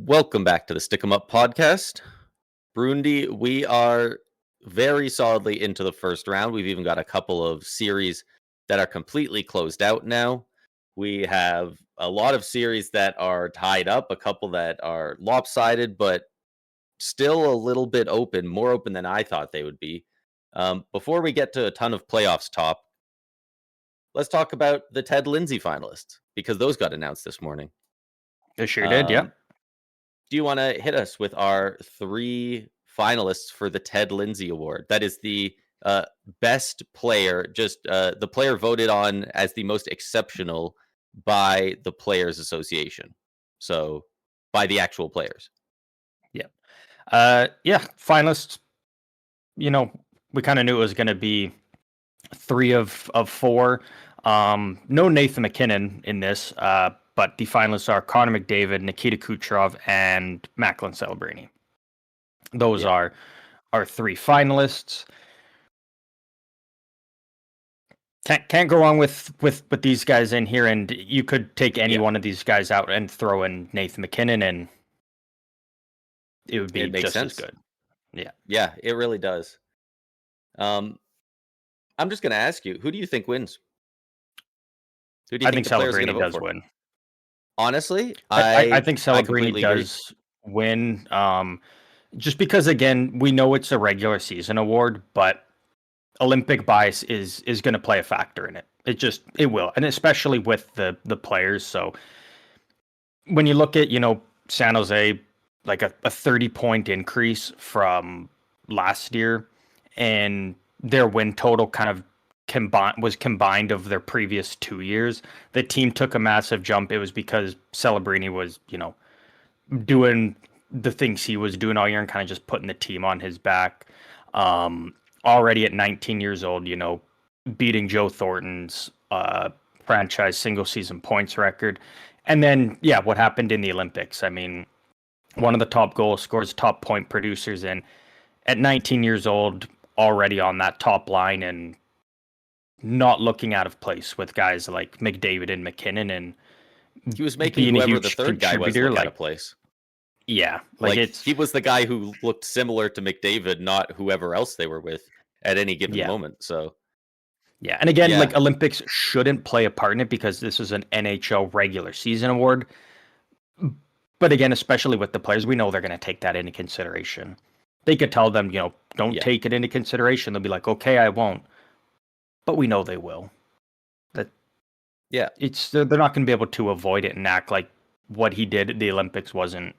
Welcome back to the Stick 'em Up podcast. Brundi, we are very solidly into the first round. We've even got a couple of series that are completely closed out now. We have a lot of series that are tied up, a couple that are lopsided, but still a little bit open, more open than I thought they would be. Before we get to a ton of playoffs top, let's talk about the Ted Lindsay finalists, because those got announced this morning. They sure did, yeah. Do you want to hit us with our three finalists for the Ted Lindsay Award? That is the best player, just the player voted on as the most exceptional by the Players Association. So by the actual players. Yeah. Finalists, we kind of knew it was going to be three of four. No Nathan MacKinnon in this, but the finalists are Connor McDavid, Nikita Kucherov, and Macklin Celebrini. Those are our three finalists. Can't go wrong with these guys in here, and you could take any one of these guys out and throw in Nathan MacKinnon, and it would be just as good. Yeah, it really does. I'm just going to ask you, who do you think wins? Who do you think Celebrini does win? Honestly, I think Celebrini does win. Just because, again, we know it's a regular season award, but Olympic bias is going to play a factor in it. It will, and especially with the players. So when you look at San Jose, like a 30-point increase from last year, and their win total kind of combined of their previous 2 years. The team took a massive jump. It was because Celebrini was, doing the things he was doing all year and kind of just putting the team on his back. Already at 19 years old, beating Joe Thornton's franchise single season points record. And then, what happened in the Olympics? I mean, one of the top goal scorers, top point producers, and at 19 years old, already on that top line and not looking out of place with guys like McDavid and McKinnon, and he was making whoever the third guy was look out of place. Yeah, he was the guy who looked similar to McDavid, not whoever else they were with at any given moment. So, and again, Olympics shouldn't play a part in it because this is an NHL regular season award. But again, especially with the players, we know they're going to take that into consideration. They could tell them, don't take it into consideration. They'll be like, okay, I won't. But we know they will. They're not going to be able to avoid it and act like what he did at the Olympics wasn't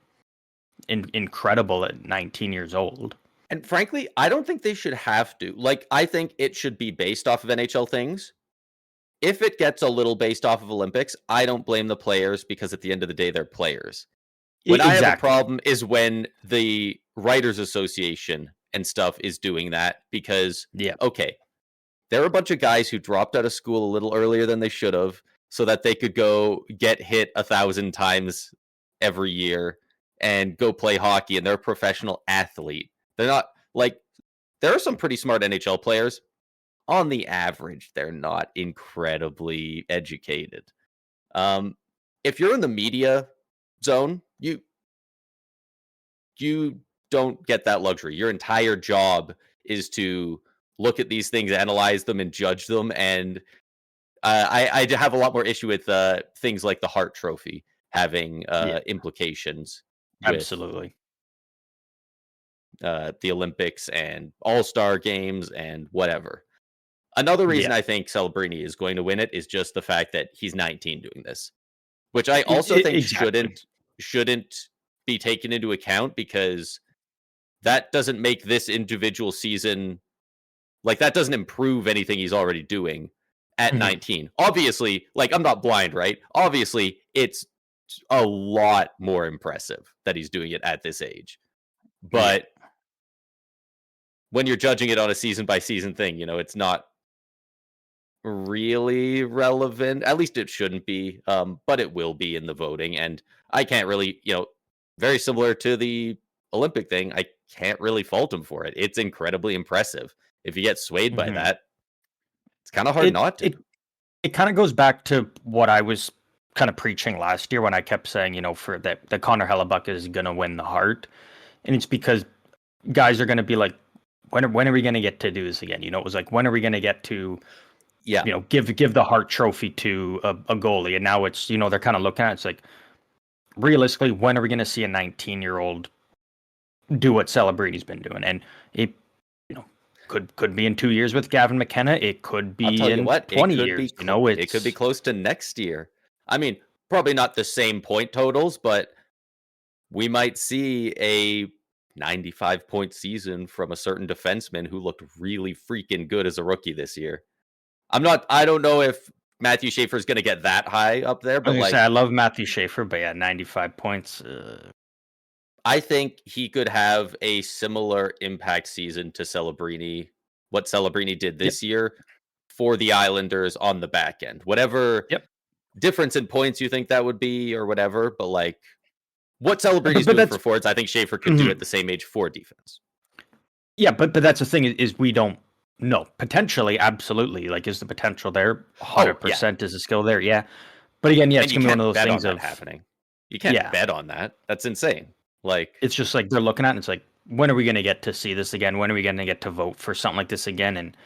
incredible at 19 years old. And frankly, I don't think they should have to. I think it should be based off of NHL things. If it gets a little based off of Olympics, I don't blame the players because at the end of the day, they're players. What I have a problem is when the Writers Association and stuff is doing that because, okay, there are a bunch of guys who dropped out of school a little earlier than they should have so that they could go get hit 1,000 times every year and go play hockey, and they're a professional athlete. They're not there are some pretty smart NHL players. On the average, they're not incredibly educated. If you're in the media zone, you don't get that luxury. Your entire job is to look at these things, analyze them, and judge them. And I have a lot more issue with things like the Hart Trophy having implications. Absolutely. The Olympics and All-Star games and whatever. Another reason I think Celebrini is going to win it is just the fact that he's 19 doing this, which I also think shouldn't be taken into account because that doesn't make this individual season that doesn't improve anything he's already doing at 19. Obviously, I'm not blind, right? Obviously, it's a lot more impressive that he's doing it at this age. But when you're judging it on a season by season thing, it's not really relevant. At least it shouldn't be. But it will be in the voting. And I can't really, very similar to the Olympic thing, I can't really fault him for it. It's incredibly impressive. If you get swayed by that, it's kind of hard not to. It kind of goes back to what I was kind of preaching last year when I kept saying, for that Connor Hellebuck is going to win the Hart. And it's because guys are going to be like, when are we going to get to do this again? It was like, when are we going to get to, give the Hart trophy to a goalie? And now it's, they're kind of looking at it, it's like, realistically, when are we going to see a 19-year-old do what Celebrini's been doing? And it, could be in 2 years with Gavin McKenna. It could be in 20 years. It could be close to next year. I mean, probably not the same point totals, but we might see a 95-point season from a certain defenseman who looked really freaking good as a rookie this year. I don't know if Matthew Schaefer is going to get that high up there, but I love Matthew Schaefer, but 95 points. I think he could have a similar impact season to Celebrini, what Celebrini did this year for the Islanders on the back end. Whatever difference in points you think that would be or whatever, but what Celebrini's doing for forwards, I think Schaefer could do at the same age for defense. Yeah, but that's the thing is we don't know. Potentially, absolutely. Is the potential there? 100% is the skill there. Yeah. But again, it's going to be one of those things of happening. You can't bet on that. That's insane. It's just they're looking at it and it's like, when are we going to get to see this again? When are we going to get to vote for something like this again? And,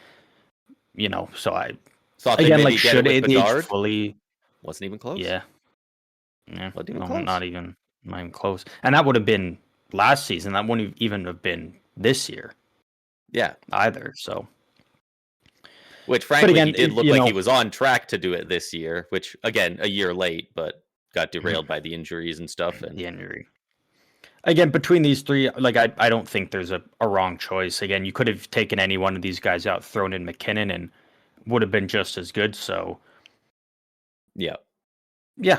so I thought again, should it fully wasn't even close. Yeah. Wasn't even close. Not even close. And that would have been last season. That wouldn't even have been this year. Yeah. Either. So. Which, frankly, again, he did look like he was on track to do it this year, which, again, a year late, but got derailed by the injuries and stuff. And the injury. Again, between these three, I don't think there's a wrong choice. Again, you could have taken any one of these guys out, thrown in McKinnon, and would have been just as good. So, yeah,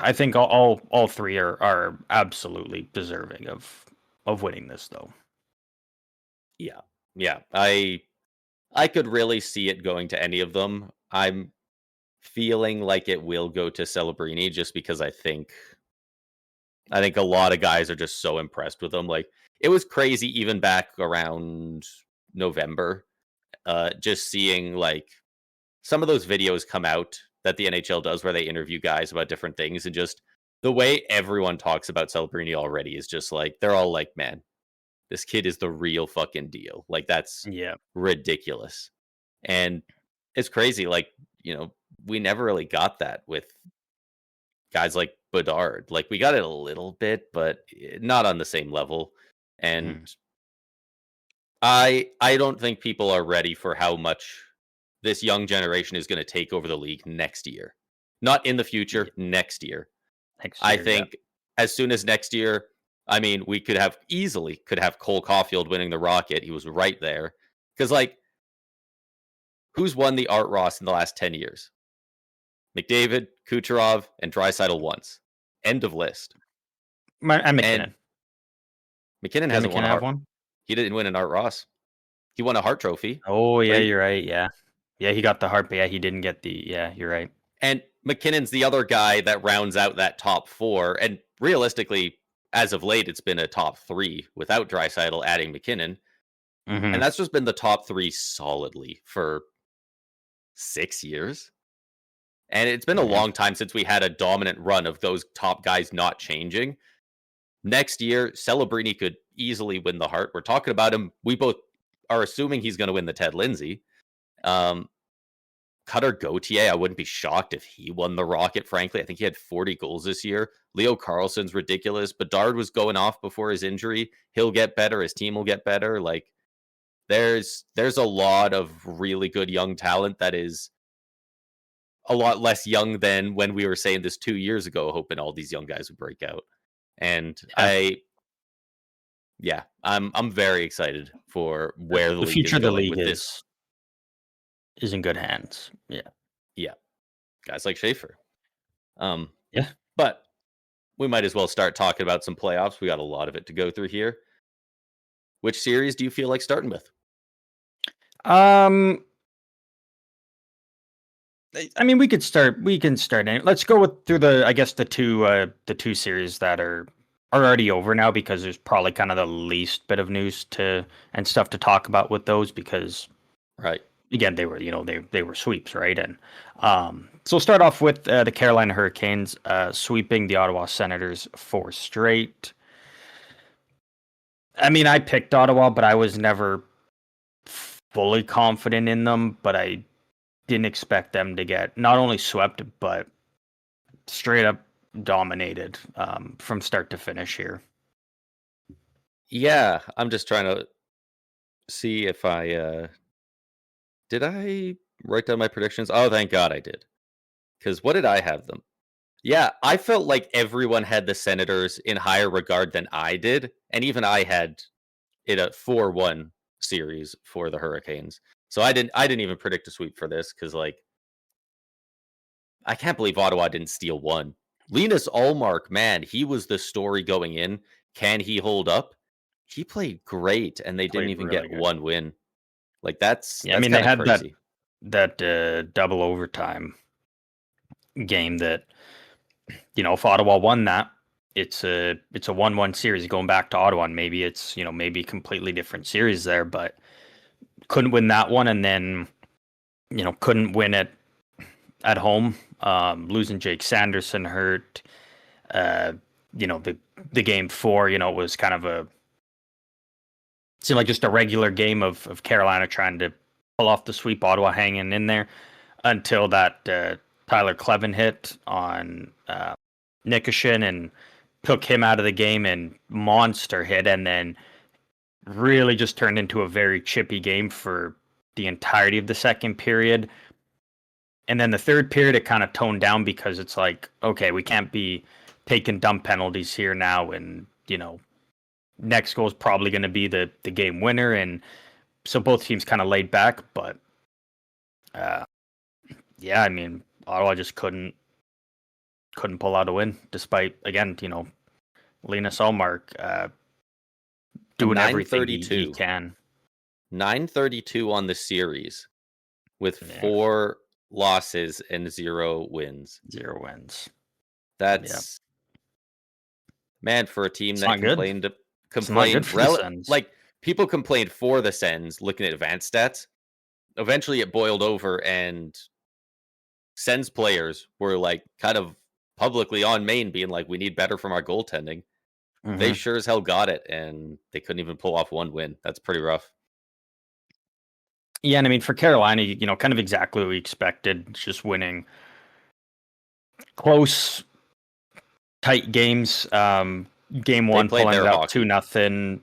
I think all three are absolutely deserving of winning this, though. Yeah, I could really see it going to any of them. I'm feeling like it will go to Celebrini just because I think a lot of guys are just so impressed with him. It was crazy even back around November, just seeing some of those videos come out that the NHL does where they interview guys about different things, and just the way everyone talks about Celebrini already is just they're all like, man, this kid is the real fucking deal. That's ridiculous. And it's crazy. We never really got that with guys like Bedard. We got it a little bit, but not on the same level. And I don't think people are ready for how much this young generation is going to take over the league next year. Not in the future, next year. I think as soon as next year, I mean, we could have Cole Caulfield winning the Rocket. He was right there. Because, who's won the Art Ross in the last 10 years? McDavid, Kucherov, and Draisaitl once. End of list. And McKinnon. McKinnon hasn't won one. He didn't win an Art Ross. He won a Hart Trophy. Oh, yeah, you're right. Yeah. Yeah, he got the Hart, but yeah, he didn't get the... Yeah, you're right. And McKinnon's the other guy that rounds out that top four. And realistically, as of late, it's been a top three without Draisaitl adding McKinnon. And that's just been the top three solidly for 6 years. And it's been a long time since we had a dominant run of those top guys not changing. Next year, Celebrini could easily win the Hart. We're talking about him. We both are assuming he's going to win the Ted Lindsay. Cutter Gauthier, I wouldn't be shocked if he won the Rocket, frankly. I think he had 40 goals this year. Leo Carlson's ridiculous. Bedard was going off before his injury. He'll get better. His team will get better. There's a lot of really good young talent that is a lot less young than when we were saying this 2 years ago, hoping all these young guys would break out. And I'm very excited for where the future of the league is in good hands. Yeah. Guys like Schaefer. But we might as well start talking about some playoffs. We got a lot of it to go through here. Which series do you feel like starting with? I mean, we can start. Let's go through the two series that are already over now, because there's probably kind of the least bit of news and stuff to talk about with those, because again, they were, they were sweeps, right? And so we'll start off with the Carolina Hurricanes sweeping the Ottawa Senators 4 straight. I mean, I picked Ottawa, but I was never fully confident in them, but I didn't expect them to get not only swept, but straight up dominated from start to finish here. Yeah, I'm just trying to see if did I write down my predictions? Oh, thank God I did. Because what did I have them? Yeah, I felt like everyone had the Senators in higher regard than I did, and even I had it a 4-1 series for the Hurricanes. So I didn't even predict a sweep for this because I can't believe Ottawa didn't steal one. Linus Ullmark, man, he was the story going in. Can he hold up? He played great, and they didn't Played even really get good. one win. Like that's Yeah, I mean, they kind of had crazy. that double overtime game that, if Ottawa won that, it's a 1-1 series going back to Ottawa, and maybe it's, maybe completely different series there, but couldn't win that one, and then, couldn't win it at home, losing Jake Sanderson hurt. The game 4, it was kind of seemed like just a regular game of Carolina trying to pull off the sweep, Ottawa hanging in there until that Tyler Clevin hit on Nikishin and took him out of the game, and monster hit, and then really just turned into a very chippy game for the entirety of the second period. And then the third period, it kind of toned down because it's like, okay, we can't be taking dumb penalties here now. And, next goal is probably going to be the game winner. And so both teams kind of laid back. But, yeah, I mean, Ottawa just couldn't pull out a win, despite, again, Linus Ullmark doing everything he can. 932 on the series with 4 losses and 0 wins. 0 wins. That's man, for a team It's that complained like people complained for the Sens looking at advanced stats. Eventually it boiled over, and Sens players were like kind of publicly on main being like, we need better from our goaltending. They sure as hell got it, and they couldn't even pull off one win. That's pretty rough. Yeah, and I mean, for Carolina, kind of exactly what we expected, just winning close, tight games. Game 1 pulling it up 2-0.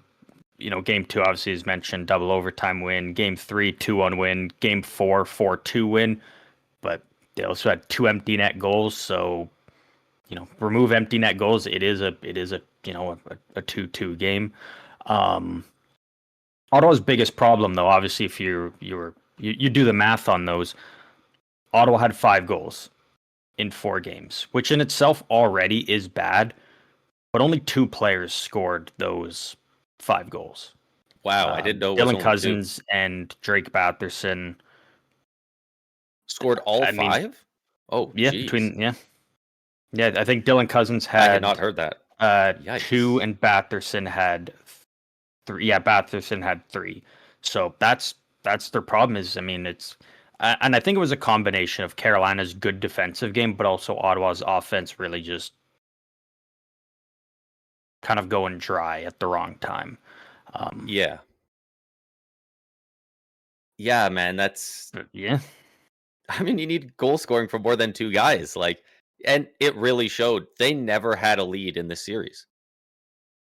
Game 2 obviously as mentioned, double overtime win. Game 3, 2-1 win. Game 4, 4-2 win. But they also had 2 empty net goals. So, remove empty net goals, it is a 2-2 game. Ottawa's biggest problem, though, obviously, if you do the math on those, Ottawa had 5 goals in 4 games, which in itself already is bad, but only 2 players scored those 5 goals. Wow, I didn't know it was Dylan only Cousins 2. and Drake Batherson scored all 5? Oh, yeah, geez. Yeah, I think Dylan Cousins had I had not heard that. 2 and Batherson had 3. Yeah, Batherson had 3. So that's their problem. Is, I mean, it's and I think it was a combination of Carolina's good defensive game, but also Ottawa's offense really just kind of going dry at the wrong time. Yeah. Yeah, man, that's yeah. I mean, you need goal scoring from more than 2 guys, and it really showed. They never had a lead in the series.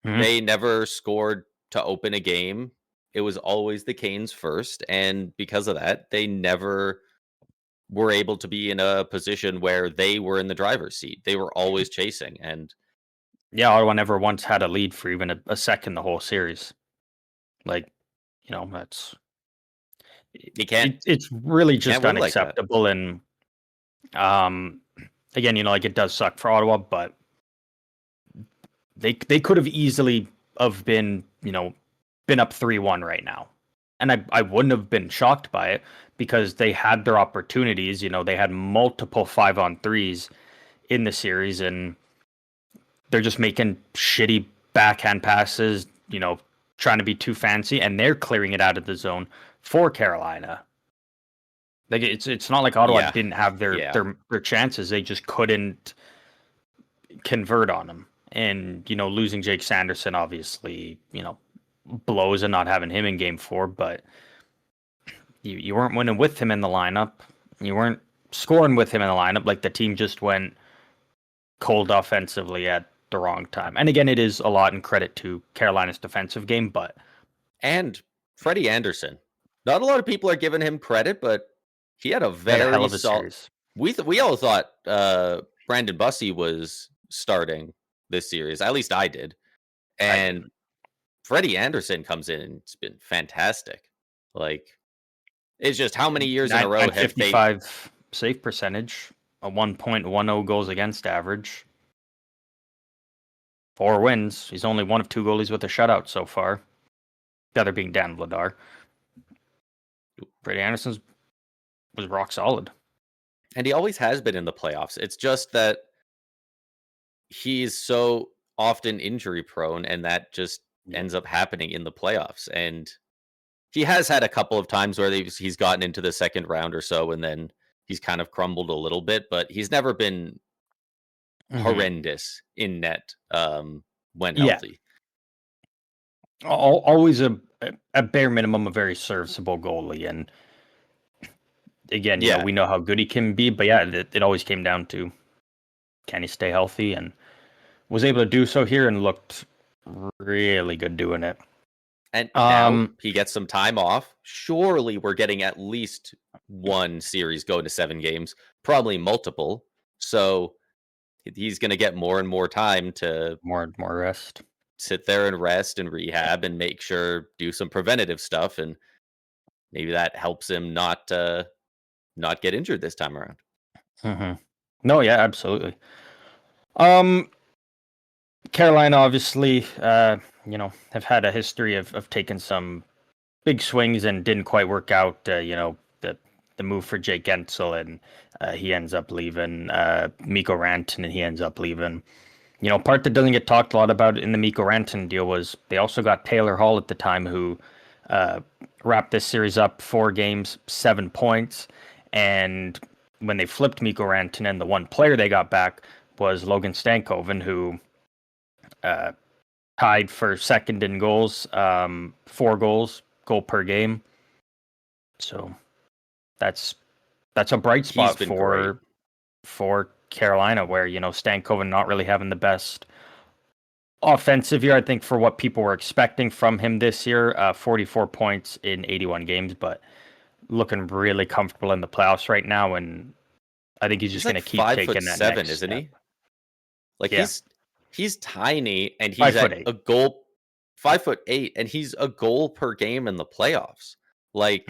They never scored to open a game. It was always the Canes first, and because of that, they never were able to be in a position where they were in the driver's seat. They were always chasing, and yeah, Ottawa never once had a lead for even a second the whole series. Like, that's you can't. It's really just unacceptable. Like and again, it does suck for Ottawa, but they could have easily have been up 3-1 right now, and I wouldn't have been shocked by it because they had their opportunities. They had multiple 5-on-3s in the series, and they're just making shitty backhand passes, trying to be too fancy, and they're clearing it out of the zone for Carolina. Like it's not like Ottawa Yeah. didn't have Yeah. their chances. They just couldn't convert on them. And losing Jake Sanderson obviously blows, and not having him in Game 4. But you weren't winning with him in the lineup. You weren't scoring with him in the lineup. Like the team just went cold offensively at the wrong time. And again, it is a lot in credit to Carolina's defensive game, but And Freddie Anderson. Not a lot of people are giving him credit, but he had a had a hell very of a solid. series. We all thought Brandon Bussey was starting this series. At least I did. And Freddie Anderson comes in and it's been fantastic. Like, it's just how many years in a row have they? 55 save percentage, a 1.10 goals against average, 4 wins. He's only one of 2 goalies with a shutout so far. The other being Dan Vladar. Freddie Anderson was rock solid. And he always has been in the playoffs. It's just that he's so often injury prone, and that just ends up happening in the playoffs. And he has had a couple of times where he's gotten into the second round or so, and then he's kind of crumbled a little bit, but he's never been horrendous in net when healthy. Always a bare minimum, a very serviceable goalie. And again, we know how good he can be, but it always came down to, can he stay healthy? And was able to do so here and looked really good doing it. And now he gets some time off. Surely we're getting at least one series going to 7 games, probably multiple. So he's going to get more and more time to more and more rest, sit there and rest and rehab and make sure, do some preventative stuff. And maybe that helps him not get injured this time around. No, yeah, absolutely. Carolina obviously, have had a history of taking some big swings and didn't quite work out. The move for Jake Gensel, and he ends up leaving. Mikko Rantanen, he ends up leaving. Part that doesn't get talked a lot about in the Mikko Rantanen deal was they also got Taylor Hall at the time, who wrapped this series up 4 games, 7 points. And when they flipped Mikko Rantanen, the one player they got back was Logan Stankoven, who tied for second in goals, 4 goals, goal per game. So that's a bright spot for Carolina, where Stankoven not really having the best offensive year, I think, for what people were expecting from him this year. 44 points in 81 games, but looking really comfortable in the playoffs right now, and I think he's just going to keep taking that 5'7", next isn't step. he? Like he's tiny, and he's 5'8". a goal, 5'8", and he's a goal per game in the playoffs. Like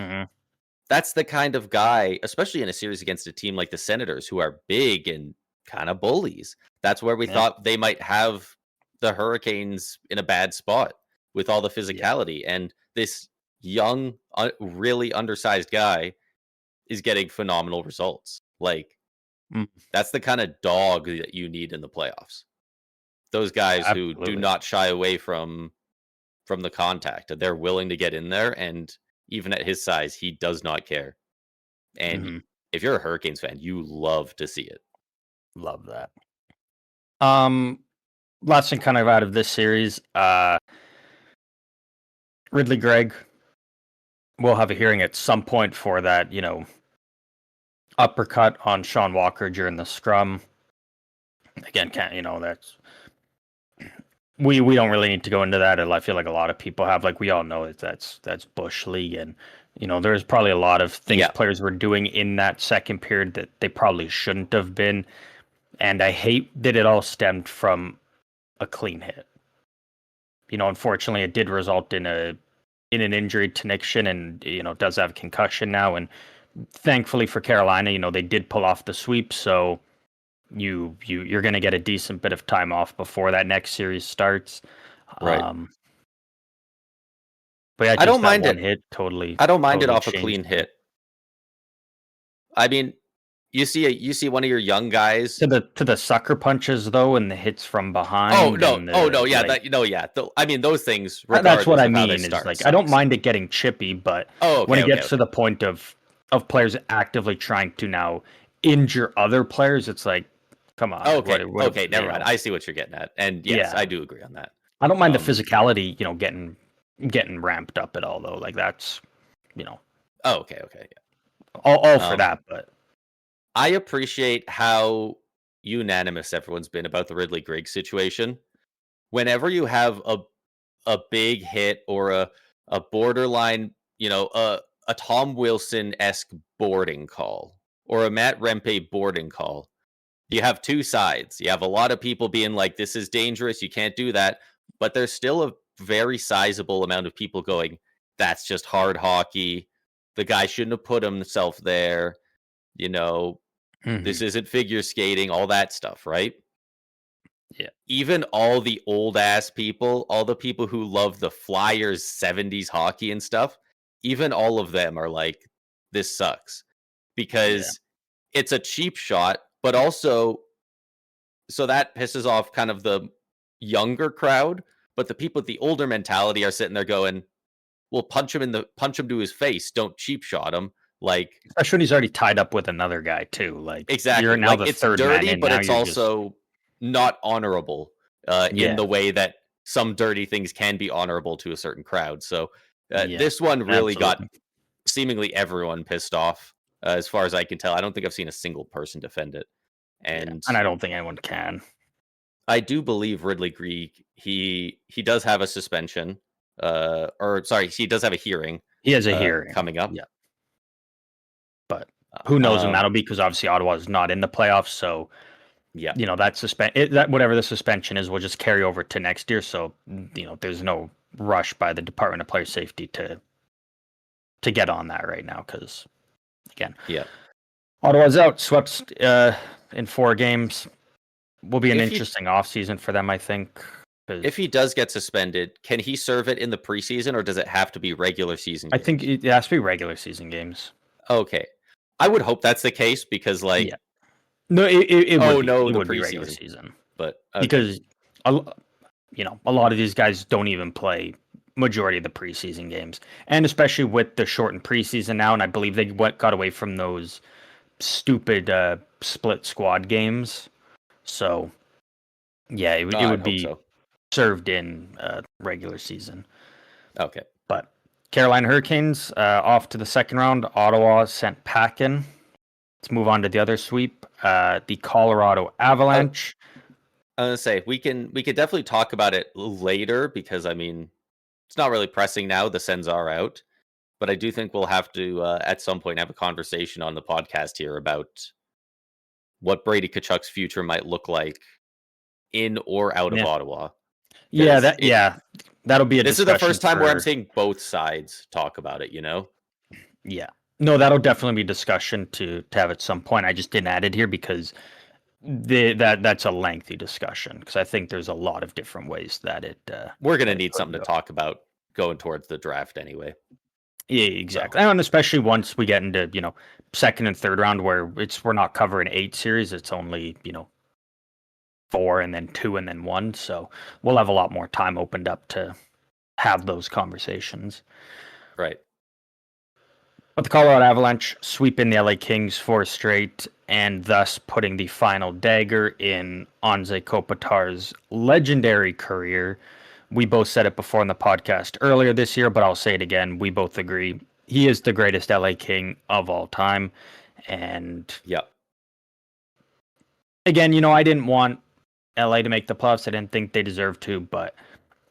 that's the kind of guy, especially in a series against a team like the Senators, who are big and kind of bullies. That's where we thought they might have the Hurricanes in a bad spot with all the physicality. And this young, really undersized guy is getting phenomenal results. Like, that's the kind of dog that you need in the playoffs. Those guys who do not shy away from the contact. They're willing to get in there, and even at his size, he does not care. And if you're a Hurricanes fan, you love to see it. Love that. Last thing kind of out of this series, Ridley Gregg will have a hearing at some point for that, uppercut on Sean Walker during the scrum. Again, that's we don't really need to go into that. I feel like a lot of people have, like, we all know that's Bush League, and there's probably a lot of things players were doing in that second period that they probably shouldn't have been. And I hate that it all stemmed from a clean hit. Unfortunately, it did result in an injury to Nick Shin, and does have concussion now. And thankfully for Carolina, they did pull off the sweep, so you're going to get a decent bit of time off before that next series starts. Right. But yeah, I don't mind it. I don't mind it off a clean hit. I mean, you see one of your young guys to the sucker punches though, and the hits from behind. I mean, those things. That's what I mean. Is like, I don't mind it getting chippy, but when it gets to the point of of players actively trying to now injure other players. It's like, come on. Okay, okay, never mind. I see what you're getting at, and yes, Yeah. I do agree on that. I don't mind the physicality, getting ramped up at all though. Like that's, Oh, okay, yeah. All for that, but I appreciate how unanimous everyone's been about the Ridley Griggs situation. Whenever you have a big hit or a borderline, a Tom Wilson-esque boarding call or a Matt Rempe boarding call, you have two sides. You have a lot of people being like, this is dangerous, you can't do that. But there's still a very sizable amount of people going, that's just hard hockey. The guy shouldn't have put himself there. This isn't figure skating, all that stuff, right? Yeah. Even all the old ass people, all the people who love the Flyers 70s hockey and stuff, even all of them are like, this sucks. Because it's a cheap shot, but also, so that pisses off kind of the younger crowd, but the people with the older mentality are sitting there going, well, punch him to his face, don't cheap shot him. Like, especially when he's already tied up with another guy too. Like, exactly. You're now like, the it's third dirty, man in, but now it's you're also not honorable in the way that some dirty things can be honorable to a certain crowd. So this one really got seemingly everyone pissed off, as far as I can tell. I don't think I've seen a single person defend it. And I don't think anyone can. I do believe Ridley Greig, he does have a suspension, he does have a hearing. He has a hearing coming up. Yeah. But who knows when that'll be, because obviously Ottawa is not in the playoffs, so yeah, that whatever the suspension is will just carry over to next year. So there's no rush by the Department of Player Safety to get on that right now, because again, Ottawa's out, swept in 4 games. Will be an interesting offseason for them, I think. If he does get suspended, can he serve it in the preseason, or does it have to be regular season games? I think it has to be regular season games. Okay. I would hope that's the case, because no, it would be regular season. But because a lot of these guys don't even play majority of the preseason games, and especially with the shortened preseason now, and I believe they got away from those stupid split squad games. So it would be served in regular season. Okay. But Carolina Hurricanes off to the second round. Ottawa sent packing. Let's move on to the other sweep. The Colorado Avalanche. I was gonna say we could definitely talk about it later, because I mean, it's not really pressing now. The Sens are out, but I do think we'll have to at some point have a conversation on the podcast here about what Brady Tkachuk's future might look like in or out of Ottawa. That'll be a discussion. This is the first time where I'm seeing both sides talk about it, Yeah. No, that'll definitely be discussion to have at some point. I just didn't add it here because that's a lengthy discussion, because I think there's a lot of different ways that it we're going to need something to talk about going towards the draft anyway. Yeah, exactly. And especially once we get into, second and third round, where we're not covering 8 series, it's only, 4 and then 2 and then 1. So we'll have a lot more time opened up to have those conversations. Right. But the Colorado Avalanche sweeping the LA Kings 4 straight, and thus putting the final dagger in Anze Kopitar's legendary career. We both said it before in the podcast earlier this year, but I'll say it again. We both agree he is the greatest LA King of all time. And again, I didn't want LA to make the playoffs. I didn't think they deserved to, but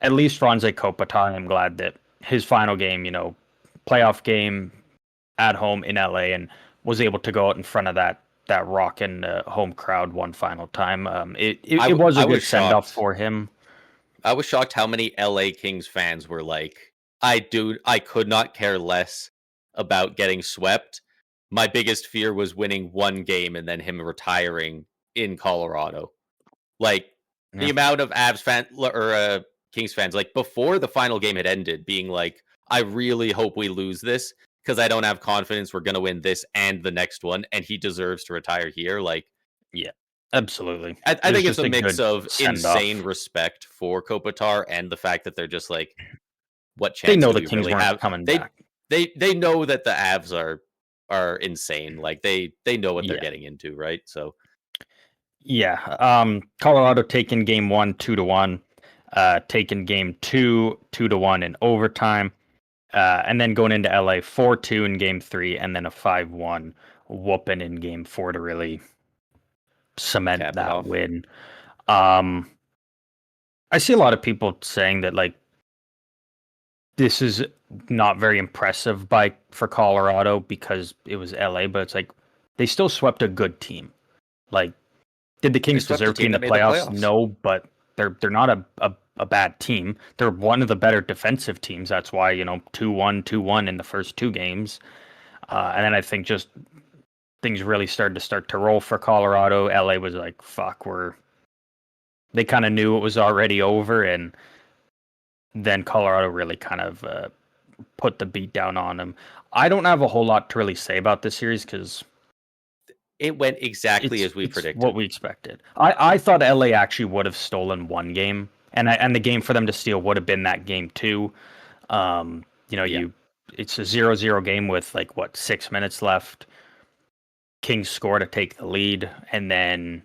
at least for Anze Kopitar, I'm glad that his final game, playoff game at home in LA, and was able to go out in front of that rockin' home crowd one final time. It was a good send-off for him. I was shocked how many LA Kings fans were like, I could not care less about getting swept. My biggest fear was winning one game and then him retiring in Colorado. Like, the amount of Avs fans or Kings fans, like, before the final game had ended, being like, I really hope we lose this, because I don't have confidence we're going to win this and the next one, and he deserves to retire here. Like, yeah. Absolutely. I think it's a mix of insane respect for Kopitar and the fact that they're just like, what chance they know do the Kings really have? coming back. They know that the Avs are are insane. Like they know what they're Yeah. getting into, right? So Yeah. Colorado taking game 1 2-1, taking game 2 2-1 in overtime, and then going into LA 4-2 in game 3, and then a 5-1 whooping in game 4 to really cement cap it that off. win. Um, I see a lot of people saying that like this is not very impressive for Colorado because it was LA, but it's like they still swept a good team. Like, did the They Kings swept a deserve to be team in the that made the playoffs? playoffs. No, but they're not a bad team. They're one of the better defensive teams. That's why 2-1, 2-1 in the first 2 games, and then I think just things really started to roll for Colorado. LA was like, "Fuck, They kind of knew it was already over, and then Colorado really kind of put the beat down on them. I don't have a whole lot to really say about this series because It went exactly as we it's what predicted. we expected. I thought LA actually would have stolen one game, and the game for them to steal would have been that game too. Yeah. It's a 0-0 game with like what 6 minutes left. Kings score to take the lead, and then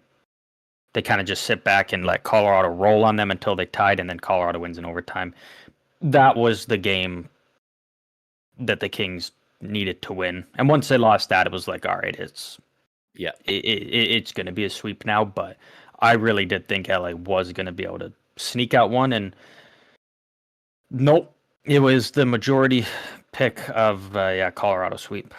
they kind of just sit back and let Colorado roll on them until they tied, and then Colorado wins in overtime. That was the game that the Kings needed to win. And once they lost that, it was like, all right, Yeah. it's going to be a sweep now. But I really did think LA was going to be able to sneak out one, and nope, it was the majority pick of Colorado sweep.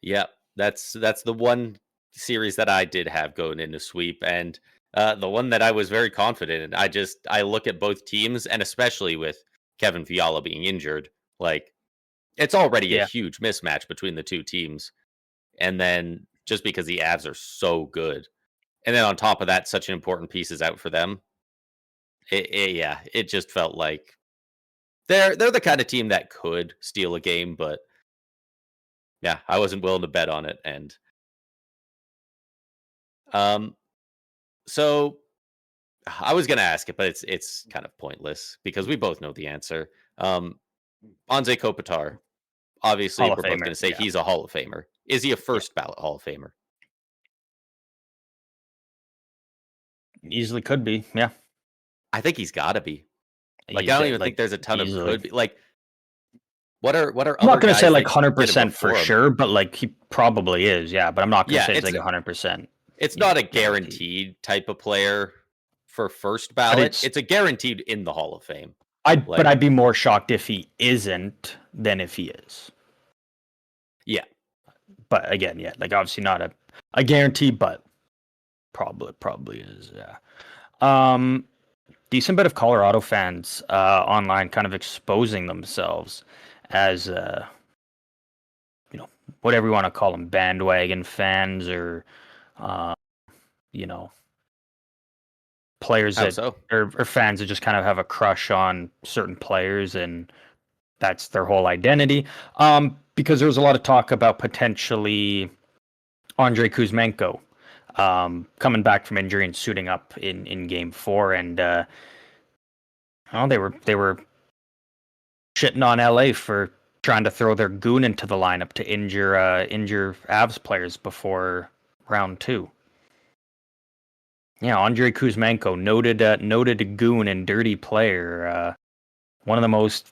Yeah. That's the one series that I did have going into sweep, and the one that I was very confident in. I look at both teams, and especially with Kevin Fiala being injured, like it's already a Yeah, huge mismatch between the two teams. And then just because the Avs are so good, and then on top of that, such an important piece is out for them. It just felt like they're the kind of team that could steal a game, but yeah, I wasn't willing to bet on it. And um, so I was gonna ask it, but it's kind of pointless because we both know the answer. Um, Anze Kopitar, obviously, Hall of we're both Famer. gonna say Yeah, he's a Hall of Famer. Is he a yeah, first ballot Hall of Famer? easily could be. Yeah, I think he's got to be. Like, I he's don't even like think there's a ton of easily. could be. Like, what are I'm not other gonna say guys like that did it 100% for before him? sure, but like he probably is. Yeah, but I'm not gonna Yeah, say it's like 100%. it's not a Guaranteed. guaranteed type of player for first But ballot. It's a guaranteed in the Hall of Fame. Like, I'd be more shocked if he isn't than if he is. yeah, But again, yeah, like obviously not a guarantee, but probably is. Yeah. Decent bit of Colorado fans online kind of exposing themselves as whatever you want to call them, bandwagon fans or uh, you know players how that so? or fans that just kind of have a crush on certain players and that's their whole identity. Because there was a lot of talk about potentially Andrei Kuzmenko coming back from injury and suiting up in Game 4, and they were shitting on LA for trying to throw their goon into the lineup to injure Avs players before round 2. Yeah, Andrei Kuzmenko, noted goon and dirty player, one of the most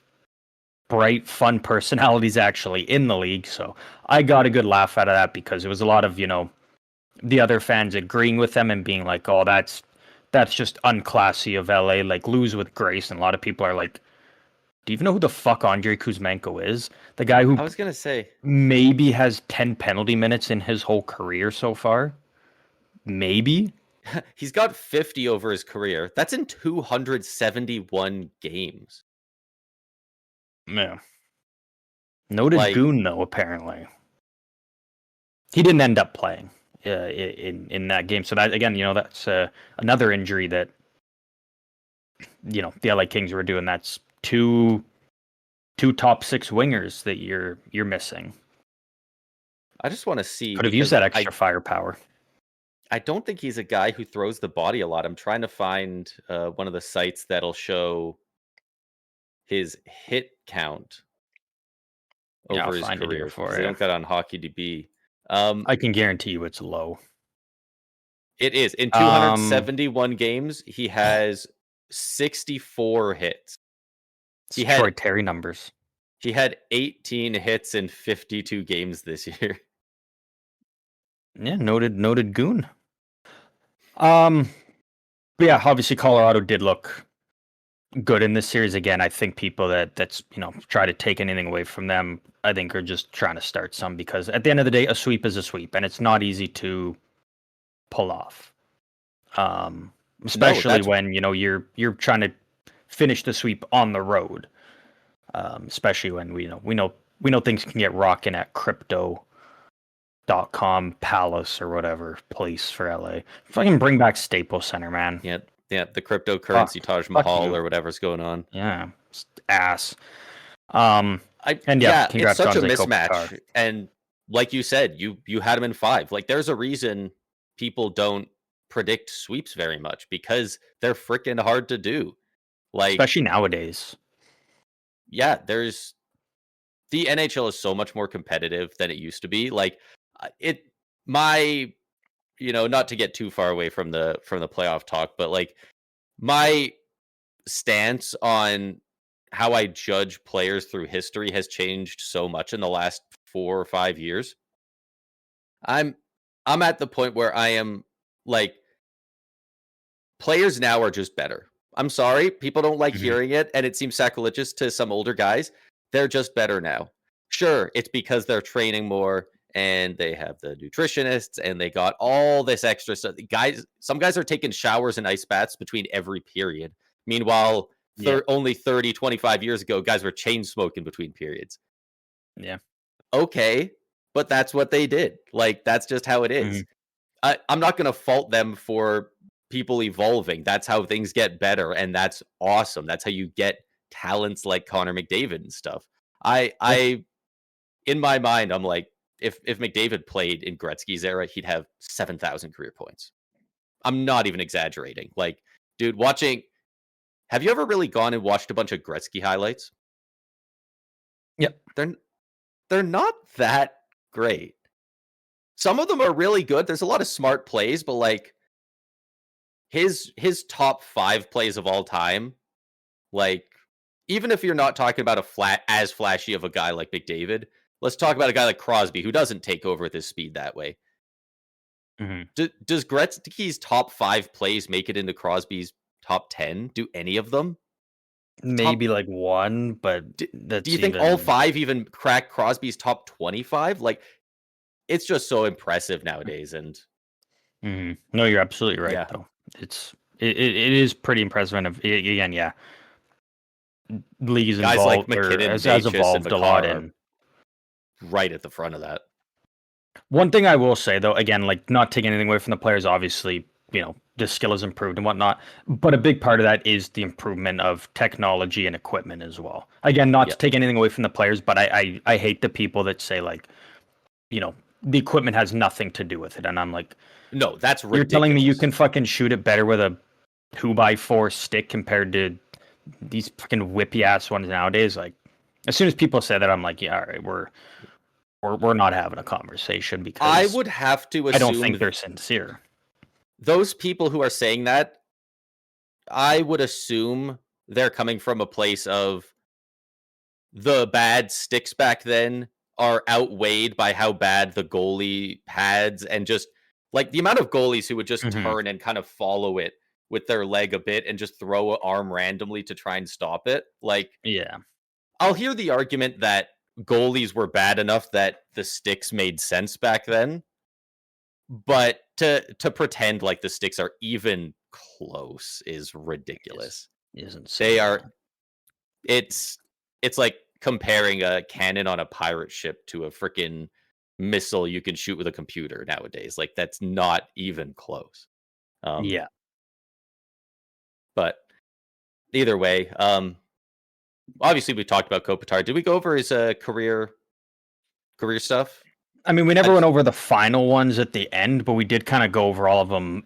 bright, fun personalities actually in the league. So I got a good laugh out of that because it was a lot of the other fans agreeing with them and being like, "Oh, that's just unclassy of LA, like lose with grace." And a lot of people are like, "Do you even know who the fuck Andrei Kuzmenko is? The guy who I was gonna say maybe has 10 penalty minutes in his whole career so far? Maybe." he's got 50 over his career. That's in 271 games. Yeah. Noted Like, goon though, apparently. He didn't end up playing in that game. So that again, that's another injury that the LA Kings were doing. That's two top 6 wingers that you're missing. I just want to see Could have used because that extra firepower. I don't think he's a guy who throws the body a lot. I'm trying to find one of the sites that'll show his hit count. Yeah, I'll over his find it here career for because they you. don't got it on HockeyDB. I can guarantee you it's low. It is. In 271 games, he has 64 hits. He had Troy Terry numbers. He had 18 hits in 52 games this year. Yeah, noted goon. But yeah, obviously Colorado did look good in this series. Again, I think people that's try to take anything away from them, I think are just trying to start some, because at the end of the day, a sweep is a sweep, and it's not easy to pull off. Especially when you're trying to finish the sweep on the road. Especially when we know things can get rocking at crypto.com Palace or whatever place for LA. Fucking bring back Staples Center, man. Yeah, the cryptocurrency Taj Mahal or whatever's going on. Yeah, ass. It's such a mismatch. And like you said, you had him in 5. Like, there's a reason people don't predict sweeps very much, because they're freaking hard to do. Like, especially nowadays. Yeah, the NHL is so much more competitive than it used to be. Like, not to get too far away from the playoff talk, but like, my stance on how I judge players through history has changed so much in the last 4 or 5 years. I'm at the point where I am like, players now are just better. I'm sorry, people don't like hearing it, and it seems sacrilegious to some older guys. They're just better now. Sure, it's because they're training more, and they have the nutritionists, and they got all this extra stuff. Some guys are taking showers and ice baths between every period. Meanwhile, only 30, 25 years ago, guys were chain smoking between periods. Yeah. Okay, but that's what they did. Like, that's just how it is. I'm not going to fault them for people evolving. That's how things get better, and that's awesome. That's how you get talents like Connor McDavid and stuff. I in my mind, I'm like, if McDavid played in Gretzky's era, he'd have 7,000 career points. I'm not even exaggerating. Like, dude, have you ever really gone and watched a bunch of Gretzky highlights? Yep. They're not that great. Some of them are really good. There's a lot of smart plays, but like, his top 5 plays of all time, like, even if you're not talking about as flashy of a guy like McDavid, let's talk about a guy like Crosby, who doesn't take over with his speed that way. Does Gretzky's top 5 plays make it into Crosby's top 10? Do any of them? Maybe like one, but do you think all 5 even crack Crosby's top 25? Like, it's just so impressive nowadays. And no, you're absolutely right, though. It is pretty impressive, and again, leagues guys involved, like McKinnon, has evolved a lot, and right at the front of that. One thing I will say, though, again, like, not taking anything away from the players, obviously, the skill has improved and whatnot, but a big part of that is the improvement of technology and equipment as well. Again, not to take anything away from the players, but I hate the people that say, like, the equipment has nothing to do with it, and I'm like, no, that's ridiculous. You're telling me you can fucking shoot it better with a 2x4 stick compared to these fucking whippy ass ones nowadays? Like, as soon as people say that, I'm like, yeah, all right, we're not having a conversation, because I would have to assume, I don't think they're sincere. Those people who are saying that, I would assume they're coming from a place of the bad sticks back then are outweighed by how bad the goalie pads, and just like the amount of goalies who would just turn and kind of follow it with their leg a bit and just throw an arm randomly to try and stop it. Like, yeah, I'll hear the argument that goalies were bad enough that the sticks made sense back then, but to pretend like the sticks are even close is ridiculous. They are. It's like comparing a cannon on a pirate ship to a freaking missile you can shoot with a computer nowadays. Like, that's not even close. But either way, obviously we talked about Kopitar. Did we go over his career stuff? I mean, we never went over the final ones at the end, but we did kind of go over all of them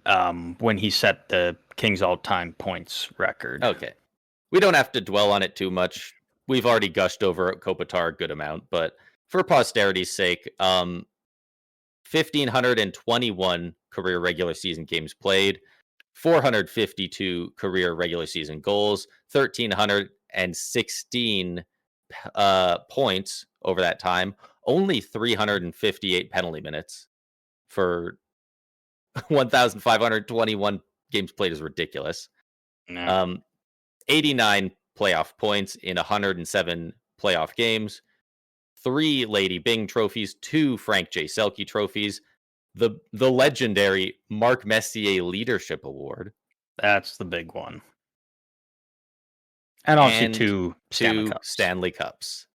when he set the Kings all-time points record. Okay. We don't have to dwell on it too much. We've already gushed over Kopitar a good amount, but for posterity's sake, 1,521 career regular season games played, 452 career regular season goals, 1,316 points over that time, only 358 penalty minutes for 1,521 games played is ridiculous. Nah. 89 playoff points in 107 playoff games, 3 Lady Byng trophies, 2 Frank J. Selke trophies, the legendary Marc Messier Leadership Award. That's the big one. And obviously and 2 Stanley Cups.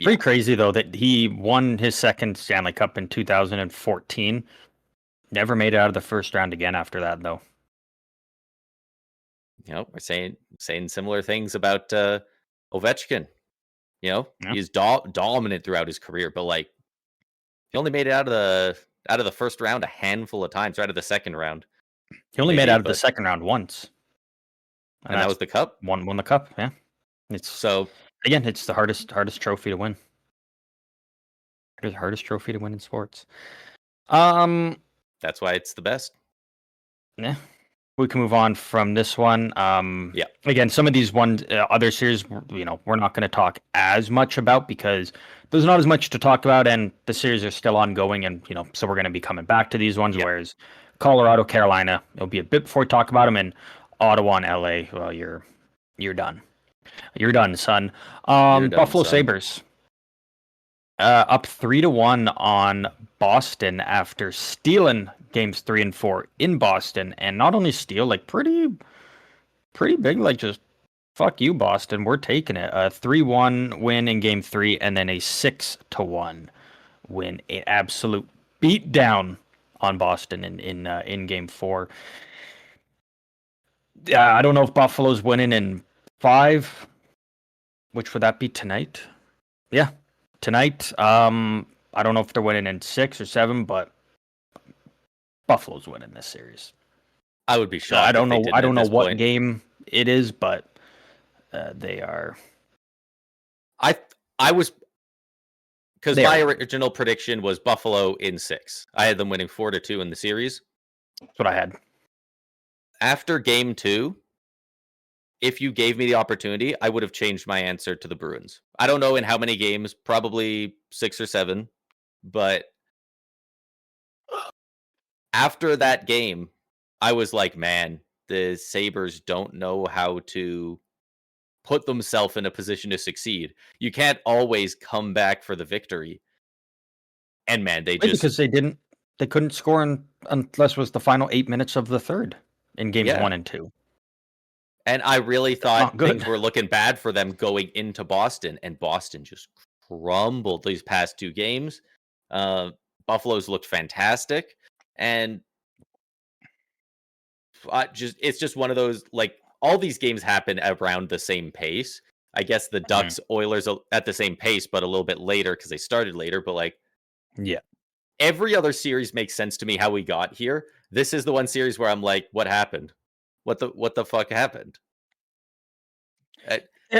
Pretty crazy, though, that he won his second Stanley Cup in 2014. Never made it out of the first round again after that, though. We're saying similar things about Ovechkin. He's dominant throughout his career, but like he only made it out of the first round a handful of times, right out of the second round. He only made it out of the second round once. And that was the cup? Won the cup, yeah. It's the hardest trophy to win. It's the hardest trophy to win in sports. That's why it's the best. Yeah. We can move on from this one. Again, some of these other series, we're not going to talk as much about because there's not as much to talk about, and the series are still ongoing, and so we're going to be coming back to these ones. Yep. Whereas Colorado, Carolina, it'll be a bit before we talk about them, and Ottawa and LA. Well, you're done. You're done, son. Buffalo Sabres up 3-1 on Boston after stealing games 3 and 4 in Boston, and not only steal, like pretty big, like just fuck you, Boston, we're taking it. A 3-1 win in game 3, and then a 6-1 win, an absolute beat down on Boston in game 4. I don't know if Buffalo's winning in 5, which would that be tonight? Yeah, tonight. I don't know if they're winning in 6 or 7, but Buffalo's winning this series. I would be shocked. I don't know what game it is, but they are. I was, because my original prediction was Buffalo in 6. I had them winning 4-2 in the series. That's what I had. After game 2, if you gave me the opportunity, I would have changed my answer to the Bruins. I don't know in how many games, probably 6 or 7, but after that game, I was like, man, the Sabres don't know how to put themselves in a position to succeed. You can't always come back for the victory. And man, because they couldn't score unless it was the final 8 minutes of the third in games 1 and 2. And I really thought things were looking bad for them going into Boston, and Boston just crumbled these past 2 games. Buffalo's looked fantastic, and it's just one of those, like, all these games happen around the same pace. I guess the Ducks, Oilers at the same pace, but a little bit later because they started later. But like, every other series makes sense to me how we got here. This is the one series where I'm like, what happened? What the fuck happened?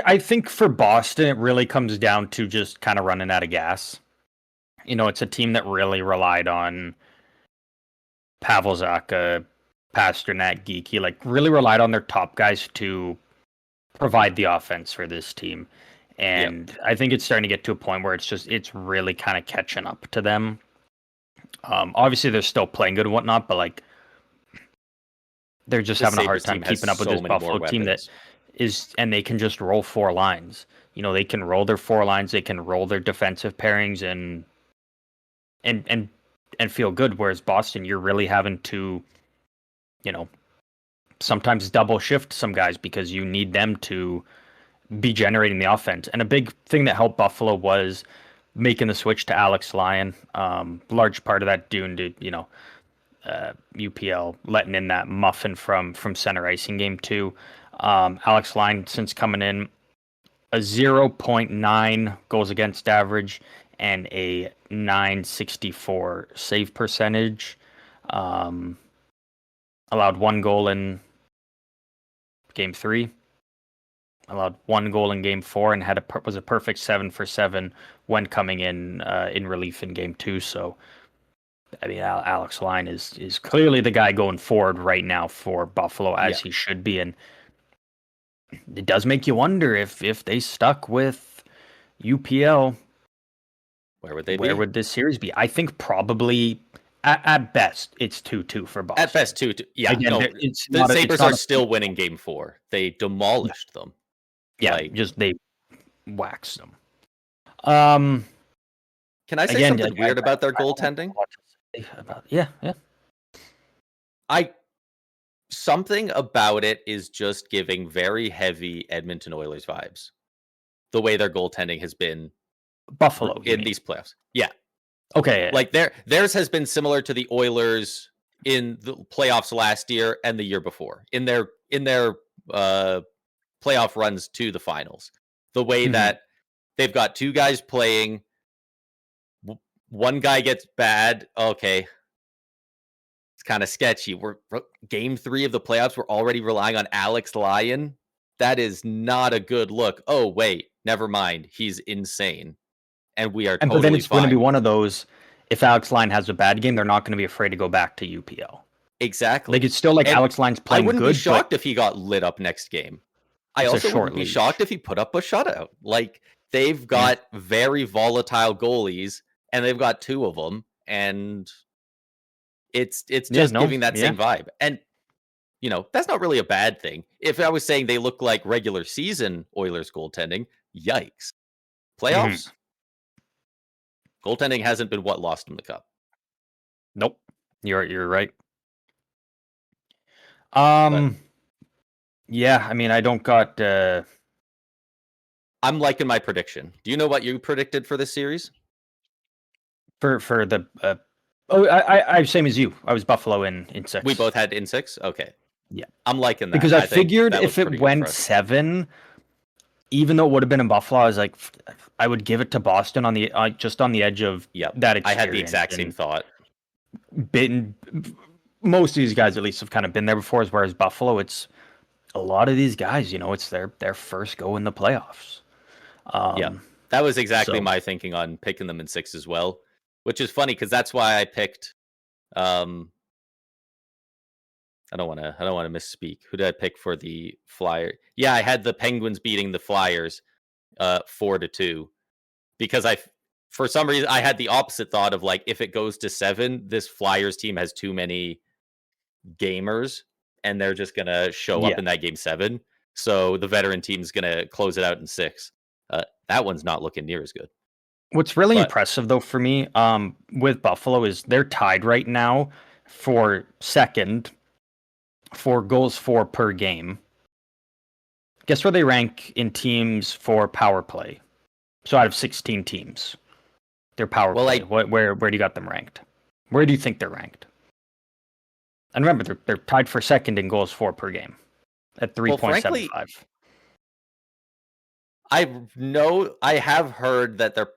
I think for Boston, it really comes down to just kind of running out of gas. It's a team that really relied on Pavel Zacha, Pasternak, Geekie, like really relied on their top guys to provide the offense for this team. And I think it's starting to get to a point where it's really kind of catching up to them. Obviously, they're still playing good and whatnot, but like they're just having a hard time keeping up with this Buffalo team that is, and they can just roll 4 lines. They can roll their 4 lines, they can roll their defensive pairings and feel good. Whereas Boston, you're really having to, sometimes double shift some guys because you need them to be generating the offense. And a big thing that helped Buffalo was making the switch to Alex Lyon. Large part of that due to, UPL letting in that muffin from center ice in game 2. Alex Lyon, since coming in, a 0.9 goals against average and a 964 save percentage. Allowed 1 goal in game 3. allowed 1 goal in Game 4 and was a perfect 7 for 7 when coming in relief in Game 2. So, I mean, Alex Lyon is clearly the guy going forward right now for Buffalo, as he should be. And it does make you wonder if they stuck with UPL, where would they be? Where would this series be? I think probably at best it's 2-2 for Boston. At best 2-2. Yeah, again, no, the Sabres are still winning Game 4. They demolished them. Yeah, they waxed them. Can I say something weird about their goaltending? Yeah. Something about it is just giving very heavy Edmonton Oilers vibes. The way their goaltending has been Buffalo in these playoffs. Yeah. Okay. Like theirs has been similar to the Oilers in the playoffs last year and the year before. In their playoff runs to the finals. The way that they've got 2 guys playing, one guy gets bad, okay. It's kind of sketchy. We're Game 3 of the playoffs, we're already relying on Alex Lyon. That is not a good look. Oh, wait, never mind. He's insane. And we are totally but then it's fine. Going to be one of those, if Alex Lyon has a bad game, they're not going to be afraid to go back to UPL. Exactly. Like, it's still like Alex Lyon's playing good. I wouldn't be shocked if he got lit up next game. I also wouldn't be shocked if he put up a shutout. Like, they've got very volatile goalies, and they've got 2 of them, and it's just giving that same vibe. And, that's not really a bad thing. If I was saying they look like regular season Oilers goaltending, yikes. Playoffs? Goaltending hasn't been what lost them the cup. Nope. You're right. Yeah, I mean, I don't got... I'm liking my prediction. Do you know what you predicted for this series? For the... I same as you. I was Buffalo in 6. We both had in 6? Okay. Yeah. I'm liking that. Because I figured if it went 7, even though it would have been in Buffalo, I was like, I would give it to Boston on the just on the edge of that experience. I had the exact same thought. Most of these guys at least have kind of been there before, whereas Buffalo, it's a lot of these guys, it's their first go in the playoffs. That was exactly my thinking on picking them in 6 as well, which is funny because that's why I picked. I don't want to misspeak. Who did I pick for the Flyers? Yeah, I had the Penguins beating the Flyers 4-2 because for some reason I had the opposite thought of like if it goes to 7, this Flyers team has too many gamers and they're just gonna show up in that game 7. So the veteran team's gonna close it out in 6. That one's not looking near as good. What's really impressive though for me with Buffalo is they're tied right now for second for goals for per game. Guess where they rank in teams for power play? So out of 16 teams, their power play. Where do you got them ranked? Where do you think they're ranked? And remember, they're tied for second in goals for per game at 3.75. I have heard that they're.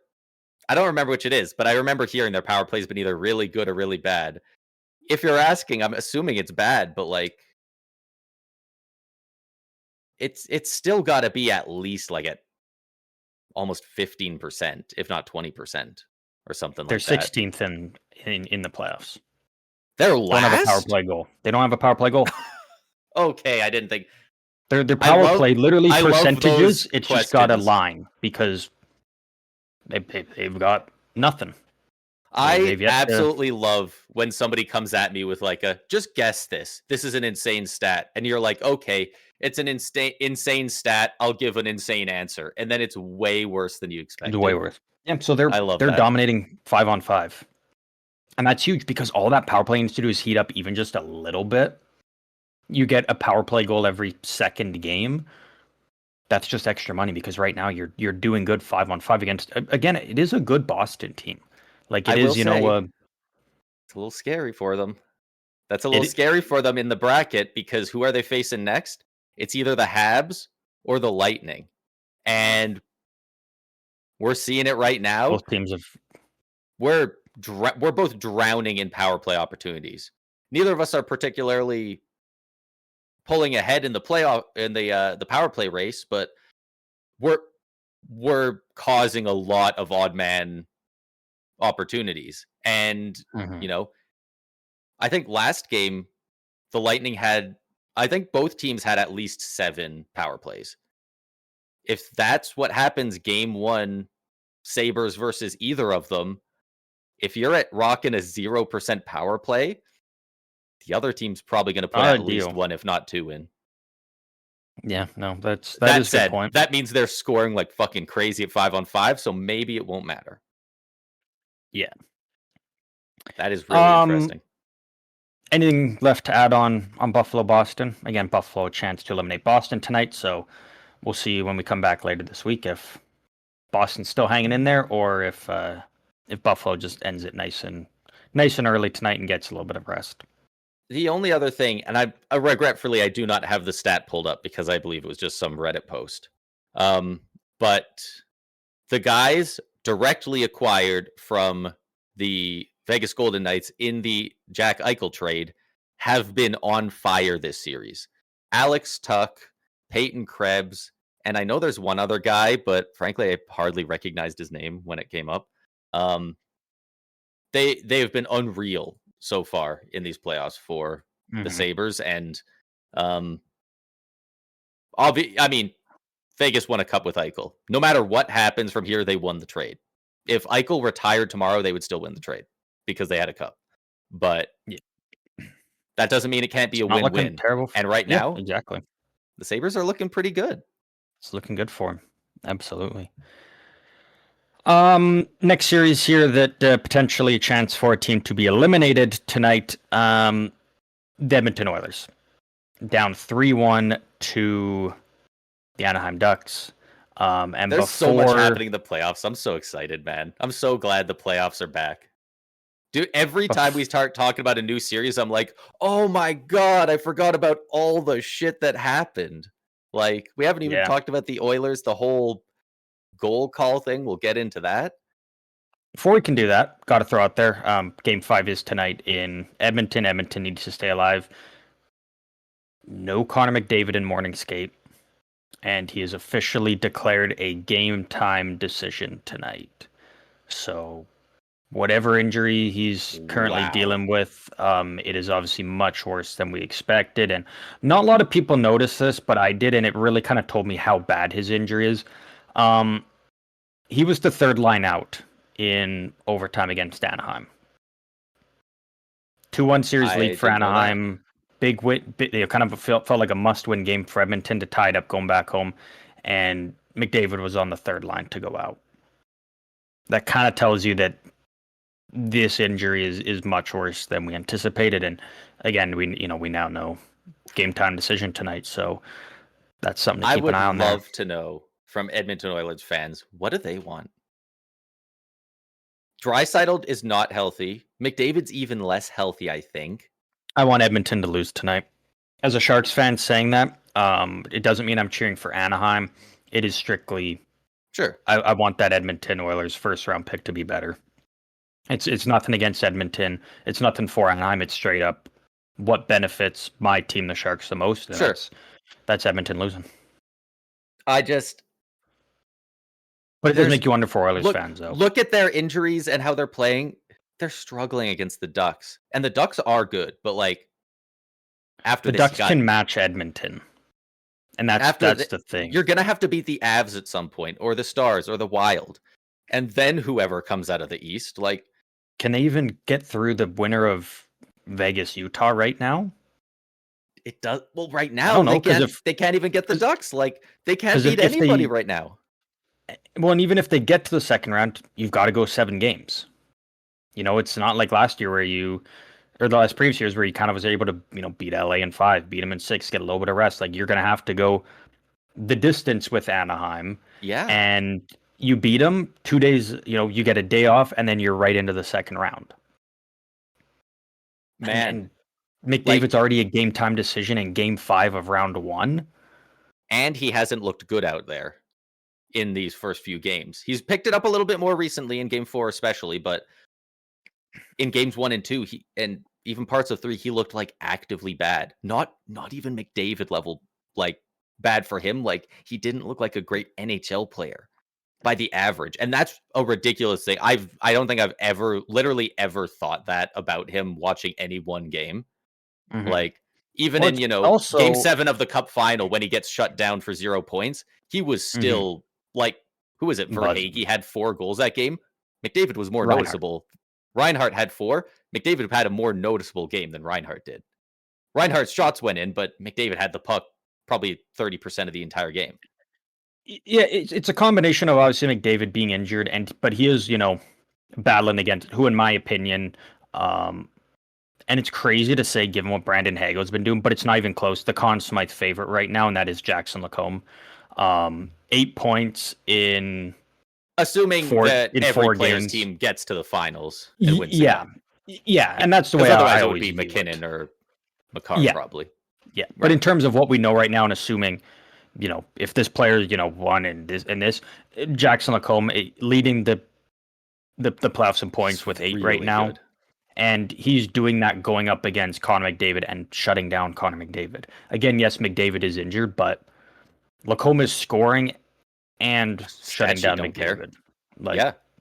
I don't remember which it is, but I remember hearing their power play's been either really good or really bad. If you're asking, I'm assuming it's bad, but like it's still got to be at least like at almost 15%, if not 20% or something like that. They're 16th in the playoffs. They're last? Don't have a power play goal. They don't have a power play goal. Okay, I didn't think their power play literally percentages. It's just got a line because they've got nothing. I absolutely love when somebody comes at me with like just guess this. This is an insane stat. And you're like, okay, it's an insane stat. I'll give an insane answer. And then it's way worse than you expected. It's way worse. Yeah, so they're dominating 5-on-5. And that's huge because all that power play needs to do is heat up even just a little bit. You get a power play goal every second game. That's just extra money because right now you're doing good 5-on-5 against, again, it is a good Boston team. Like it is, it's a little scary for them. That's a little scary for them in the bracket because who are they facing next? It's either the Habs or the Lightning. And we're seeing it right now. Both teams have. We're both drowning in power play opportunities. Neither of us are particularly pulling ahead in the playoff in the power play race, but were causing a lot of odd man opportunities. And, I think last game, the Lightning I think both teams had at least 7 power plays. If that's what happens game 1, Sabres versus either of them, if you're at rocking a 0% power play, the other team's probably going to put at least 1, if not 2 in. Yeah, no, that is a good point. That means they're scoring like fucking crazy at 5-on-5, so maybe it won't matter. Yeah. That is really interesting. Anything left to add on Buffalo-Boston? Again, Buffalo a chance to eliminate Boston tonight, so we'll see when we come back later this week if Boston's still hanging in there or if Buffalo just ends it nice and early tonight and gets a little bit of rest. The only other thing, and I regretfully I do not have the stat pulled up because I believe it was just some Reddit post. But the guys directly acquired from the Vegas Golden Knights in the Jack Eichel trade have been on fire this series. Alex Tuch, Peyton Krebs, and I know there's one other guy, but frankly, I hardly recognized his name when it came up. They have been unreal so far in these playoffs for the Sabres, and Vegas won a cup with Eichel. No matter what happens from here, they won the trade. If Eichel retired tomorrow, they would still win the trade because they had a cup. But that doesn't mean it can't be a win-win. And right now, exactly, the Sabres are looking pretty good. It's looking good for them. Absolutely. Next series here that potentially a chance for a team to be eliminated tonight. The Edmonton Oilers down 3-1 to the Anaheim Ducks. And there's so much happening in the playoffs. I'm so excited, man. I'm so glad the playoffs are back. Dude, every time we start talking about a new series, I'm like, oh my God, I forgot about all the shit that happened. Like, we haven't even talked about the Oilers, the whole goal call thing. We'll get into that. Before we can do that, got to throw out there, Game 5 is tonight in Edmonton. Edmonton needs to stay alive. No Connor McDavid in morning skate. And he is officially declared a game time decision tonight. So whatever injury he's currently dealing with, it is obviously much worse than we expected. And not a lot of people notice this, but I did, and it really kind of told me how bad his injury is. He was the third line out in overtime against Anaheim. 2-1 series lead for Anaheim. Big win. It kind of felt like a must-win game for Edmonton to tie it up going back home, and McDavid was on the third line to go out. That kind of tells you that this injury is much worse than we anticipated. And again, we now know game time decision tonight, so that's something to keep an eye on. I would love to know from Edmonton Oilers fans, what do they want? Draisaitl is not healthy. McDavid's even less healthy, I think. I want Edmonton to lose tonight. As a Sharks fan saying that, it doesn't mean I'm cheering for Anaheim. It is strictly, sure. I want that Edmonton Oilers first round pick to be better. It's nothing against Edmonton. It's nothing for Anaheim. It's straight up what benefits my team, the Sharks, the most. Sure. That's Edmonton losing. But it does make you wonder for Oilers fans, though. Look at their injuries and how they're playing. They're struggling against the Ducks, and the Ducks are good, but like after the Ducks can match Edmonton, and that's the thing. You're gonna have to beat the Avs at some point, or the Stars, or the Wild, and then whoever comes out of the East. Like, can they even get through the winner of Vegas, Utah right now? It does. Well, right now they can't even get the Ducks. Like, they can't beat anybody right now. Well, and even if they get to the second round, you've got to go 7 games. It's not like last year or the last previous years where you kind of was able to, beat LA in 5, beat them in 6, get a little bit of rest. Like, you're going to have to go the distance with Anaheim. Yeah. And you beat them 2 days, you get a day off, and then you're right into the second round. Man. And McDavid's already a game time decision in game 5 of round 1. And he hasn't looked good out there in these first few games. He's picked it up a little bit more recently in game 4 especially, but in games 1 and 2, and even parts of 3, he looked like actively bad. Not even McDavid level, like bad for him. Like, he didn't look like a great NHL player by the average. And that's a ridiculous thing. I don't think I've literally ever thought that about him watching any one game. Like, even in, game 7 of the cup final, when he gets shut down for 0 points, he was still like, who was it? Verhaeghe had 4 goals that game. McDavid was more noticeable. Reinhart had 4. McDavid had a more noticeable game than Reinhart did. Reinhart's shots went in, but McDavid had the puck probably 30% of the entire game. Yeah, it's a combination of obviously McDavid being injured, but he is, battling against who, in my opinion, and it's crazy to say given what Brandon Hagel's been doing, but it's not even close. The Conn Smythe favorite right now, and that is Jackson Lacombe. 8 points in assuming that every player's team gets to the finals and wins. Yeah, and that's the way otherwise it would be McKinnon or Makar probably. Yeah, right. But in terms of what we know right now, and assuming, if this player, won in this, Jackson Lacombe leading the playoffs in points with 8 really right now. Good. And he's doing that going up against Connor McDavid and shutting down Connor McDavid. Again, yes, McDavid is injured, but Lacombe is scoring and shutting down McDavid.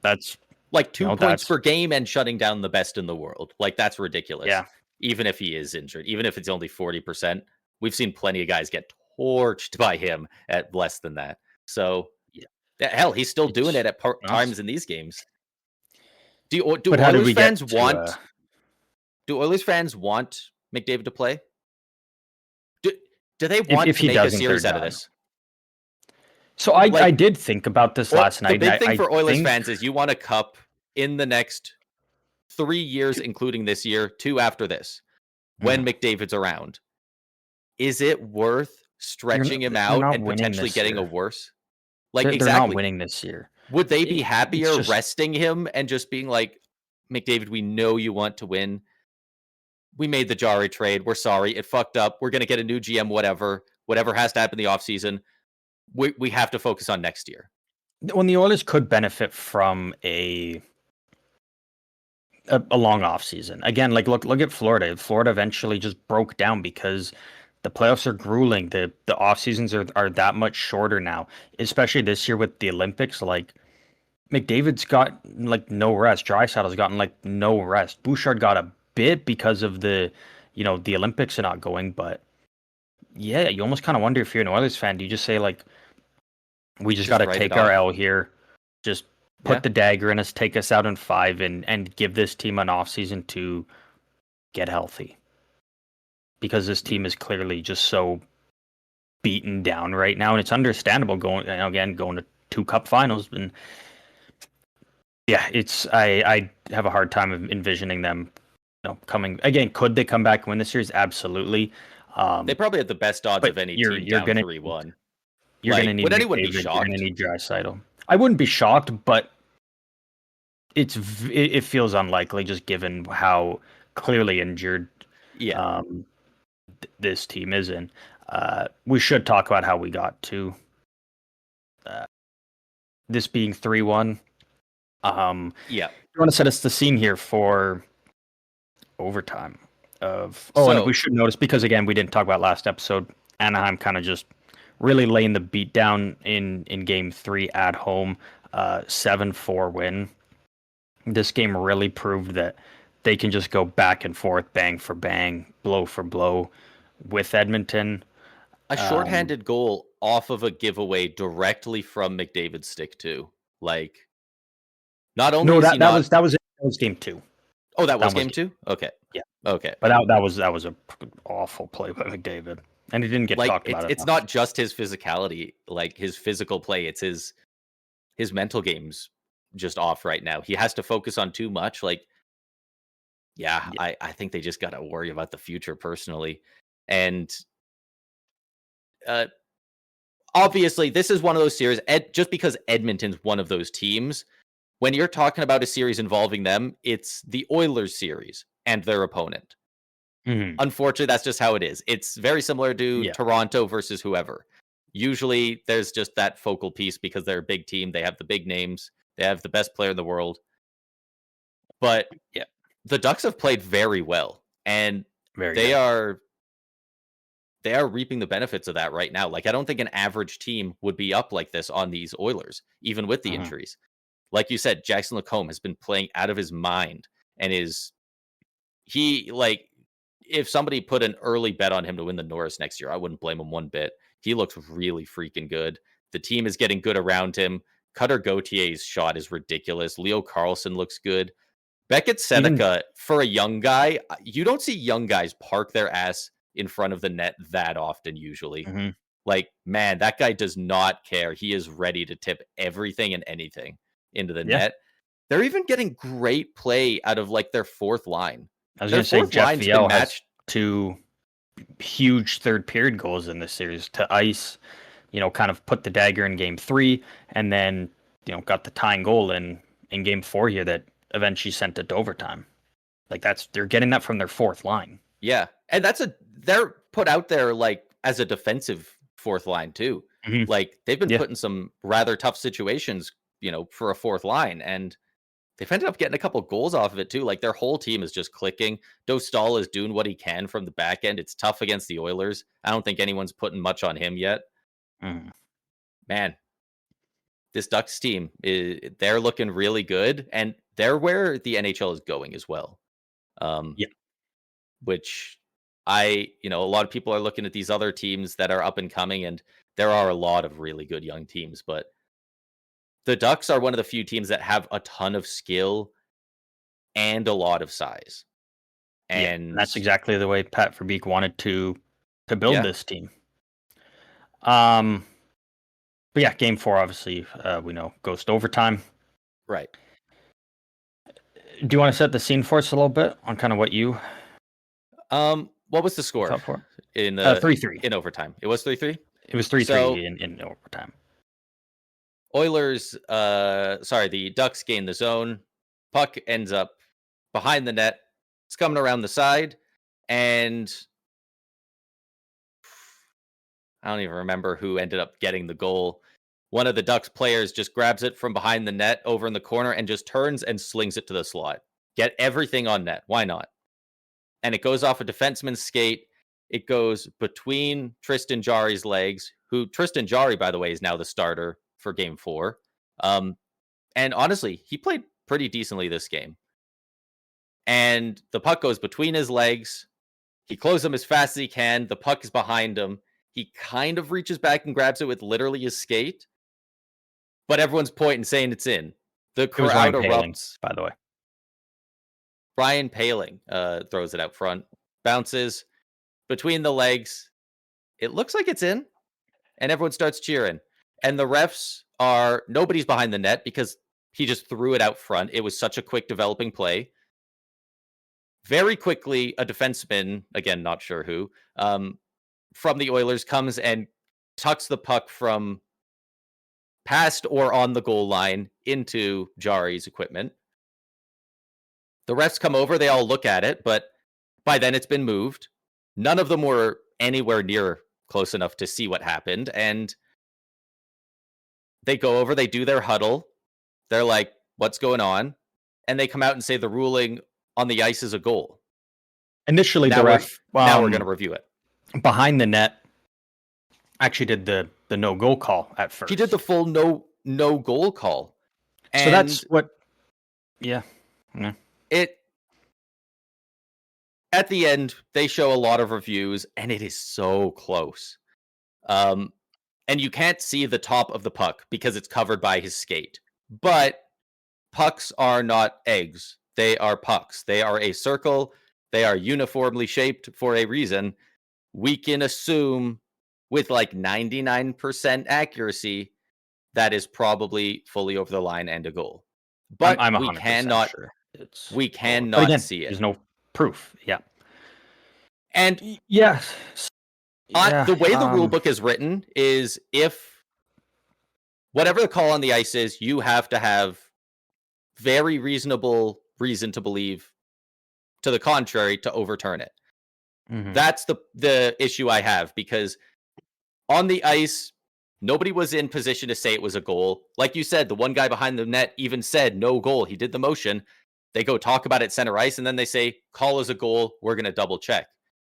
That's like 2 points per game and shutting down the best in the world. Like, that's ridiculous. Yeah. Even if he is injured, even if it's only 40%, we've seen plenty of guys get torched by him at less than that. So, hell, he's still doing it at times in these games. Do Oilers fans want? Do Oilers fans want McDavid to play? Do they want to make a series out of this? So I did think about this last night. The big thing for Oilers fans is you want a cup in the next 3 years, including this year, 2 after this, when McDavid's around. Is it worth stretching him out and potentially getting a worse? Like, they're not winning this year. Would they be happier resting him and just being like, McDavid, we know you want to win. We made the Jari trade. We're sorry. It fucked up. We're going to get a new GM, whatever has to happen in the offseason. We have to focus on next year. When the Oilers could benefit from a long offseason. Again, like look at Florida. Florida eventually just broke down because the playoffs are grueling. The off seasons are that much shorter now, especially this year with the Olympics. Like, McDavid's got like no rest. Draisaitl's gotten like no rest. Bouchard got a bit because of the Olympics are not going. But yeah, you almost kind of wonder if you're an Oilers fan. Do you just say like, we just got to take our L here, just put the dagger in us, take us out in 5, and give this team an off season to get healthy? Because this team is clearly just so beaten down right now, and it's understandable going to 2 cup finals. And yeah, I have a hard time envisioning them coming again. Could they come back and win the series? Absolutely. They probably have the best odds of any team down 3-1. You're going to need. Would anyone be shocked? You're going to need Draisaitl. I wouldn't be shocked, but it feels unlikely just given how clearly injured this team is in. We should talk about how we got to this being 3-1. You want to set us the scene here for overtime and we should notice, because again, we didn't talk about last episode, Anaheim kind of just really laying the beat down in game 3 at home, 7-4 win. This game really proved that they can just go back and forth, bang for bang, blow for blow with Edmonton. A shorthanded goal off of a giveaway directly from McDavid's stick too. Like, not only that was game 2. Oh, that was game 2? Okay. Yeah. Okay. But that was an awful play by McDavid. And he didn't get talked about. It's not just his physicality, like his physical play. It's his mental game's just off right now. He has to focus on too much. Like, I think they just got to worry about the future personally. And obviously, this is one of those series. Just because Edmonton's one of those teams, when you're talking about a series involving them, it's the Oilers series and their opponent. Mm-hmm. Unfortunately, that's just how it is. It's very similar to Toronto versus whoever. Usually, there's just that focal piece because they're a big team. They have the big names. They have the best player in the world. But the Ducks have played very well, and they are they are reaping the benefits of that right now. Like, I don't think an average team would be up like this on these Oilers, even with the injuries. Like you said, Jackson Lacombe has been playing out of his mind and if somebody put an early bet on him to win the Norris next year, I wouldn't blame him one bit. He looks really freaking good. The team is getting good around him. Cutter Gautier's shot is ridiculous. Leo Carlson looks good. Beckett Seneca, for a young guy, you don't see young guys park their ass in front of the net that often usually. Like, man, that guy does not care. He is ready to tip everything and anything into the net. They're even getting great play out of like their fourth line. I was going to say Jeff Viel has 2 huge third period goals in this series to ice, kind of put the dagger in game 3, and then, got the tying goal in game 4 here that eventually sent it to overtime. Like they're getting that from their fourth line. Yeah. And they're put out there like as a defensive fourth line too. Like they've been put in some rather tough situations, for a fourth line, and they've ended up getting a couple goals off of it too. Like their whole team is just clicking. Dostal is doing what he can from the back end. It's tough against the Oilers. I don't think anyone's putting much on him yet. Man, this Ducks team, they're looking really good, and they're where the NHL is going as well. Which a lot of people are looking at these other teams that are up and coming, and there are a lot of really good young teams, but the Ducks are one of the few teams that have a ton of skill and a lot of size. And that's exactly the way Pat Verbeek wanted to build this team. But yeah, game 4, obviously, we know goes to overtime. Right. Do you want to set the scene for us a little bit on kind of what you... What was the score? In 3-3. In overtime. It was 3-3? It was 3-3 in overtime. Oilers, the Ducks gain the zone. Puck ends up behind the net. It's coming around the side, and I don't even remember who ended up getting the goal. One of the Ducks players just grabs it from behind the net over in the corner and just turns and slings it to the slot. Get everything on net. Why not? And it goes off a defenseman's skate. It goes between Tristan Jarry's legs, who Tristan Jarry, by the way, is now the starter for game 4. And honestly, he played pretty decently this game. And the puck goes between his legs. He closes them as fast as he can. The puck is behind him. He kind of reaches back and grabs it with literally his skate. But everyone's pointing, saying it's in. The crowd erupts. By the way. Ryan Paling throws it out front. Bounces between the legs. It looks like it's in. And everyone starts cheering. And the refs nobody's behind the net because he just threw it out front. It was such a quick developing play. Very quickly, a defenseman, again, not sure who, from the Oilers comes and tucks the puck from past or on the goal line into Jarry's equipment. The refs come over, they all look at it, but by then it's been moved. None of them were anywhere near close enough to see what happened, and they go over, they do their huddle. They're like, what's going on? And they come out and say the ruling on the ice is a goal. Initially, now the ref... now we're going to review it. Behind the net actually did the no goal call at first. He did the full no goal call. And so that's what... Yeah. At the end, they show a lot of reviews, and it is so close. And you can't see the top of the puck because it's covered by his skate. But pucks are not eggs. They are pucks. They are a circle. They are uniformly shaped for a reason. We can assume with like 99% accuracy that is probably fully over the line and a goal. But we cannot sure we cannot see it. There's no proof. Yeah. And yes. The way the rule book is written is if whatever the call on the ice is, you have to have very reasonable reason to believe to the contrary to overturn it. Mm-hmm. That's the issue I have, because on the ice, nobody was in position to say it was a goal. Like you said, the one guy behind the net even said no goal. He did the motion. They go talk about it center ice, and then they say, call is a goal. We're going to double check.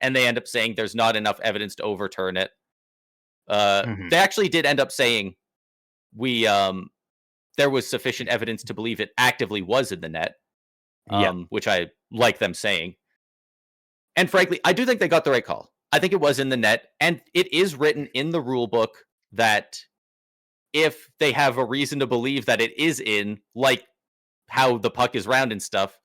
and they end up saying there's not enough evidence to overturn it. Mhm. They actually did end up saying there was sufficient evidence to believe it actively was in the net, Yeah. which I like them saying. And frankly, I do think they got the right call. I think it was in the net, and it is written in the rule book that if they have a reason to believe that it is in, like how the puck is round and stuff,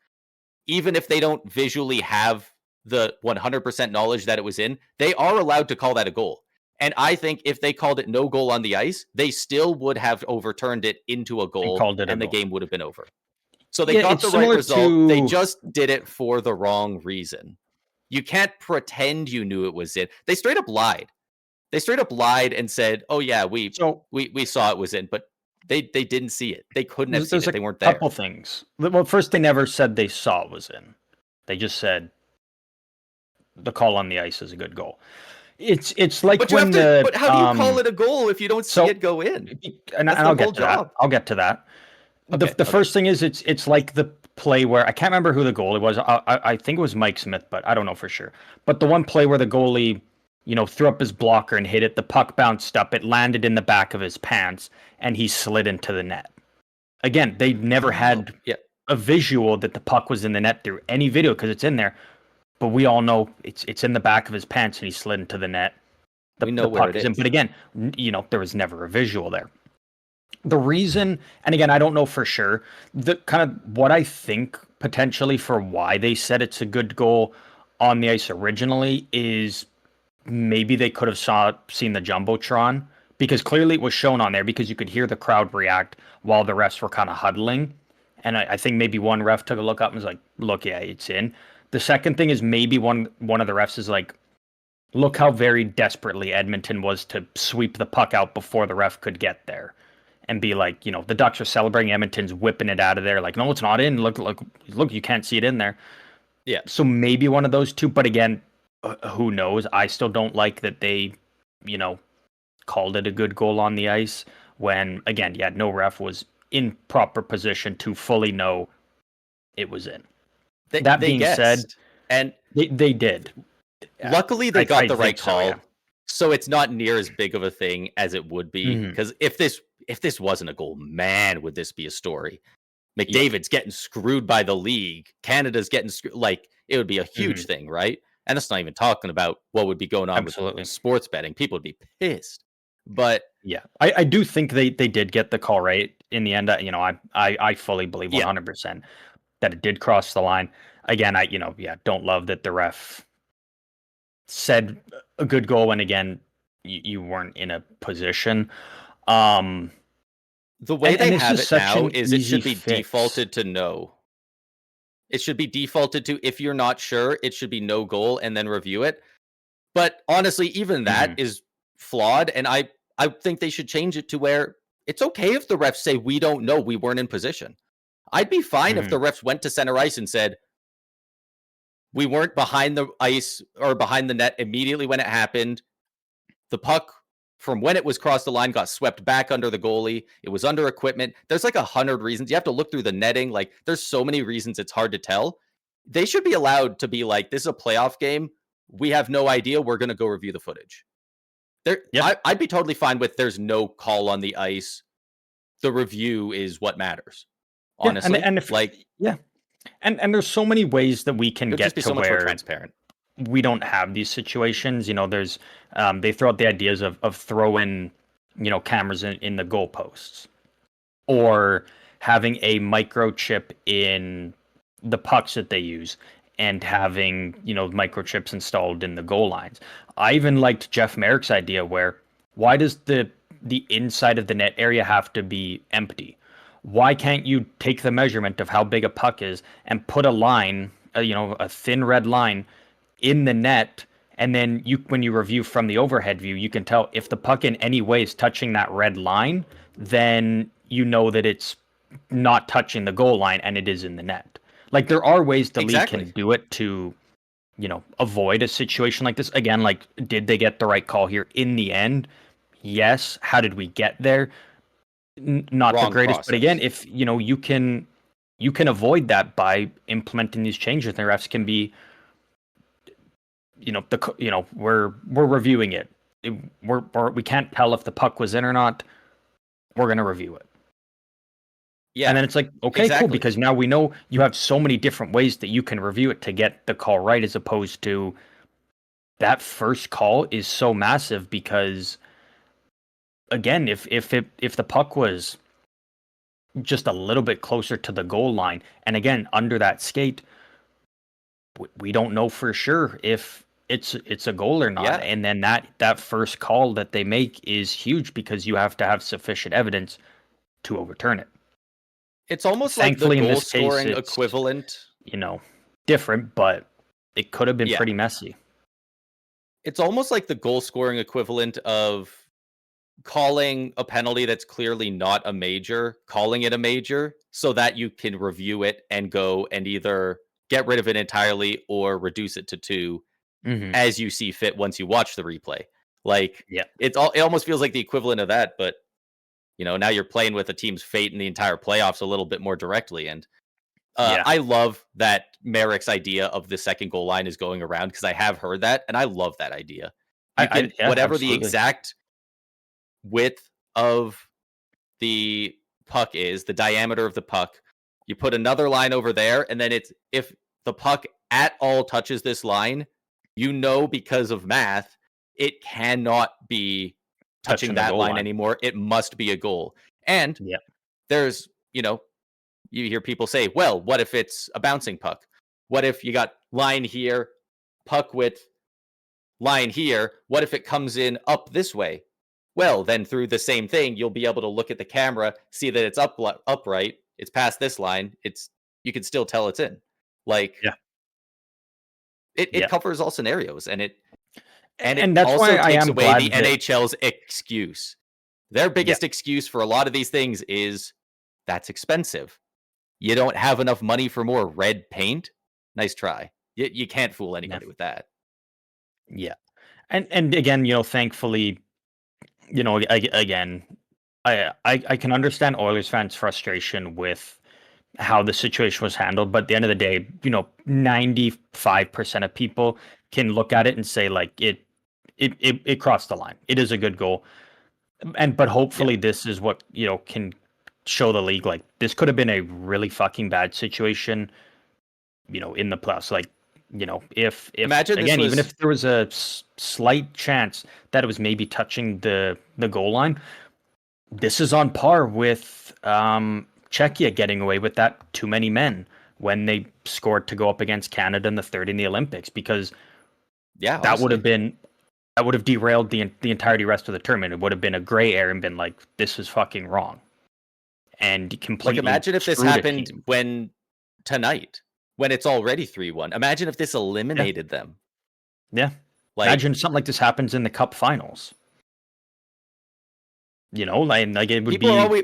even if they don't visually have the 100% knowledge that it was in, they are allowed to call that a goal. And I think if they called it no goal on the ice, they still would have overturned it into a goal, called it a and the goal. game would have been over. So they Yeah, got it's the right similar result. They to- just did it for the wrong reason. You can't pretend you knew it was in. They straight up lied. They straight up lied and said, "Oh yeah, we saw it was in," but they didn't see it. They couldn't have seen There's it. a They weren't there. couple things. Well, first, they never said they saw it was in. They just said the call on the ice is a good goal. It's like But you when have to. But how do you call it a goal if you don't see so- it go in? and That's I'll their get to whole job. that. I'll get to that. Okay, The first thing is it's like the play where I can't remember who the goalie was. I think it was Mike Smith, but I don't know for sure. But the one play where the goalie, threw up his blocker and hit it, the puck bounced up, it landed in the back of his pants, and he slid into the net. Again, they never had a visual that the puck was in the net through any video because it's in there. But we all know it's in the back of his pants and he slid into the net. We know where it is. But again, there was never a visual there. The reason, and again, I don't know for sure, the kind of what I think potentially for why they said it's a good goal on the ice originally is maybe they could have seen the Jumbotron, because clearly it was shown on there because you could hear the crowd react while the refs were kind of huddling. And I think maybe one ref took a look up and was like, look, yeah, it's in. The second thing is maybe one of the refs is like, look how very desperately Edmonton was to sweep the puck out before the ref could get there. And be like, the Ducks are celebrating, Edmonton's whipping it out of there. Like, no, it's not in. Look, you can't see it in there. Yeah. So maybe one of those two. But again, who knows? I still don't like that they, called it a good goal on the ice when, again, no ref was in proper position to fully know it was in. That being said, and they did. Luckily, they got the right call. So, yeah. So it's not near as big of a thing as it would be. Because if this wasn't a goal, man, would this be a story? McDavid's getting screwed by the league. Canada's getting screwed. Like, it would be a huge thing, right? And that's not even talking about what would be going on with sports betting. People would be pissed. But yeah, I do think they did get the call right in the end. I fully believe 100% that it did cross the line. Again, I don't love that the ref said a good goal when, again, you weren't in a position. The way they have it now is it should be fix. Defaulted to no. It should be defaulted to, if you're not sure, it should be no goal and then review it. But honestly, even that is flawed. And I think they should change it to where it's okay if the refs say, we don't know, we weren't in position. I'd be fine if the refs went to center ice and said, we weren't behind the ice or behind the net immediately when it happened. The puck, from when it was crossed the line, got swept back under the goalie. It was under equipment. There's like 100 reasons. You have to look through the netting. Like, there's so many reasons it's hard to tell. They should be allowed to be like, this is a playoff game. We have no idea. We're going to go review the footage. I'd be totally fine with there's no call on the ice. The review is what matters. Honestly. And there's so many ways that we can get to so much where more transparent. We don't have these situations. There's they throw out the ideas of throwing, cameras in the goalposts, or having a microchip in the pucks that they use, and having microchips installed in the goal lines. I even liked Jeff Merrick's idea where, why does the inside of the net area have to be empty? Why can't you take the measurement of how big a puck is and put a line, a thin red line in the net, and then when you review from the overhead view, you can tell if the puck in any way is touching that red line, then you know that it's not touching the goal line and it is in the net. Like, there are ways the league can do it to, avoid a situation like this. Again, like, did they get the right call here in the end? Yes. How did we get there? Not the greatest, but again, if you can avoid that by implementing these changes, the refs can be we're reviewing it. We can't tell if the puck was in or not. We're gonna review it. Yeah. And then it's like, okay, exactly. cool, because now we know you have so many different ways that you can review it to get the call right, as opposed to that first call is so massive because, again, if the puck was just a little bit closer to the goal line, and again under that skate, we don't know for sure if it's a goal or not. Yeah. And then that first call that they make is huge because you have to have sufficient evidence to overturn it. It's almost Thankfully, like the in goal this case, scoring it's, equivalent. Different, but it could have been Yeah. pretty messy. It's almost like the goal scoring equivalent of calling a penalty that's clearly not a major, calling it a major, so that you can review it and go and either get rid of it entirely or reduce it to 2 as you see fit once you watch the replay. Like, Yeah. it almost feels like the equivalent of that, but now you're playing with a team's fate in the entire playoffs a little bit more directly. And Yeah. I love that Merrick's idea of the second goal line is going around, because I have heard that, and I love that idea. You can, whatever absolutely. the exact width of the puck is, the diameter of the puck, you put another line over there, and then if the puck at all touches this line, because of math, it cannot be touching that line anymore. It must be a goal. And there's, you hear people say, well, what if it's a bouncing puck? What if you got line here, puck width, line here? What if it comes in up this way? Well, then through the same thing, you'll be able to look at the camera, see that it's upright, it's past this line, you can still tell it's in. Like, it covers all scenarios, and it that's also why I takes am away glad the NHL's excuse. Their biggest excuse for a lot of these things is that's expensive. You don't have enough money for more red paint? Nice try. You can't fool anybody with that. Yeah. And again, thankfully, again, I can understand Oilers fans' frustration with how the situation was handled, but at the end of the day, 95% of people can look at it and say, like, it crossed the line. It is a good goal. But hopefully this is what, can show the league, like, this could have been a really fucking bad situation, in the playoffs. Like, if imagine again, even if there was a slight chance that it was maybe touching the goal line, this is on par with Czechia getting away with that too many men when they scored to go up against Canada in the third in the Olympics, because that would have derailed the entirety rest of the tournament. It would have been a gray area and been like, this is fucking wrong. And completely, like, imagine if this happened tonight, when it's already 3-1. Imagine if this eliminated them. Yeah. Like, imagine something like this happens in the Cup Finals. Like it would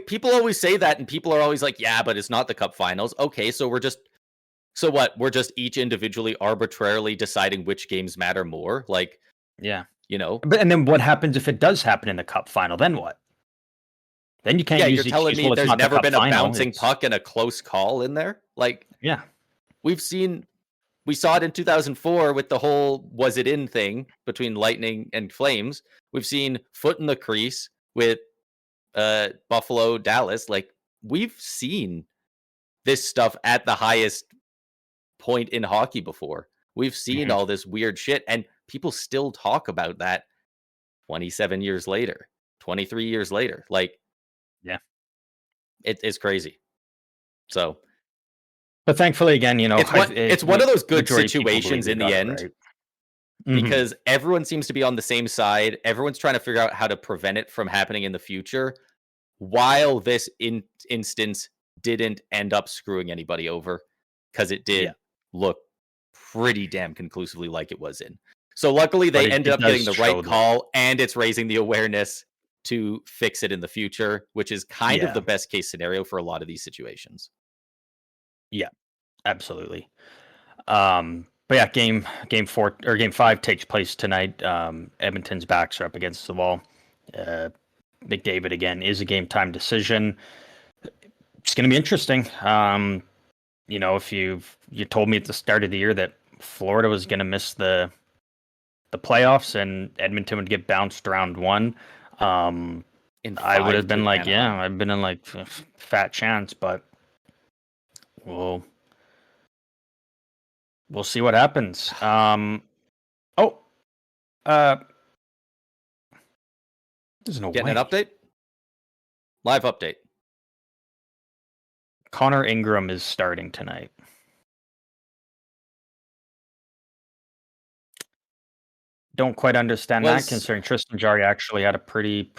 people always say that, and people are always like, yeah, but it's not the Cup Finals. Okay, so we're just each individually arbitrarily deciding which games matter more. Like, But and then what happens if it does happen in the Cup Final? Then what? Then you can't use you're telling me there's never been a bouncing puck and a close call in there? Like, we saw it in 2004 with the whole was it in thing between Lightning and Flames. We've seen foot in the crease with Buffalo, Dallas. Like, we've seen this stuff at the highest point in hockey before. We've seen all this weird shit, and people still talk about that 27 years later, 23 years later. Like, it's crazy. So, but thankfully, again, it's one of those good situations in the end, right? Because everyone seems to be on the same side. Everyone's trying to figure out how to prevent it from happening in the future, while this instance didn't end up screwing anybody over, because it did look pretty damn conclusively like it was in. So luckily they ended up getting the right call, and it's raising the awareness to fix it in the future, which is kind of the best case scenario for a lot of these situations. Yeah, absolutely. But yeah, game 4 or game 5 takes place tonight. Edmonton's backs are up against the wall. McDavid again is a game time decision. It's going to be interesting. If you told me at the start of the year that Florida was going to miss the the playoffs and Edmonton would get bounced round one, I would have been like, yeah, I've been in like fat chance, but we'll see what happens. There's no Getting way. an update? Live update. Connor Ingram is starting tonight. Don't quite understand that, considering Tristan Jarry actually had a pretty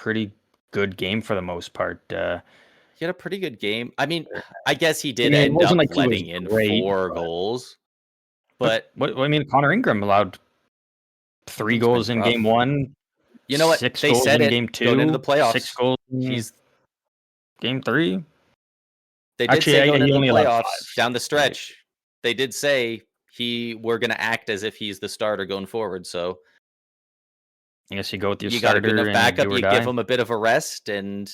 good game for the most part. He had a pretty good game. I mean, I guess he did end up like letting in great, 4 goals. But I mean, Connor Ingram allowed 3 goals in game 1. You know what? 6 they goals said in it game 2. Going into the playoffs. 6 goals in game 3. They did say going into the playoffs down the stretch. Right. They did say we're going to act as if he's the starter going forward. So I guess you go with your starter. You got a good enough backup. You give him a bit of a rest, and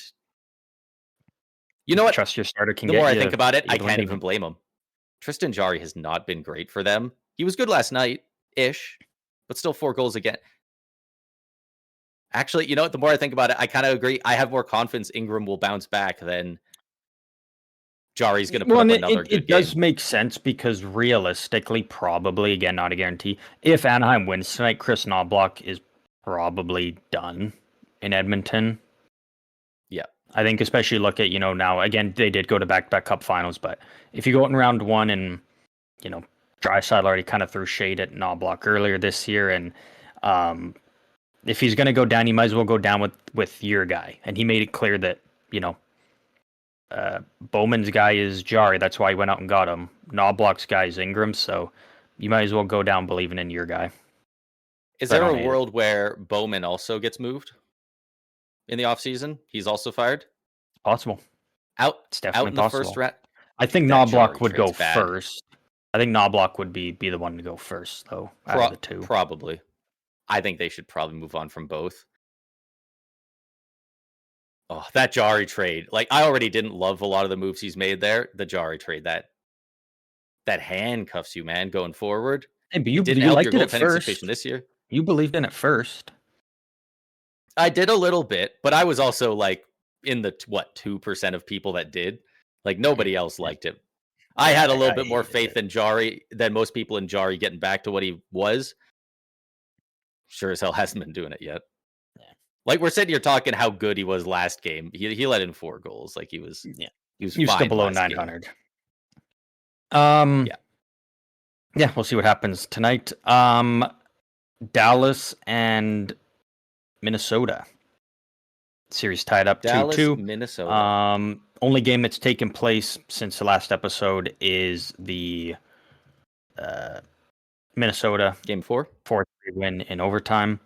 you know what? Trust your starter can. The more I think about it, I can't even blame him. Tristan Jarry has not been great for them. He was good last night, but still 4 goals again. Actually, you know what? The more I think about it, I kind of agree. I have more confidence Ingram will bounce back than Jarry's going to put up another good game. It does make sense because realistically, probably, again, not a guarantee, if Anaheim wins tonight, Chris Knoblauch is probably done in Edmonton. Yeah. I think especially look at, now, again, they did go to back-to-back cup finals, but if you go in round 1 and, Draisaitl already kind of threw shade at Knoblauch earlier this year, and if he's going to go down, you might as well go down with your guy. And he made it clear that, Bowman's guy is Jarry. That's why he went out and got him. Knoblauch's guy is Ingram, so you might as well go down believing in your guy. Is there a world where Bowman also gets moved in the offseason? He's also fired? Possible. It's definitely out in possible. The first round. I think Knoblauch would go first. I think Knoblauch would be the one to go first, though, out of the two. Probably. I think they should probably move on from both. Oh, that Jarry trade. Like, I already didn't love a lot of the moves he's made there. The Jarry trade, that handcuffs you, man, going forward. Hey, but you liked it at first. This year. You believed in it first. I did a little bit, but I was also like in the 2% of people that did. Like, nobody else liked it. I had a little bit more faith in Jarry than most people in Jarry getting back to what he was. Sure as hell hasn't been doing it yet. Yeah. Like, we're sitting here talking how good he was last game. He let in 4 goals. Like, he was still below 900. Yeah, we'll see what happens tonight. Dallas and Minnesota. Series tied up 2-2. Minnesota. Only game that's taken place since the last episode is the Minnesota game 4 4-3 win in overtime.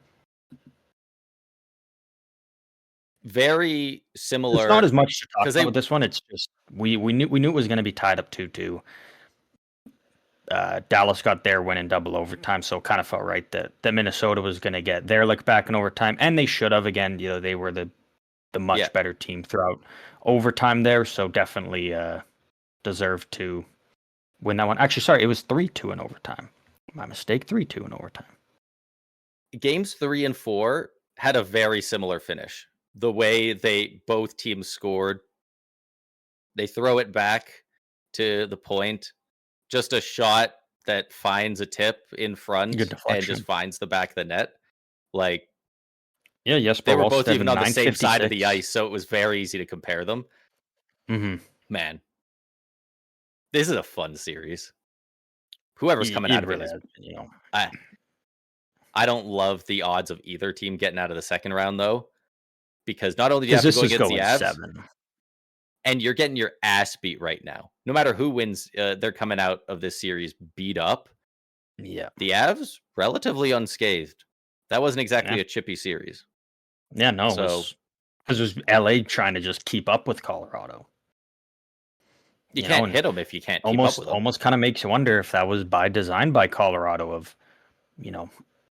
Very similar. It's not as much to talk about with this one. It's just we knew it was going to be tied up 2-2. Dallas got their win in double overtime, so it kind of felt right that Minnesota was going to get their look back in overtime, and they should have. Again, they were the much better team throughout overtime there, so definitely deserved to win that one. Actually, sorry, it was 3-2 in overtime. My mistake, 3-2 in overtime. Games 3 and 4 had a very similar finish. The way both teams scored, they throw it back to the point. Just a shot that finds a tip in front and just finds the back of the net. Like, yeah, yes, they were both even on the same side of the ice, so it was very easy to compare them. Mm-hmm. Man, this is a fun series. Whoever's coming out of it, I don't love the odds of either team getting out of the second round, though, because not only do you have to go against the Avs, and you're getting your ass beat right now. No matter who wins, they're coming out of this series beat up. Yeah. The Avs, relatively unscathed. That wasn't exactly a chippy series. Yeah, no. So, because it was LA trying to just keep up with Colorado. You can't hit them if you can't keep up with them. Almost kind of makes you wonder if that was by design by Colorado of,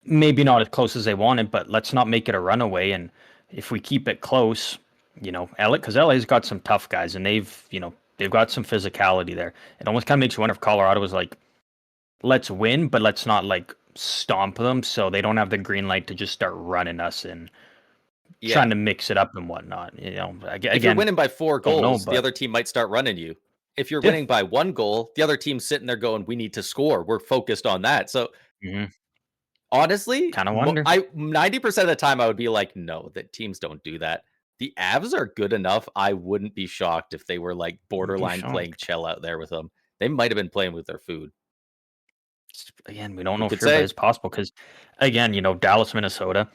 maybe not as close as they wanted, but let's not make it a runaway. And if we keep it close, LA, because LA's got some tough guys and they've got some physicality there. It almost kind of makes you wonder if Colorado was like, let's win, but let's not like stomp them, so they don't have the green light to just start running us and Yeah. trying to mix it up and whatnot. You know, If you're winning by 4 don't know, goals, the but other team might start running you. If you're yeah. winning by 1 goal, the other team's sitting there going, "We need to score. We're focused on that." So Mhm. honestly, Kind of wonder. 90% of the time I would be like, "No, that teams don't do that." The Avs are good enough. I wouldn't be shocked if they were like Wouldn't be borderline playing shocked. chill out there with them. They might have been playing with their food. Again, we don't Who know for could sure, but say? it's possible because, again, you know, Dallas, Minnesota.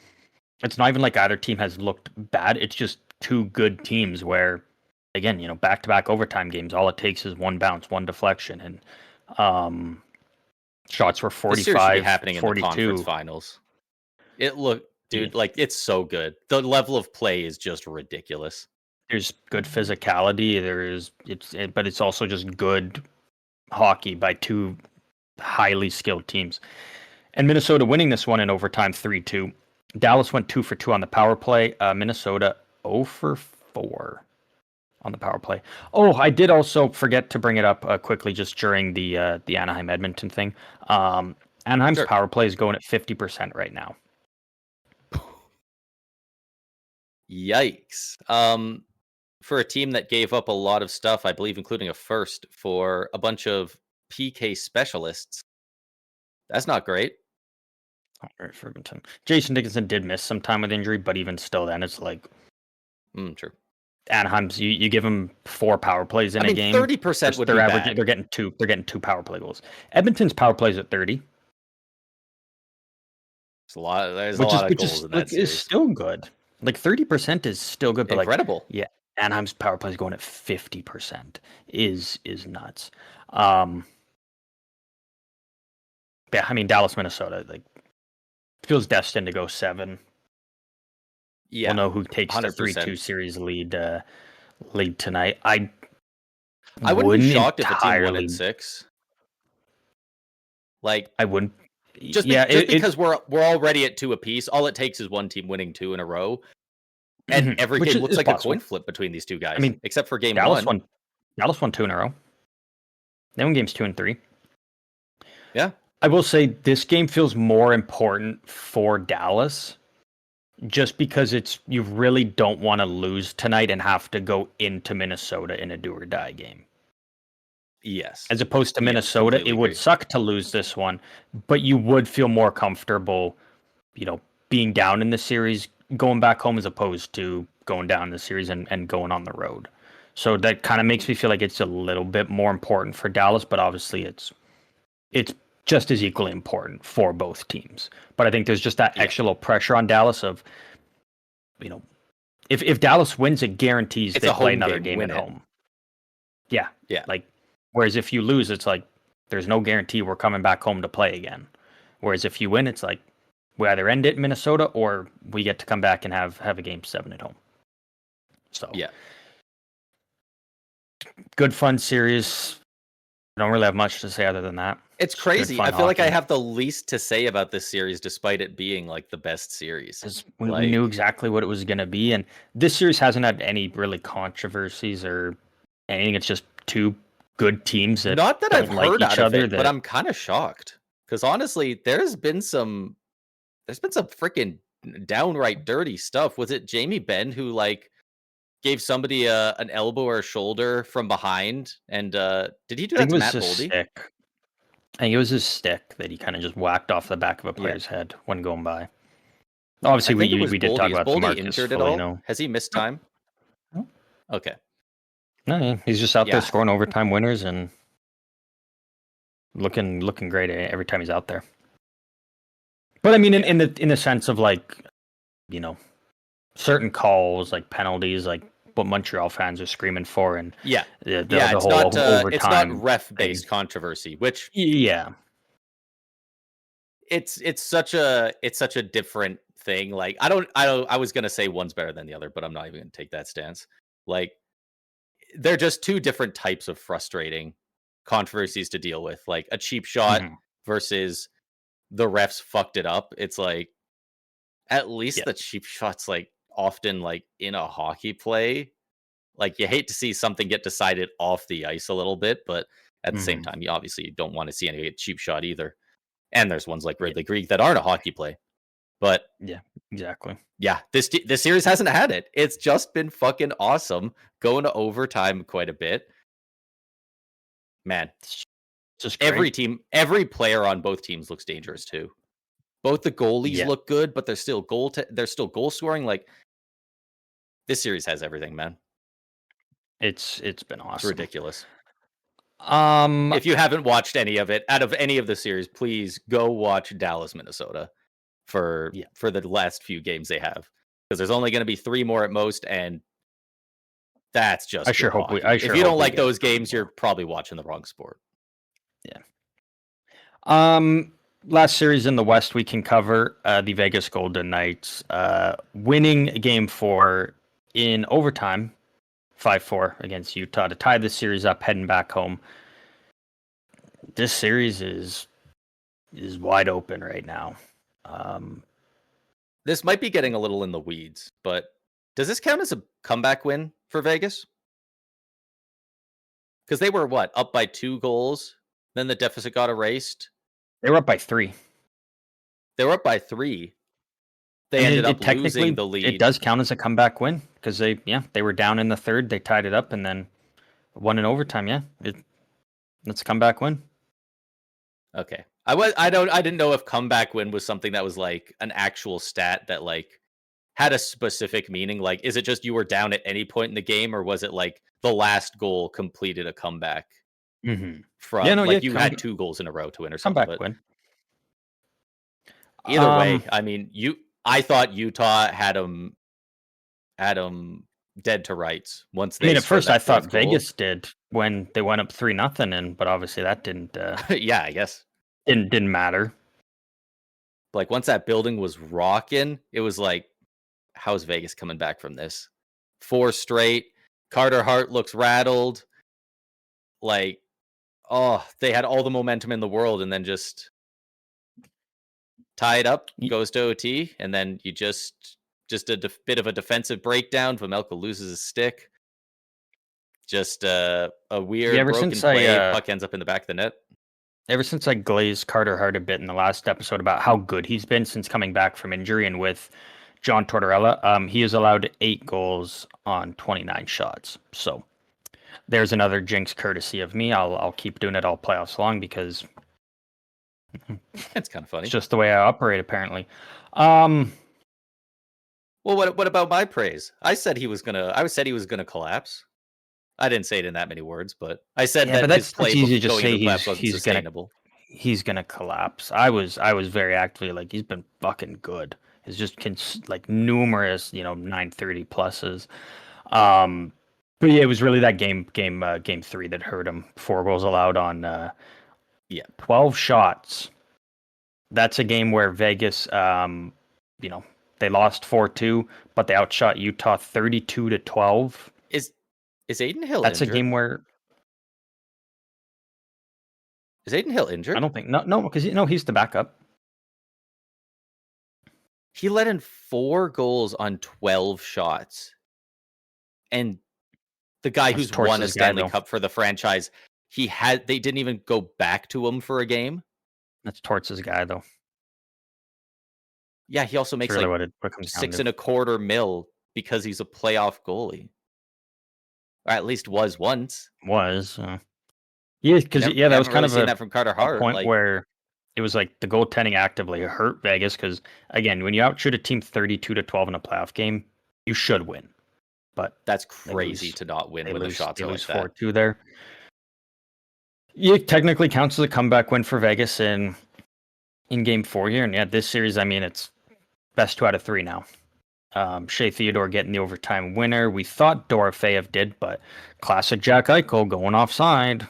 It's not even like either team has looked bad. It's just two good teams where, again, you know, back-to-back overtime games. All it takes is one bounce, one deflection, and um, shots were This series should be 45, happening in the conference 42. finals. It looked, Yeah. dude, like it's so good. The level of play is just ridiculous. There's good physicality. But it's also just good hockey by two highly skilled teams. And Minnesota winning this one in overtime 3-2. Dallas went 2 for 2 on the power play. Minnesota 0 for 4 on the power play. Oh, I did also forget to bring it up quickly just during the Anaheim Edmonton thing. Anaheim's Sure. power play is going at 50% right now. Yikes. For a team that gave up a lot of stuff, I believe, including a first for a bunch of PK specialists, that's not great. All right, for Edmonton. Jason Dickinson did miss some time with injury, but even still, then it's like True. Anaheim's. You give them 4 power plays in I mean, a game. 30% would they're be averaging. bad. They're getting 2. They're getting 2 power play goals. Edmonton's power plays at 30. There's a lot of goals in that is series. still good. Like 30% is still good, but Incredible. yeah, Anaheim's power play is going at 50% is nuts. Yeah, I mean Dallas, Minnesota, like feels destined to go 7. Yeah, We'll know who takes 100%. the 3-2 series lead tonight. I wouldn't be shocked if a team won entirely. in 6. Like I wouldn't. just because we're already at 2 apiece. All it takes is one team winning 2 in a row, and every game looks like possible. a coin flip between these two guys. I mean, except for game Dallas 1. Dallas won 2 in a row. They won games 2 and 3. Yeah. I will say this game feels more important for Dallas just because you really don't want to lose tonight and have to go into Minnesota in a do or die game. Yes. As opposed to Minnesota, it would suck to lose this one, but you would feel more comfortable, you know, being down in the series, going back home as opposed to going down in the series and going on the road. So that kind of makes me feel like it's a little bit more important for Dallas, but obviously it's just as equally important for both teams. But I think there's just that extra little pressure on Dallas of, you know, if Dallas wins, it guarantees they play another game at home. Yeah. Yeah. Like, whereas if you lose, it's like, there's no guarantee we're coming back home to play again. Whereas if you win, it's like, we either end it in Minnesota or we get to come back and have a game 7 at home. So, yeah. Good fun series. I don't really have much to say other than that. It's crazy. I feel like I have the least to say about this series, despite it being like the best series. We knew exactly what it was going to be, and this series hasn't had any really controversies or anything. It's just two good teams that not that I've heard each other. But I'm kind of shocked because honestly, there's been some freaking downright dirty stuff. Was it Jamie Benn who like gave somebody an elbow or a shoulder from behind? And did he do that to Matt Boldy? I think it was his stick that he kind of just whacked off the back of a player's head when going by. Obviously, we did talk about Boldy injured at all? Has he missed time? No. Okay. No, he's just out there scoring overtime winners and looking great every time he's out there. But I mean, in the sense of like, you know, certain calls like penalties, like what Montreal fans are screaming for, and the whole overtime. It's not ref-based controversy, which it's such a different thing. Like I was gonna say one's better than the other, but I'm not even gonna take that stance. Like they're just two different types of frustrating controversies to deal with. Like a cheap shot versus the refs fucked it up. It's like at least the cheap shot's like often like in a hockey play. Like you hate to see something get decided off the ice a little bit, but at the same time, you obviously don't want to see any cheap shot either. And there's ones like Ridley Greig that aren't a hockey play. But yeah, exactly. Yeah, this series hasn't had it. It's just been fucking awesome, going to overtime quite a bit. Man, It's just every great. team, every player on both teams looks dangerous too. Both the goalies look good, but they're still goal scoring. Like, this series has everything, man. It's been awesome. It's ridiculous. If you haven't watched any of it, out of any of the series, please go watch Dallas, Minnesota for the last few games they have, because there's only going to be 3 more at most, and that's just I sure hope hockey. if you don't like those games, you're probably watching the wrong sport. Yeah. Last series in the West we can cover, the Vegas Golden Knights winning Game 4 in overtime, 5-4 against Utah to tie the series up, heading back home. This series is wide open right now. This might be getting a little in the weeds, but does this count as a comeback win for Vegas? Because they were, up by 2 goals? Then the deficit got erased? They were up by 3. They were up by 3. They ended up losing the lead. It does count as a comeback win, because they were down in the third, they tied it up, and then won in overtime. Yeah, it's a comeback win. Okay. I didn't know if comeback win was something that was like an actual stat that like had a specific meaning. Like, is it just you were down at any point in the game, or was it like the last goal completed a comeback from you had 2 goals in a row to win or something? Comeback win. Either way, I mean, I thought Utah had them dead to rights once they. At first I thought Vegas did when they went up 3-0, but obviously that didn't. Yeah, I guess didn't matter. Like, once that building was rocking, it was like, how's Vegas coming back from this? 4 straight. Carter Hart looks rattled. Like, they had all the momentum in the world, and then just tie it up, goes to OT, and then you just a bit of a defensive breakdown. Vejmelka loses his stick. Just a weird broken play. Puck ends up in the back of the net. Ever since I glazed Carter Hart a bit in the last episode about how good he's been since coming back from injury, and with John Tortorella, he has allowed 8 goals on 29 shots. So there's another jinx courtesy of me. I'll keep doing it all playoffs long, because it's kind of funny. It's just the way I operate, apparently. Well, what about my praise? I said he was gonna collapse. I didn't say it in that many words, but I said that his play easy to say he's sustainable. He's gonna collapse. I was very actively like, he's been fucking good. It's just like numerous 930 pluses. But yeah, it was really that game 3 that hurt him. 4 goals allowed on 12 shots. That's a game where Vegas they lost 4-2, but they outshot Utah 32-12. Is Aiden Hill That's injured? A game where... Is Aiden Hill injured? I don't think... No, because he's the backup. He let in 4 goals on 12 shots. And the guy who's won a Stanley Cup for the franchise, they didn't even go back to him for a game. That's Torts' guy, though. Yeah, he also makes really like $6.25 million because he's a playoff goalie. Or at least was once. Yeah, because that was kind of that from Carter Hart, a point where it was like the goaltending actively hurt Vegas, because again, when you outshoot a team 32-12 in a playoff game, you should win. But that's crazy to not win when the shots are like that. 4-2 there. It technically counts as a comeback win for Vegas in Game 4 here, and this series, I mean, it's best 2 out of 3 now. Shea Theodore getting the overtime winner. We thought Dorofeyev did, but classic Jack Eichel going offside.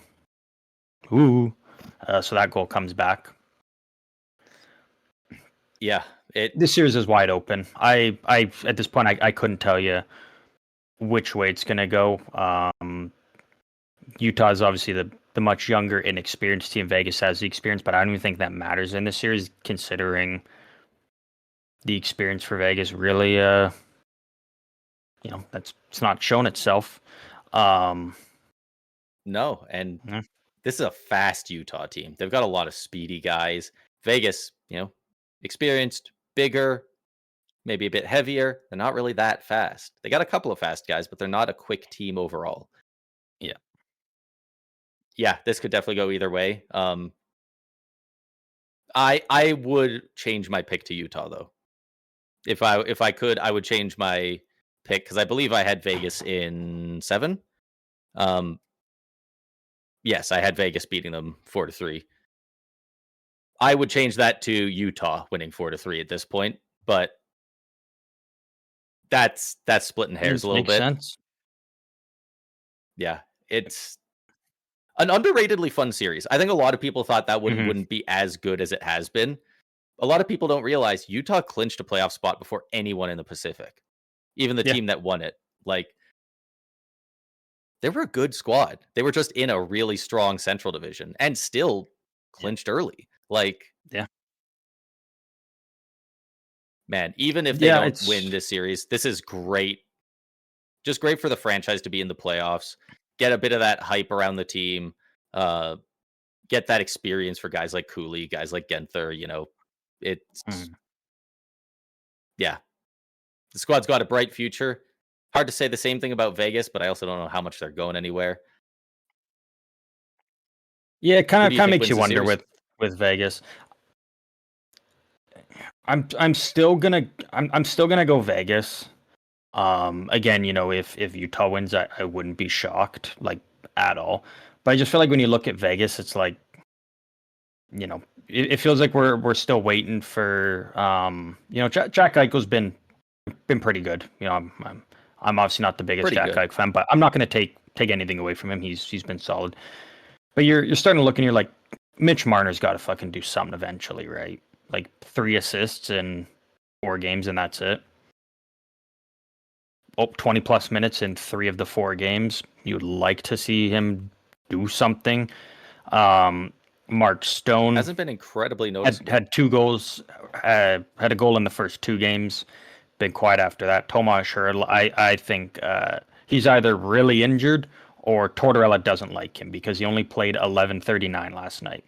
Ooh. So that goal comes back. Yeah. This series is wide open. I at this point, I couldn't tell you which way it's going to go. Utah is obviously the much younger, inexperienced team. Vegas has the experience, but I don't even think that matters in this series, considering the experience for Vegas really, it's not shown itself. No, and this is a fast Utah team. They've got a lot of speedy guys. Vegas, experienced, bigger, maybe a bit heavier. They're not really that fast. They got a couple of fast guys, but they're not a quick team overall. Yeah. Yeah, this could definitely go either way. I would change my pick to Utah though. If I could, I would change my pick because I believe I had Vegas in 7. Yes, I had Vegas beating them 4-3. I would change that to Utah winning 4-3 at this point, but that's splitting hairs a little Makes bit. sense. Yeah, it's an underratedly fun series. I think a lot of people thought that wouldn't be as good as it has been. A lot of people don't realize Utah clinched a playoff spot before anyone in the Pacific, even the team that won it. Like, they were a good squad. They were just in a really strong Central Division and still clinched early. Like, Yeah. Man, even if they don't win this series, this is great. Just great for the franchise to be in the playoffs, get a bit of that hype around the team, get that experience for guys like Cooley, guys like Genther. It's yeah, the squad's got a bright future. Hard to say the same thing about Vegas, but I also don't know how much they're going anywhere. Yeah, it kind of makes you wonder with Vegas. I'm still gonna go Vegas. Again, if Utah wins, I wouldn't be shocked, like, at all. But I just feel like when you look at Vegas, it's like, it feels like we're still waiting for Jack Eichel's been pretty good. I'm obviously not the biggest Jack Eichel fan, but I'm not going to take anything away from him. He's been solid. But you're starting to look and you're like, Mitch Marner's got to fucking do something eventually, right? Like 3 assists in 4 games and that's it. 20 plus minutes in 3 of the 4 games. You would like to see him do something. Mark Stone hasn't been incredibly noticeable. Had 2 goals, had a goal in the first 2 games. Been quiet after that. Tomas Hertl, I think he's either really injured or Tortorella doesn't like him because he only played 11:39 last night.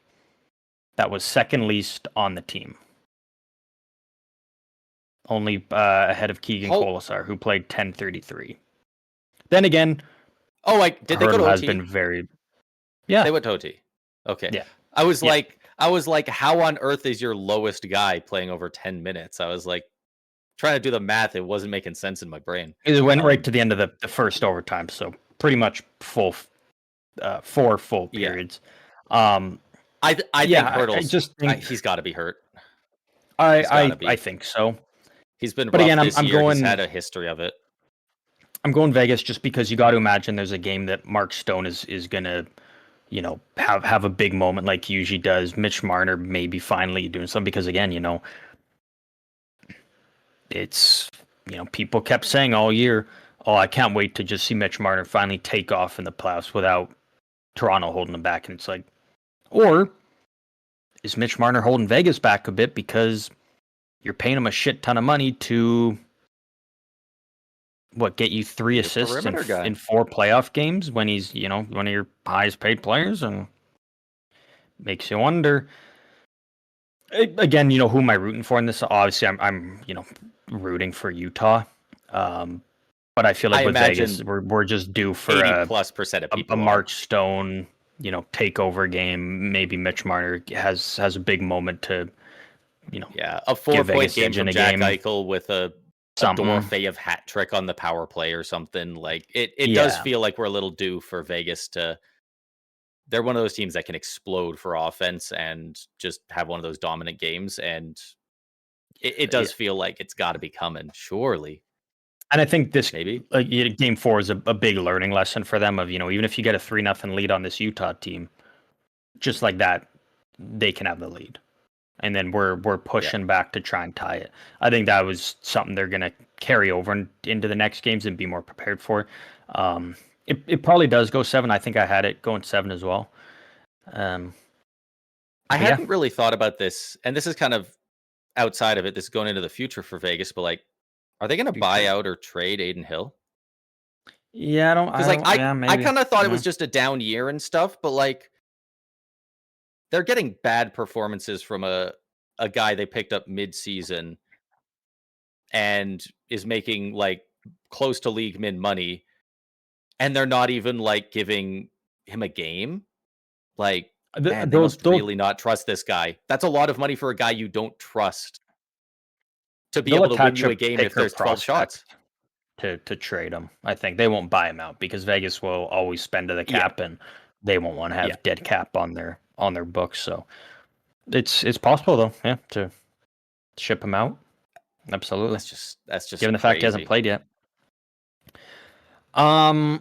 That was second least on the team. Only ahead of Keegan Colasar, who played 10:33. Then again, did they go to OT? Has been very. Yeah, they went to OT. Okay. Yeah. I was like, how on earth is your lowest guy playing over 10 minutes? I was like, trying to do the math. It wasn't making sense in my brain. It went right to the end of the first overtime, so pretty much full 4 full periods. I think Hertl's, he's got to be hurt. I think so. He's been rough this year. He's had a history of it. I'm going Vegas just because you got to imagine there's a game that Mark Stone is gonna, have a big moment like he usually does. Mitch Marner maybe finally doing something because again, it's people kept saying all year, oh, I can't wait to just see Mitch Marner finally take off in the playoffs without Toronto holding him back. And it's like, or is Mitch Marner holding Vegas back a bit because you're paying him a shit ton of money to get you 3 assists in 4 playoff games when he's, one of your highest paid players, and makes you wonder. Again, who am I rooting for in this? Obviously, I'm rooting for Utah. But I feel like with Vegas, we're just due for 80+% of people a Mark Stone, takeover game. Maybe Mitch Marner has a big moment to, a 4-point game from Jack Eichel with a Dorofeyev hat trick on the power play or something. Like it does feel like we're a little due for Vegas to. They're one of those teams that can explode for offense and just have one of those dominant games, and it does feel like it's got to be coming, surely. And I think this game 4 is a big learning lesson for them of, even if you get a 3-0 lead on this Utah team, just like that, they can have the lead. And then we're pushing back to try and tie it. I think that was something they're going to carry over into the next games and be more prepared for. It probably does go 7. I think I had it going 7 as well. I hadn't really thought about this, and this is kind of outside of it. This is going into the future for Vegas, but like, are they going to buy out or trade Aiden Hill? Yeah, I don't. Because I kind of thought it was just a down year and stuff, but like, they're getting bad performances from a a guy they picked up mid-season and is making like close to league min money, and they're not even like giving him a game. Like, man, they must really not trust this guy. That's a lot of money for a guy you don't trust to be able to win you a game if there's 12 shots. To trade him. I think they won't buy him out because Vegas will always spend to the cap, and they won't want to have dead cap on their books. So it's possible though, to ship him out. Absolutely. That's just given the fact he hasn't played yet. 2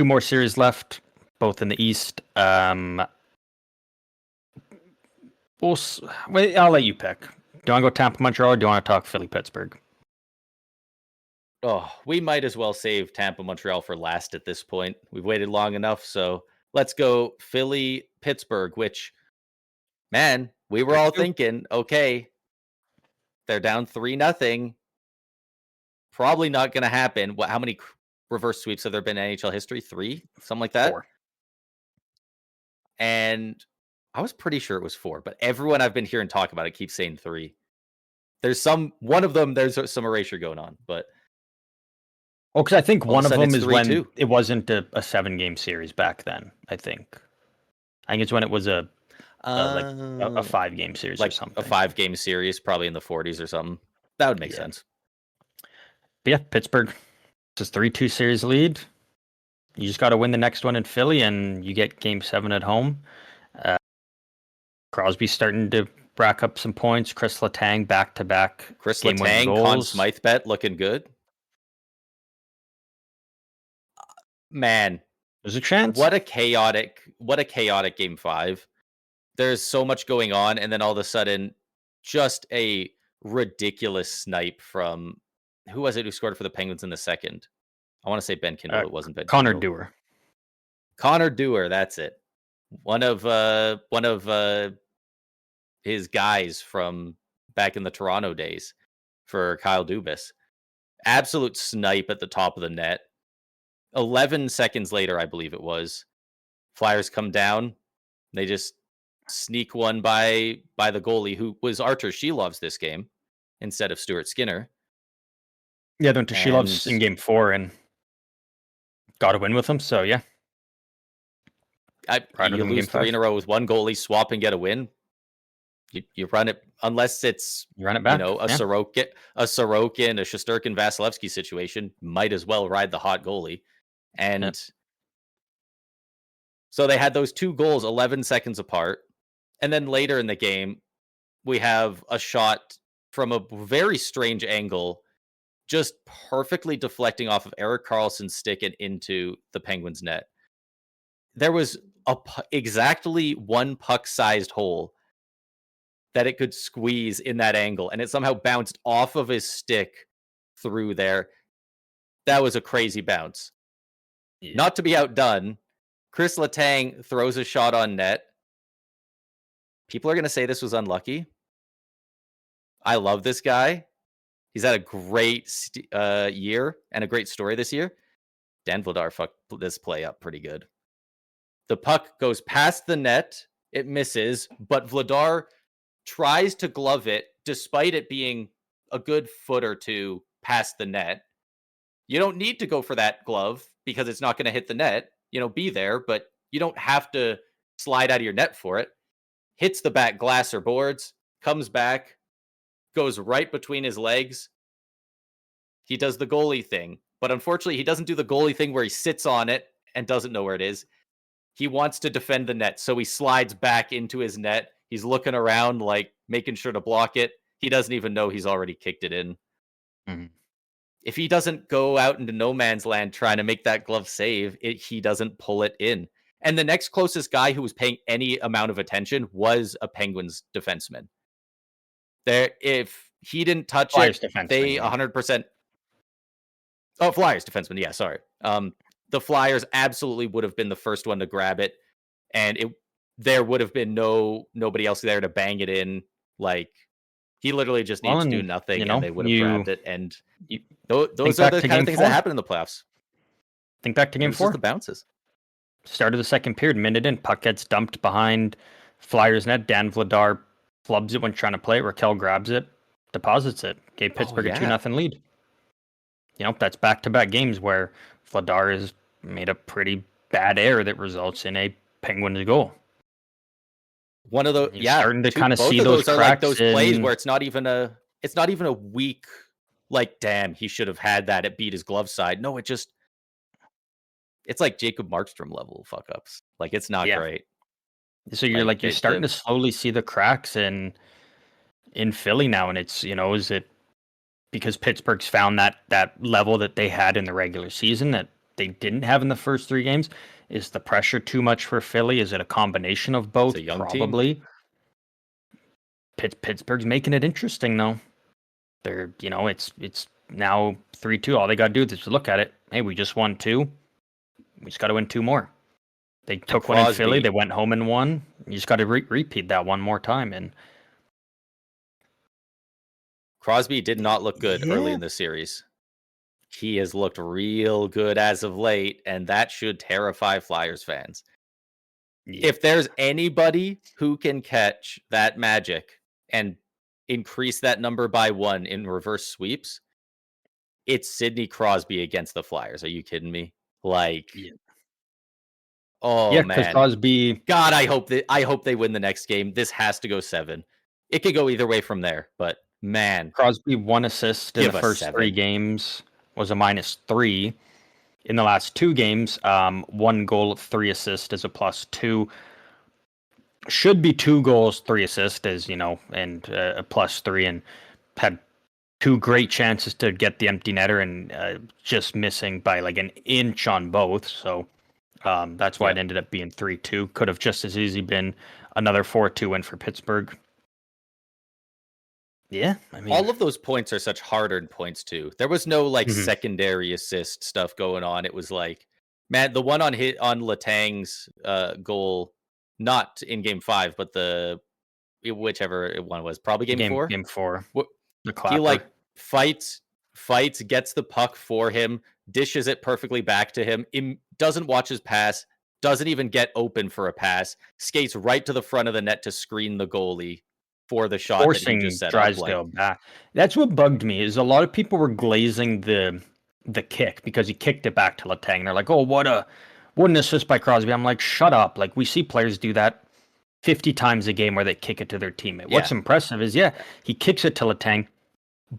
more series left, both in the East. I'll let you pick. Do you want to go Tampa, Montreal, or do you want to talk Philly, Pittsburgh? Oh, we might as well save Tampa, Montreal for last at this point. We've waited long enough, so let's go Philly, Pittsburgh, which, man, we were all thinking, okay, they're down 3-0. Probably not going to happen. How many reverse sweeps have there been in NHL history? 3? Something like that? 4. And I was pretty sure it was 4, but everyone I've been hearing talk about it keeps saying 3. There's one of them, there's some erasure going on, but... Well, because I think one of them is when it wasn't a 7-game series back then, I think. It's when it was a 5-game series or something. A 5-game series, probably in the 40s or something. That would make sense. But yeah, Pittsburgh. It's a 3-2 series lead. You just got to win the next one in Philly, and you get Game 7 at home. Crosby's starting to rack up some points. Chris Letang back-to-back game-winning goals. Conn Smythe bet looking good. Man, there's a chance. What a chaotic Game 5. There's so much going on, and then all of a sudden, just a ridiculous snipe from who was it who scored for the Penguins in the second? I want to say Ben Kindle. It wasn't Ben. Connor Dewar. Connor Dewar. That's it. One of his guys from back in the Toronto days for Kyle Dubas. Absolute snipe at the top of the net. 11 seconds later, I believe it was, Flyers come down. They just sneak one by the goalie, who was Artur Shilov's this game instead of Stuart Skinner. Yeah, they went to Shilov's in Game 4 and got a win with him. So yeah, you lose 3 in a row with one goalie, swap and get a win. You run it unless it's you run it back. A Sorokin, a Shesterkin, Vasilevsky situation. Might as well ride the hot goalie. And so they had those 2 goals 11 seconds apart. And then later in the game, we have a shot from a very strange angle, just perfectly deflecting off of Erik Karlsson's stick and into the Penguins' net. There was exactly one puck-sized hole that it could squeeze in that angle, and it somehow bounced off of his stick through there. That was a crazy bounce. Yeah. Not to be outdone, Chris Letang throws a shot on net. People are going to say this was unlucky. I love this guy. He's had a great year and a great story this year. Dan Vladar fucked this play up pretty good. The puck goes past the net. It misses, but Vladar tries to glove it despite it being a good foot or 2 past the net. You don't need to go for that glove because it's not going to hit the net. Be there, but you don't have to slide out of your net for it. Hits the back glass or boards, comes back, goes right between his legs. He does the goalie thing, but unfortunately he doesn't do the goalie thing where he sits on it and doesn't know where it is. He wants to defend the net, so he slides back into his net. He's looking around, like making sure to block it. He doesn't even know he's already kicked it in. Mm-hmm. If he doesn't go out into no man's land trying to make that glove save, he doesn't pull it in. And the next closest guy who was paying any amount of attention was a Penguins defenseman. If he didn't touch Flyers it, they 100%. Oh, Flyers defenseman. Yeah, sorry. The Flyers absolutely would have been the first one to grab it, and there would have been nobody else there to bang it in. Like, he literally just needs to do nothing, and they would have grabbed it. And those are the kind of things that happen in the playoffs. Think back to Game 4. Just the bounces. Start of the second period, minute in, puck gets dumped behind Flyers net. Dan Vladar flubs it when trying to play it. Raquel grabs it, deposits it, gave Pittsburgh a 2-0 lead. That's back-to-back games where Vladar has made a pretty bad error that results in a Penguins goal. One of those, starting to kind of see those cracks. Are like those plays where it's not even a weak, like, damn, he should have had that. It beat his glove side. No, it's like Jacob Markstrom level fuck ups. Like, it's not great. So you're starting to slowly see the cracks in Philly now, and it's is it because Pittsburgh's found that level that they had in the regular season that they didn't have in the first 3 games? Is the pressure too much for Philly? Is it a combination of both? It's a young Probably. Team. Pittsburgh's making it interesting though. They're it's now 3-2. All they got to do is just look at it. Hey, we just won 2. We just got to win 2 more. They took one in Philly. They went home and won. You just got to repeat that one more time. And Crosby did not look good early in the series. He has looked real good as of late, and that should terrify Flyers fans. Yeah. If there's anybody who can catch that magic and increase that number by 1 in reverse sweeps, it's Sidney Crosby against the Flyers. Are you kidding me? Like, oh man, because Crosby. God, I hope they win the next game. This has to go 7. It could go either way from there, but man, Crosby 1 assist in the first 3 games. Was a -3 in the last 2 games. 1 goal, 3 assists is a +2. Should be 2 goals, 3 assists, and a +3, and had 2 great chances to get the empty netter and just missing by like an inch on both. So that's why it ended up being 3-2. Could have just as easily been another 4-2 win for Pittsburgh. Yeah, I mean, all of those points are such hard-earned points too. There was no secondary assist stuff going on. It was like, man, the one on Letang's goal, not in Game 5, but whichever one was, probably Game 4. Game 4. He fights, gets the puck for him, dishes it perfectly back to him. Doesn't watch his pass, doesn't even get open for a pass, skates right to the front of the net to screen the goalie for the shot, forcing that he just set Drysdale back. That's what bugged me. Is a lot of people were glazing the kick because he kicked it back to Letang. They're like, "Oh, what an assist by Crosby." I'm like, "Shut up!" Like, we see players do that 50 times a game where they kick it to their teammate. What's impressive is, he kicks it to Letang,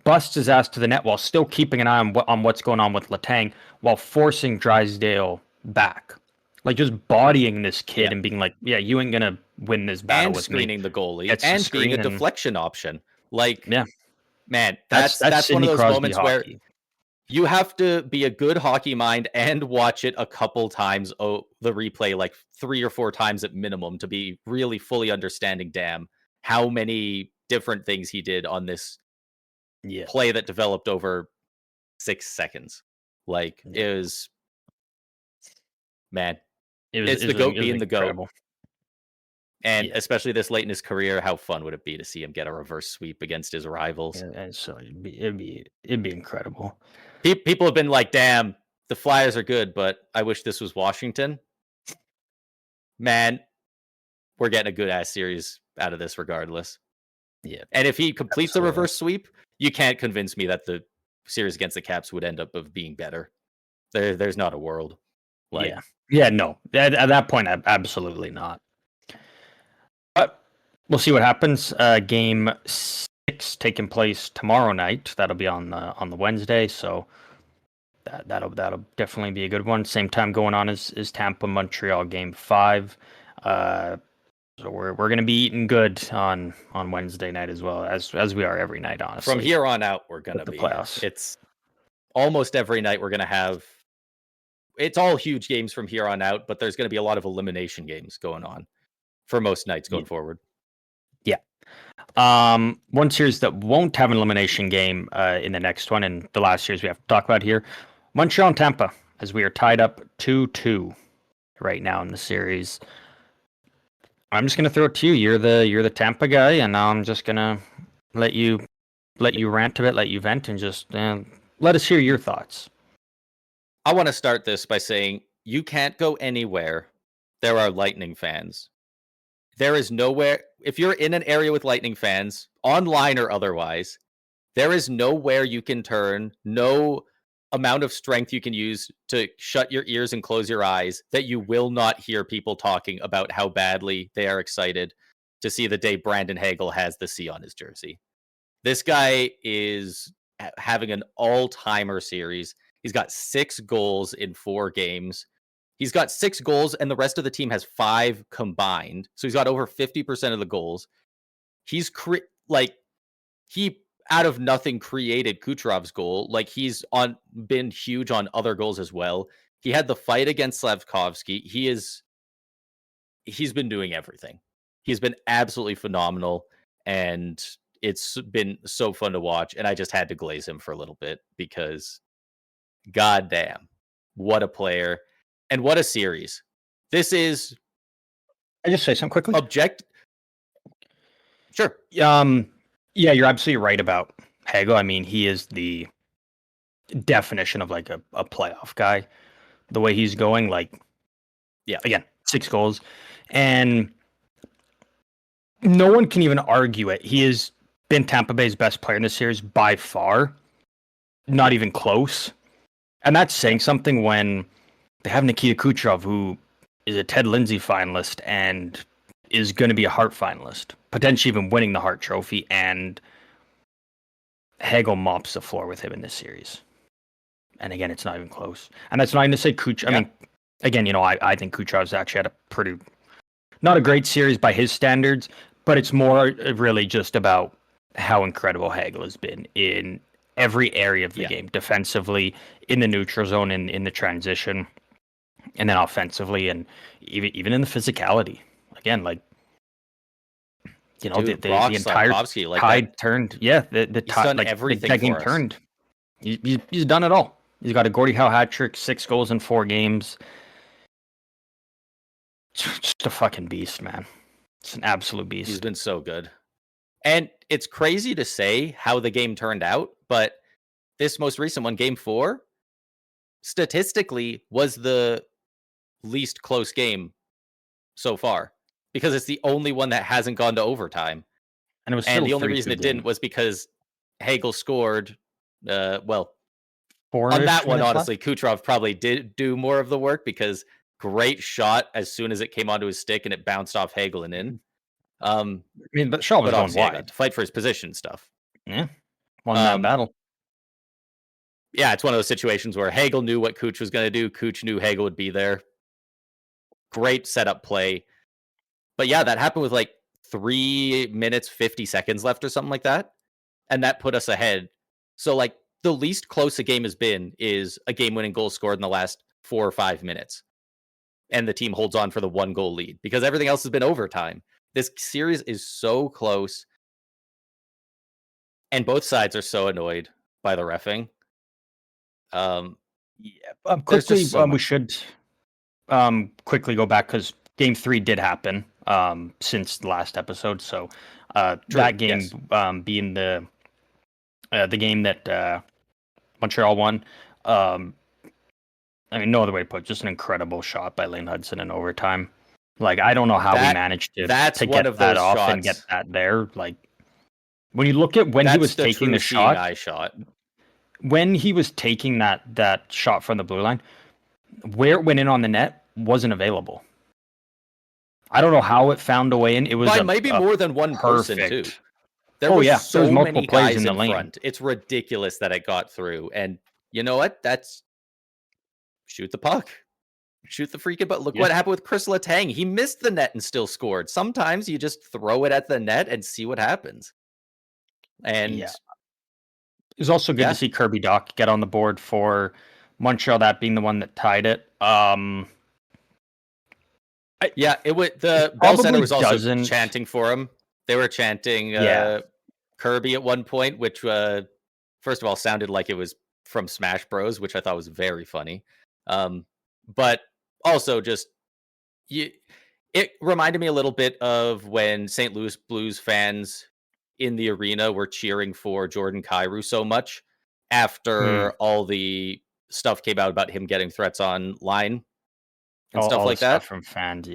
busts his ass to the net while still keeping an eye on what's going on with Letang, while forcing Drysdale back. Like, just bodying this kid and being like, you ain't gonna win this battle and with screening me. The goalie and being a deflection option. Like, man, that's one of those Crosby moments hockey. where you have to be a good hockey mind and watch it a couple times, the replay like 3 or 4 times at minimum, to be really fully understanding, damn, how many different things he did on this play that developed over 6 seconds. Like, it was, man, it's the GOAT being the GOAT. And especially this late in his career, how fun would it be to see him get a reverse sweep against his rivals? And so it'd be incredible. People have been like, damn, the Flyers are good, but I wish this was Washington. Man, we're getting a good-ass series out of this regardless. Yeah. And if he completes the reverse sweep, you can't convince me that the series against the Caps would end up being better. There's not a world. Like, no. At that point, absolutely not. But we'll see what happens. Game 6 taking place tomorrow night. That'll be on the Wednesday, so that'll definitely be a good one. Same time going on as Tampa Montreal Game 5. So we're gonna be eating good on Wednesday night as well as we are every night, honestly. From here on out, we're gonna be playoffs. It's almost every night we're gonna have. It's all huge games from here on out, but there's gonna be a lot of elimination games going on for most nights going forward. Yeah. One series that won't have an elimination game in the next one, and the last series we have to talk about here, Montreal and Tampa, as we are tied up 2-2 right now in the series. I'm just gonna throw it to you. You're the Tampa guy, and I'm just gonna let you rant a bit, let you vent, and just let us hear your thoughts. I want to start this by saying you can't go anywhere. There are Lightning fans. there is nowhere, if you're in an area with Lightning fans, online or otherwise, there is nowhere you can turn, no amount of strength you can use to shut your ears and close your eyes that you will not hear people talking about how badly they are excited to see the day Brandon Hagel has the C on his jersey. This guy is having an all-timer series. He's got 6 goals in 4 games. He's got 6 goals, and the rest of the team has 5 combined. So he's got over 50% of the goals. He's he out of nothing created Kucherov's goal. Like, he's been huge on other goals as well. He had the fight against Slavkovsky. He's been doing everything. He's been absolutely phenomenal, and it's been so fun to watch. And I just had to glaze him for a little bit because, goddamn, what a player and what a series! This is. I just say something quickly. Sure. Yeah, you're absolutely right about Hagel. I mean, he is the definition of like a playoff guy. The way he's going, like, yeah, again, 6 goals, and no one can even argue it. He has been Tampa Bay's best player in this series by far, not even close. And that's saying something when they have Nikita Kucherov, who is a Ted Lindsay finalist and is going to be a Hart finalist, potentially even winning the Hart Trophy, and Hagel mops the floor with him in this series. And again, it's not even close. And that's not even to say Kucherov. I mean, again, I think Kucherov's actually had a pretty, not a great series by his standards, but it's more really just about how incredible Hagel has been in every area of the game, defensively, in the neutral zone, in the transition, and then offensively, and even in the physicality. Again, like, the entire tide turned. Yeah, the tide, like, everything turned. He's done it all. He's got a Gordie Howe hat trick, 6 goals in 4 games. Just a fucking beast, man. It's an absolute beast. He's been so good. And it's crazy to say how the game turned out, but this most recent one, Game 4, statistically was the least close game so far, because it's the only one that hasn't gone to overtime. And the only reason it didn't was because Hagel scored, on that one, honestly, Kucherov probably did do more of the work, because great shot as soon as it came onto his stick and it bounced off Hagel and in. I mean, but Shaw was going wide to fight for his position stuff. Yeah, won that battle. Yeah, it's one of those situations where Hagel knew what Kuch was going to do. Kuch knew Hagel would be there. Great setup play. But yeah, that happened with like 3 minutes, 50 seconds left or something like that. And that put us ahead. So, like, the least close a game has been is a game-winning goal scored in the last 4 or 5 minutes. And the team holds on for the 1-goal lead, because everything else has been overtime. This series is so close. And both sides are so annoyed by the reffing. Quickly, we should quickly go back, because Game 3 did happen since the last episode. So that game being the game that Montreal won. I mean, no other way to put it, just an incredible shot by Lane Hudson in overtime. Like, I don't know how we managed to get that off shots. And get that there. Like, when you look at when he was taking the shot, when he was taking that shot from the blue line, where it went in on the net wasn't available. I don't know how it found a way in. It was maybe more than one person too. There was multiple players in the lane. Front. It's ridiculous that it got through. And you know what? That's shoot the puck. Shoot the freaking puck. Look what happened with Chris Letang. He missed the net and still scored. Sometimes you just throw it at the net and see what happens. And it was also good to see Kirby Dach get on the board for Montreal, that being the one that tied it. The Bell Center was also chanting for him. They were chanting Kirby at one point, which first of all sounded like it was from Smash Bros, which I thought was very funny. But also just it reminded me a little bit of when St. Louis Blues fans in the arena were cheering for Jordan Kyrou so much after all the stuff came out about him getting threats online and stuff like that from fans.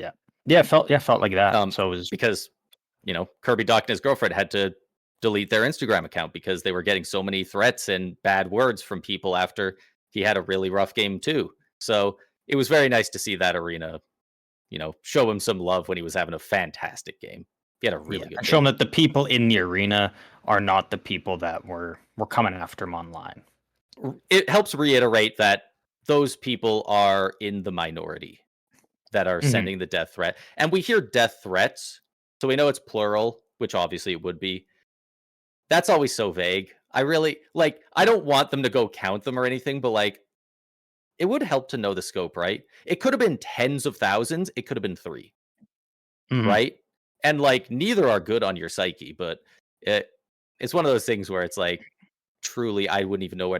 Yeah, it felt like that. So it was because Kirby Dach and his girlfriend had to delete their Instagram account because they were getting so many threats and bad words from people after he had a really rough game too. So it was very nice to see that arena, show him some love when he was having a fantastic game. He had a really good game. Show him that the people in the arena are not the people that were coming after him online. It helps reiterate that those people are in the minority that are sending the death threat. And we hear death threats, so we know it's plural, which obviously it would be. That's always so vague. I really I don't want them to go count them or anything, but it would help to know the scope, right? It could have been tens of thousands, it could have been 3. Right? And neither are good on your psyche, but it's one of those things where it's truly I wouldn't even know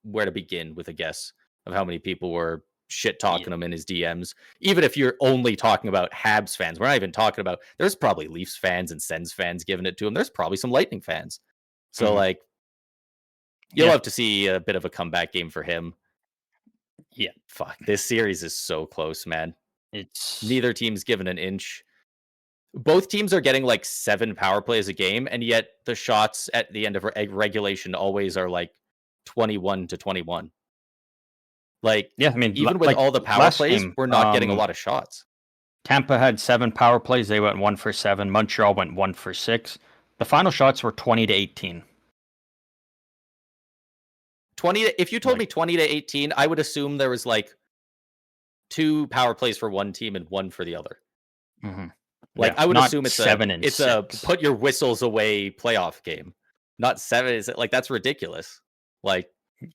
where to begin with a guess of how many people were shit talking him in his DMs. Even if you're only talking about Habs fans, we're not even talking about. There's probably Leafs fans and Sens fans giving it to him. There's probably some Lightning fans. So you'll have to see a bit of a comeback game for him. Yeah, fuck. This series is so close, man. It's neither team's given an inch. Both teams are getting 7 power plays a game, and yet the shots at the end of regulation always are 21-21. I mean, even with all the power plays, we're not getting a lot of shots. Tampa had 7 power plays. They went 1 for 7. Montreal went 1 for 6. The final shots were 20-18. 20. If you told me 20-18, I would assume there was 2 power plays for one team and 1 for the other. I would assume it's 7 and 6. a put your whistles away playoff game, not 7. Is it that's ridiculous?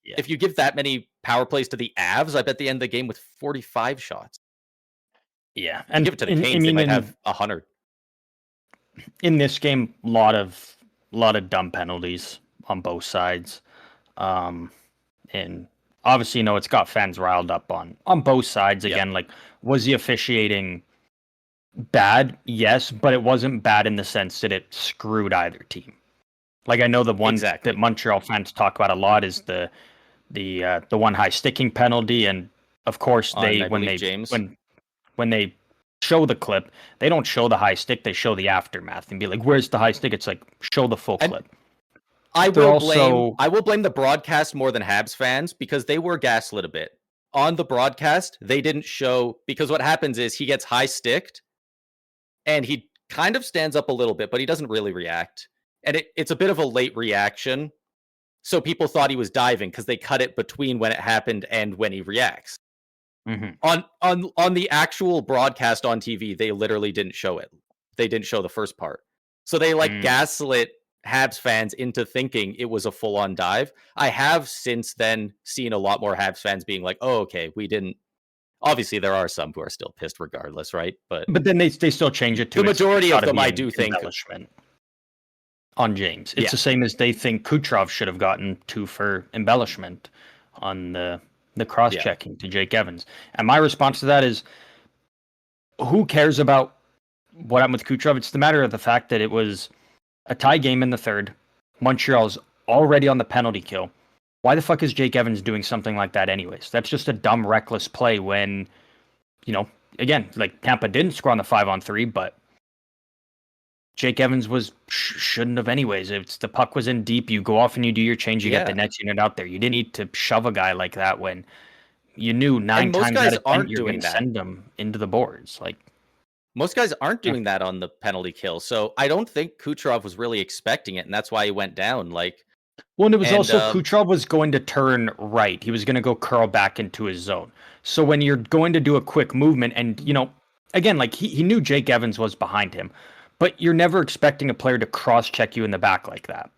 If you give that many power plays to the Avs, I bet they end the game with 45 shots. Yeah, and give it to the Canes, they might have 100. In this game, a lot of dumb penalties on both sides, and obviously, it's got fans riled up on both sides. Again, was the officiating bad? Yes, but it wasn't bad in the sense that it screwed either team. I know the one that Montreal fans talk about a lot is the one high sticking penalty, and of course when they show the clip, they don't show the high stick, they show the aftermath and be like, "Where's the high stick?" It's show the full clip. I will blame the broadcast more than Habs fans because they were gaslit a bit. On the broadcast, they didn't show, because what happens is he gets high sticked and he kind of stands up a little bit, but he doesn't really react. And it's a bit of a late reaction. So people thought he was diving because they cut it between when it happened and when he reacts. On the actual broadcast on TV, they literally didn't show it. They didn't show the first part. So they gaslit Habs fans into thinking it was a full-on dive. I have since then seen a lot more Habs fans being like, "Oh, okay, we didn't." Obviously, there are some who are still pissed regardless, right? But then they still change it to the majority of them. I do think embellishment on James. It's the same as they think Kucherov should have gotten 2 for embellishment on the cross-checking to Jake Evans. And my response to that is, who cares about what happened with Kucherov? It's the matter of the fact that it was a tie game in the third. Montreal's already on the penalty kill. Why the fuck is Jake Evans doing something like that anyways? That's just a dumb, reckless play when, again, Tampa didn't score on the 5-on-3, but Jake Evans shouldn't have anyways. If the puck was in deep, you go off and you do your change, you get the next unit out there. You didn't need to shove a guy like that when you knew 9 times out of 10 you're going to send them into the boards. Most guys aren't doing that on the penalty kill, so I don't think Kucherov was really expecting it, and that's why he went down. Well, and it was also Kucherov was going to turn right. He was going to go curl back into his zone. So when you're going to do a quick movement, and again, he knew Jake Evans was behind him, but you're never expecting a player to cross-check you in the back like that.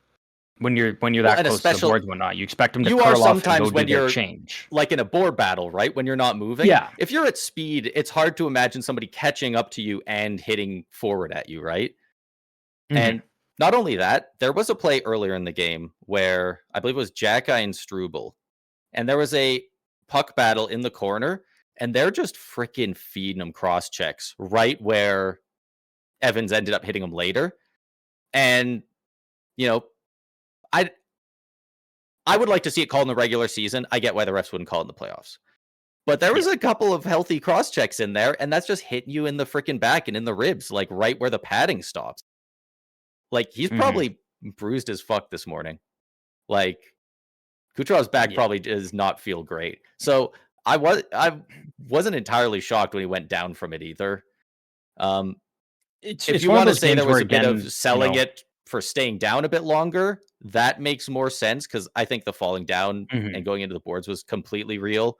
When you're that close to the boards and whatnot, you expect them to curl off and go do their change. In a board battle, right? When you're not moving. Yeah. If you're at speed, it's hard to imagine somebody catching up to you and hitting forward at you, right? And not only that, there was a play earlier in the game where I believe it was Jacky and Struble, and there was a puck battle in the corner, and they're just freaking feeding them cross checks right where Evans ended up hitting him later. And I would like to see it called in the regular season. I get why the refs wouldn't call it in the playoffs. But there was a couple of healthy cross checks in there, and that's just hitting you in the freaking back and in the ribs, like right where the padding stops. Like he's probably bruised as fuck this morning. Like Kucherov's back probably does not feel great. So I wasn't entirely shocked when he went down from it either. If you want to say there was a bit of selling it for staying down a bit longer, that makes more sense because I think the falling down and going into the boards was completely real.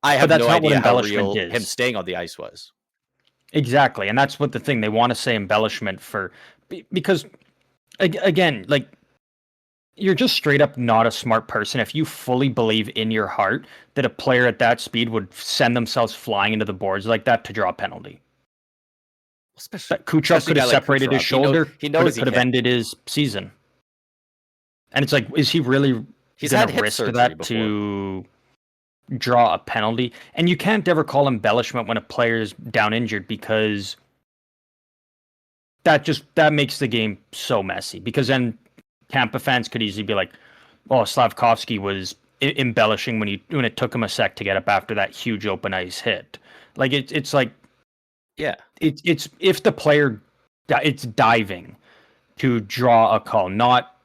I have no idea how real him staying on the ice was. Exactly, and that's what the thing they want to say embellishment for, because again, like you're just straight up not a smart person if you fully believe in your heart that a player at that speed would send themselves flying into the boards like that to draw a penalty. Especially Kucherov could have separated his shoulder. He knows could have ended his season. And it's like, is he really going to risk that to draw a penalty? And you can't ever call embellishment when a player is down injured because that makes the game so messy. Because then Tampa fans could easily be like, "Oh, Slavkovsky was embellishing when it took him a sec to get up after that huge open ice hit." Like it's like. Yeah, it's if the player it's diving to draw a call, not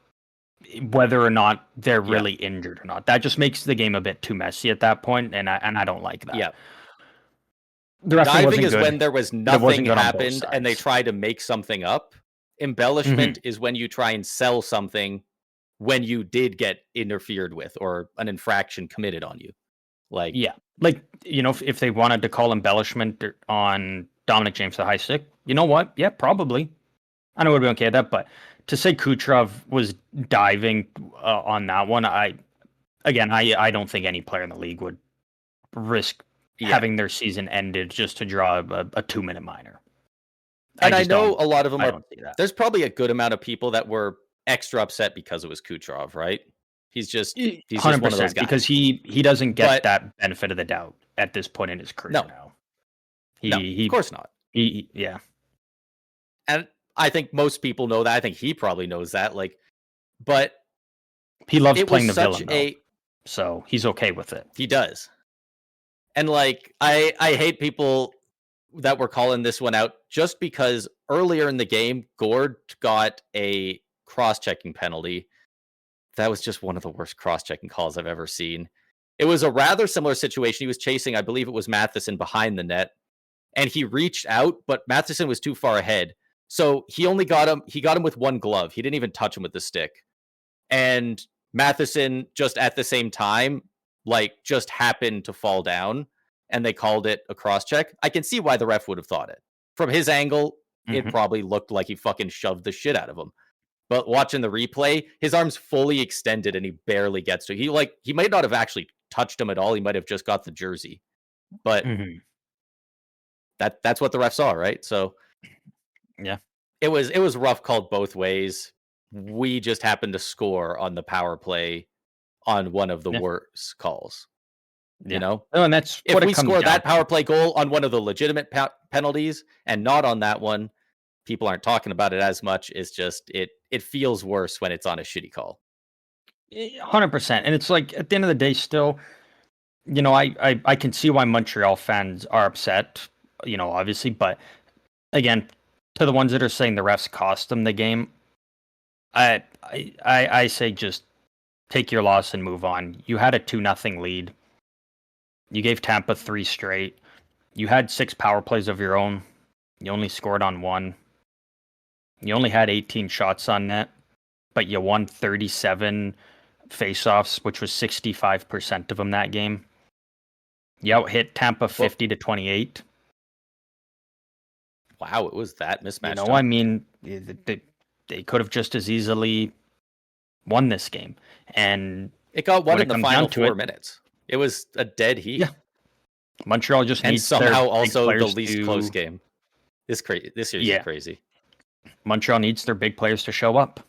whether or not they're really injured or not. That just makes the game a bit too messy at that point, and I don't like that. Yeah, the diving is when there was nothing happened and they try to make something up. Embellishment is when you try and sell something when you did get interfered with or an infraction committed on you. Like if they wanted to call embellishment on Dominic James the high stick, you know what? Yeah, probably. I know it would be okay with that, but to say Kucherov was diving on that one, I don't think any player in the league would risk having their season ended just to draw a 2-minute minor. And I know a lot of them are. There's probably a good amount of people that were extra upset because it was Kucherov, right? He's just 100% one of those guys. Because he doesn't get that benefit of the doubt at this point in his career now. Of course not. And I think most people know that. I think he probably knows that. But he loves playing the villain, so he's okay with it. He does. And I hate people that were calling this one out just because earlier in the game, Gord got a cross-checking penalty. That was just one of the worst cross-checking calls I've ever seen. It was a rather similar situation. He was chasing, I believe it was Matheson behind the net, and he reached out, but Matheson was too far ahead. So he only got him. He got him with one glove. He didn't even touch him with the stick. And Matheson just at the same time, just happened to fall down, and they called it a cross-check. I can see why the ref would have thought it. From his angle, it probably looked like he fucking shoved the shit out of him. But watching the replay, his arm's fully extended and he barely gets to it. He might not have actually touched him at all. He might have just got the jersey. But that's what the ref saw, right? So yeah. It was rough called both ways. We just happened to score on the power play on one of the worst calls. You know? Oh, and that's if we score that power play goal on one of the legitimate penalties and not on that one, people aren't talking about it as much. It's just it feels worse when it's on a shitty call. 100%. And it's like at the end of the day, still, I can see why Montreal fans are upset, obviously, but again, to the ones that are saying the refs cost them the game, I say just take your loss and move on. You had a 2-0 lead. You gave Tampa 3 straight. You had 6 power plays of your own. You only scored on 1. You only had 18 shots on net, but you won 37 faceoffs, which was 65% of them that game. You out-hit Tampa 50-28. Wow, it was that mismatched. I mean, they could have just as easily won this game. And it got won in the final 4 minutes. It was a dead heat. Yeah. Montreal just needs somehow also the least close game. This series is crazy. Montreal needs their big players to show up.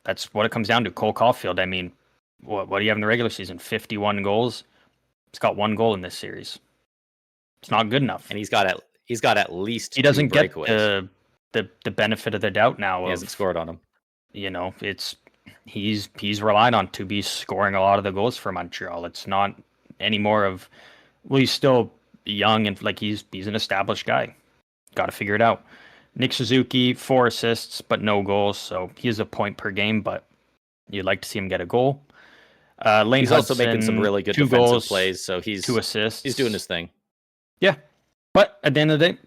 That's what it comes down to. Cole Caulfield, I mean, what do you have in the regular season? 51 goals. He's got 1 goal in this series. It's not good enough. And he's got at least he doesn't get the benefit of the doubt now. He hasn't scored on him. He's relied on to be scoring a lot of the goals for Montreal. It's not anymore of, well, he's still young and like he's an established guy. Got to figure it out. Nick Suzuki, 4 assists, but no goals. So he has a point per game, but you'd like to see him get a goal. Lane he's Hudson, also making some really good 2 defensive goals, plays, so 2 assists. He's doing his thing. Yeah. But at the end of the day,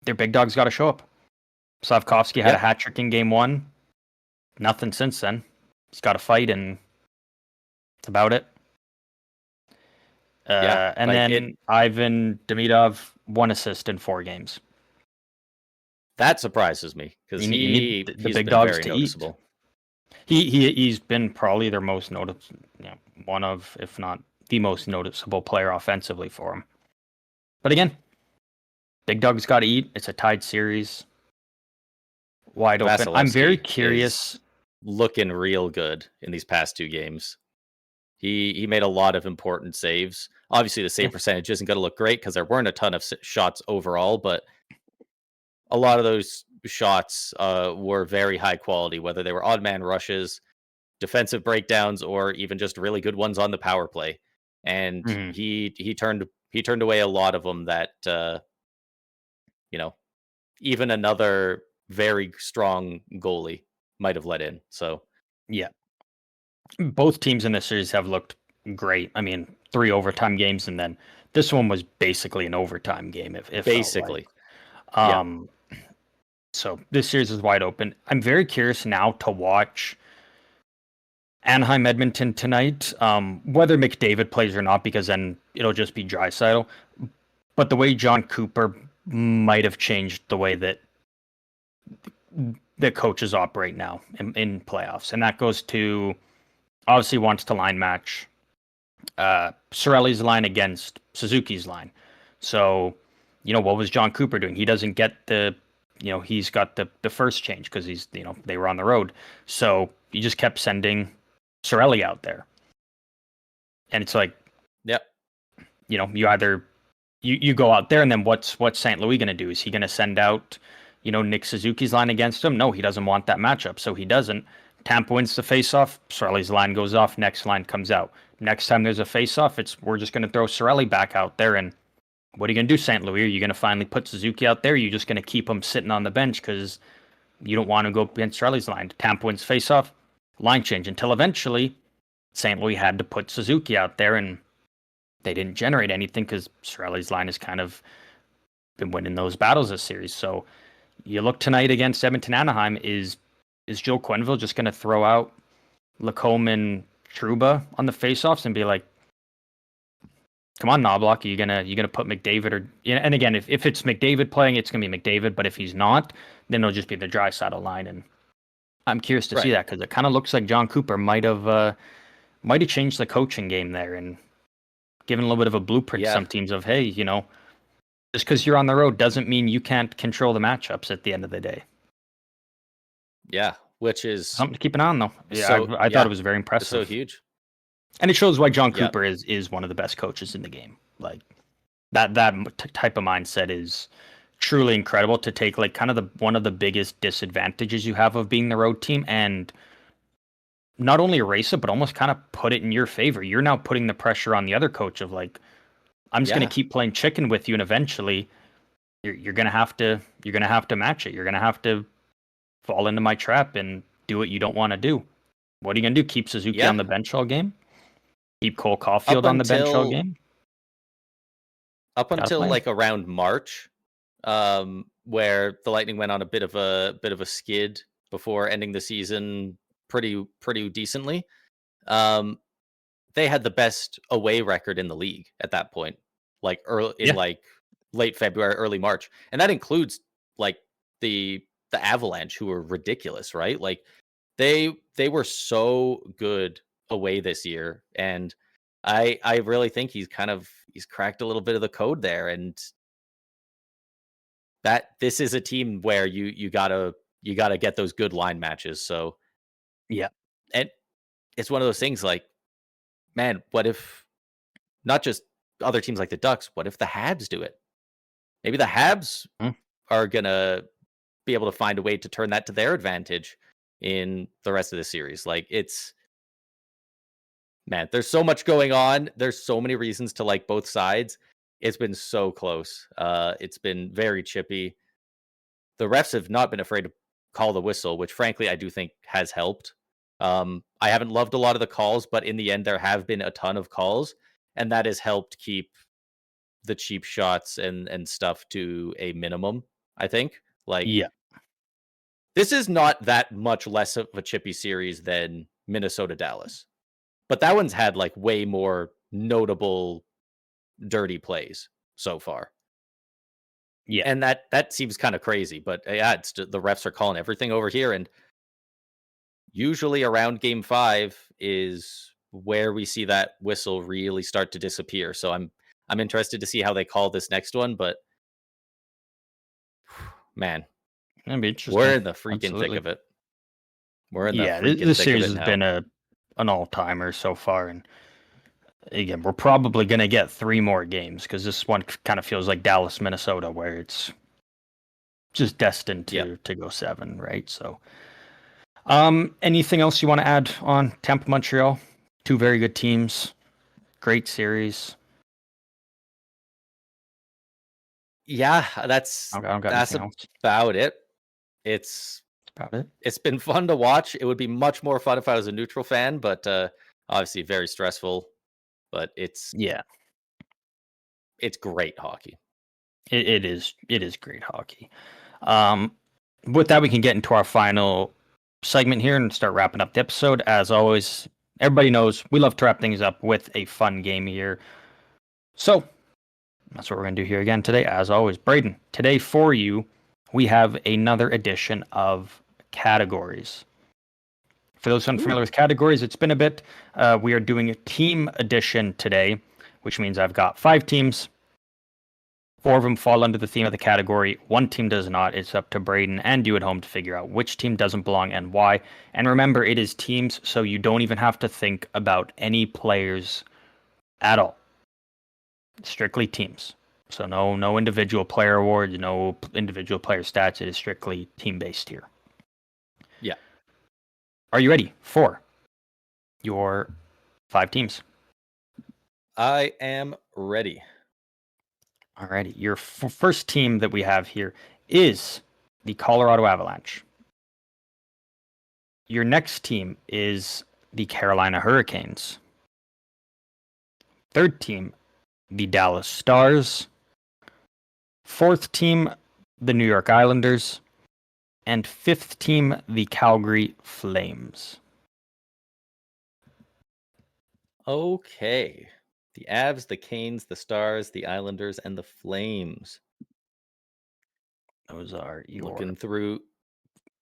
their big dogs got to show up. Slavkovsky had a hat trick in game 1. Nothing since then. He's got to fight, and that's about it. And then Ivan Demidov, 1 assist in 4 games. That surprises me because he's big dogs very noticeable. He's been probably their most noticeable, one of, if not the most noticeable player offensively for him. But again, big dogs got to eat. It's a tied series, wide open. I'm very curious. Looking real good in these past 2 games. He made a lot of important saves. Obviously, the save percentage isn't going to look great because there weren't a ton of shots overall, but a lot of those shots were very high quality, whether they were odd man rushes, defensive breakdowns, or even just really good ones on the power play. And he turned away a lot of them that even another very strong goalie might have let in. So yeah, both teams in this series have looked great. I mean, 3 overtime games, and then this one was basically an overtime game. If basically, So this series is wide open. I'm very curious now to watch Anaheim Edmonton tonight, whether McDavid plays or not, because then it'll just be Draisaitl. But the way John Cooper might have changed the way that the coaches operate now in playoffs, and that goes to obviously wants to line match Cirelli's line against Suzuki's line. So, what was John Cooper doing? He doesn't get he's got the first change because he's, they were on the road. So he just kept sending Cirelli out there. And it's like, you either, you go out there and then what's St. Louis going to do? Is he going to send out, Nick Suzuki's line against him? No, he doesn't want that matchup. So he doesn't. Tampa wins the faceoff. Cirelli's line goes off. Next line comes out. Next time there's a faceoff, we're just going to throw Cirelli back out there. And what are you going to do, St. Louis? Are you going to finally put Suzuki out there? Or are you just going to keep him sitting on the bench because you don't want to go against Cirelli's line? Tampa wins faceoff, line change, until eventually St. Louis had to put Suzuki out there, and they didn't generate anything because Cirelli's line has kind of been winning those battles this series. So you look tonight against Edmonton Anaheim, is Joe Quenneville just going to throw out Lacombe and Trouba on the faceoffs and be like, come on, Knobloch, are you gonna put McDavid or and again, if it's McDavid playing, it's gonna be McDavid, but if he's not, then it'll just be the Draisaitl line. And I'm curious to see that because it kind of looks like John Cooper might have changed the coaching game there and given a little bit of a blueprint to some teams of, hey, just because you're on the road doesn't mean you can't control the matchups at the end of the day. Yeah, which is something to keep an eye on, though. Yeah, I thought it was very impressive. So huge. And it shows why John Cooper is one of the best coaches in the game. Like that type of mindset is truly incredible to take like kind of one of the biggest disadvantages you have of being the road team and not only erase it, but almost kind of put it in your favor. You're now putting the pressure on the other coach of like, I'm just going to keep playing chicken with you, and eventually you're going to have to match it. You're going to have to fall into my trap and do what you don't want to do. What are you going to do? Keep Suzuki on the bench all game? Keep Cole Caulfield on the bench all game? Up until like around March, where the Lightning went on a bit of a skid before ending the season pretty decently. They had the best away record in the league at that point, like like late February, early March, and that includes like the Avalanche, who were ridiculous, right? Like they were so good away this year, and I really think he's cracked a little bit of the code there, and that this is a team where you gotta get those good line matches. So and it's one of those things like, man, what if not just other teams like the Ducks? What if the Habs do it? Maybe the Habs are gonna be able to find a way to turn that to their advantage in the rest of the series. Like it's Man, there's so much going on. There's so many reasons to like both sides. It's been so close. It's been very chippy. The refs have not been afraid to call the whistle, which frankly I do think has helped. I haven't loved a lot of the calls, but in the end, there have been a ton of calls, and that has helped keep the cheap shots and stuff to a minimum. I think like Yeah. this is not that much less of a chippy series than Minnesota Dallas, but that one's had like way more notable dirty plays so far. Yeah. And that seems kind of crazy, but yeah, the refs are calling everything over here, and usually around game 5 is where we see that whistle really start to disappear. So I'm interested to see how they call this next one, but man, That'd be we're interesting. in the freaking thick Absolutely. of it. We're in the Yeah, freaking this thick of series it has now. been an all-timer so far, and again, we're probably going to get 3 more games because this one kind of feels like Dallas, Minnesota, where it's just destined Yep. to go 7, right? So, anything else you want to add on Tampa, Montreal? 2 very good teams, great series. Yeah, I don't got that's anything else. about it. It's That's about it. it's been fun to watch. It would be much more fun if I was a neutral fan, but obviously very stressful. But Yeah, it's great hockey. it is great hockey. Um, with that, we can get into our final segment here and start wrapping up the episode. As always, everybody knows we love to wrap things up with a fun game here. So that's what we're going to do here again today. As always, Braden, today for you, we have another edition of categories. For those unfamiliar with categories, it's been a bit. We are doing a team edition today, which means I've got 5 teams. 4 of them fall under the theme of the category. 1 team does not. It's up to Braden and you at home to figure out which team doesn't belong and why. And remember, it is teams, so you don't even have to think about any players at all. It's strictly teams. So no individual player awards, no individual player stats. It is strictly team-based here. Yeah. Are you ready for your 5 teams? I am ready. Alrighty. Your first team that we have here is the Colorado Avalanche. Your next team is the Carolina Hurricanes. Third team, the Dallas Stars. Fourth team, the New York Islanders. And fifth team, the Calgary Flames. Okay. The Avs, the Canes, the Stars, the Islanders, and the Flames. Those are your Looking through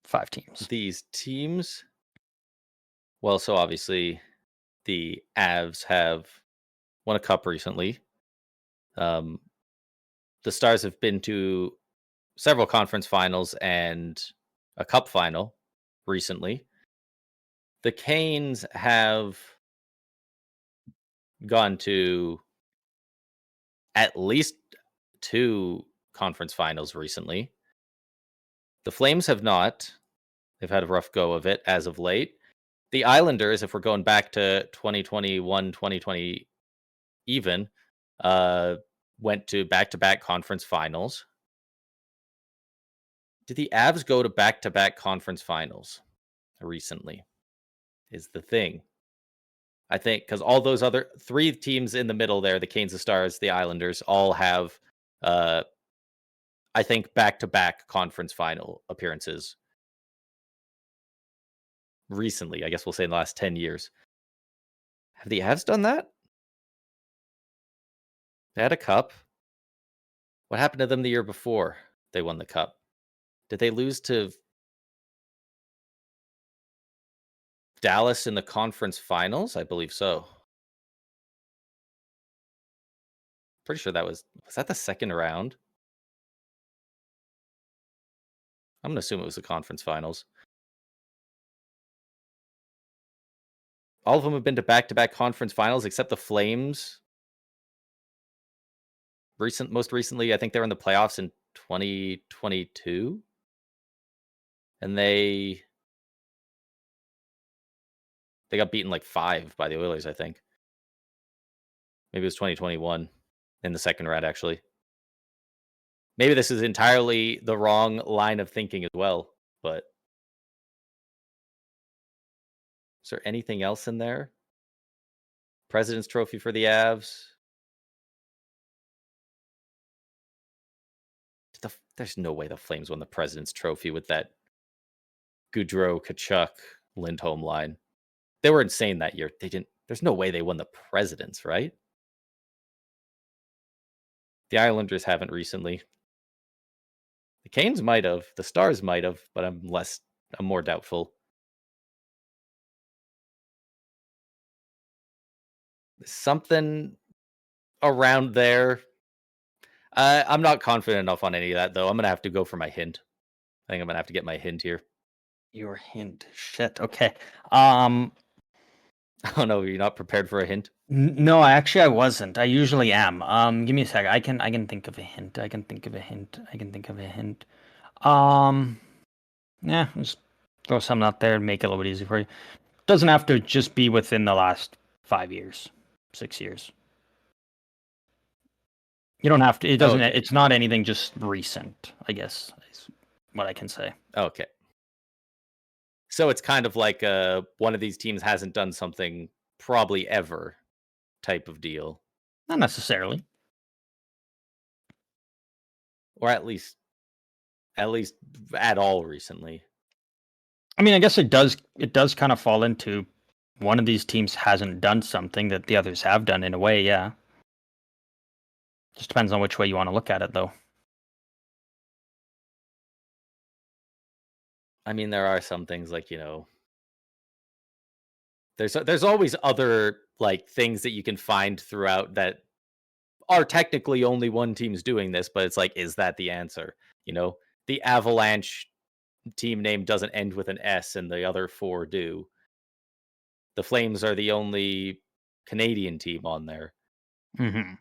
5 teams. these teams. Well, so obviously the Avs have won a cup recently. The Stars have been to several conference finals and a cup final recently. The Canes have gone to at least 2 conference finals recently. The Flames have not. They've had a rough go of it as of late. The Islanders, if we're going back to 2021, 2020 even, went to back-to-back conference finals. Did the Avs go to back-to-back conference finals recently? Is the thing. I think because all those other 3 teams in the middle there, the Canes, the Stars, the Islanders, all have, I think, back-to-back conference final appearances recently. I guess we'll say in the last 10 years. Have the Avs done that? They had a cup. What happened to them the year before they won the cup? Did they lose to Dallas in the conference finals? I believe so. Pretty sure that was that the second round? I'm gonna assume it was the conference finals. All of them have been to back-to-back conference finals except the Flames. Most recently, I think they were in the playoffs in 2022. And they They got beaten like 5 by the Oilers, I think. Maybe it was 2021 in the second round, actually. Maybe this is entirely the wrong line of thinking as well, but is there anything else in there? President's Trophy for the Avs. There's no way the Flames won the President's Trophy with that Goudreau, Kachuk, Lindholm line. They were insane that year. They didn't. There's no way they won the President's, right? The Islanders haven't recently. The Canes might have. The Stars might have, but I'm more doubtful. Something around there. I'm not confident enough on any of that, though. I'm going to have to go for my hint. I think I'm going to have to get my hint here. Your hint. Shit. Okay. Oh no, you're not prepared for a hint? No, I wasn't. I usually am. Give me a sec. I can think of a hint. Yeah, just throw something out there and make it a little bit easy for you. Doesn't have to just be within the last 5 years, 6 years. You don't have to. It doesn't. Okay. It's not anything just recent, I guess, is what I can say. Okay. So it's kind of like one of these teams hasn't done something probably ever type of deal. Not necessarily. Or at least at all recently. I mean, I guess it does kind of fall into one of these teams hasn't done something that the others have done in a way, yeah. Just depends on which way you want to look at it, though. I mean, there are some things like, there's always other like things that you can find throughout that are technically only one team's doing this, but it's like, is that the answer? The Avalanche team name doesn't end with an S and the other 4 do. The Flames are the only Canadian team on there. Mm-hmm.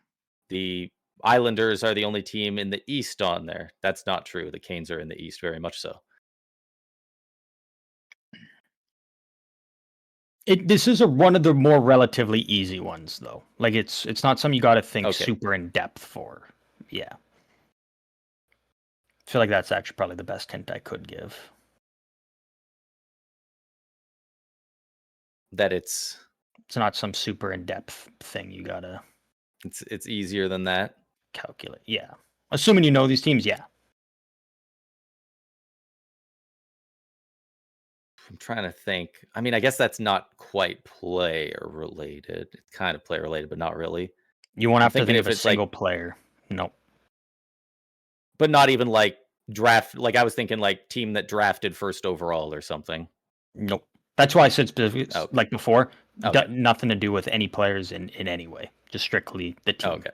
The Islanders are the only team in the East on there. That's not true. The Canes are in the East, very much so. This is one of the more relatively easy ones, though. Like it's not something you got to think super in depth for. Yeah, I feel like that's actually probably the best hint I could give. That it's not some super in depth thing you gotta. It's easier than that. Calculate, yeah. Assuming you know these teams, yeah. I'm trying to think. I mean, I guess that's not quite player related. It's kind of player related, but not really. You won't have to think of a single player. Nope. But not even like draft. Like I was thinking like team that drafted first overall or something. Nope. That's why I said specifically, like before, nothing to do with any players in any way. Just strictly the team. Okay.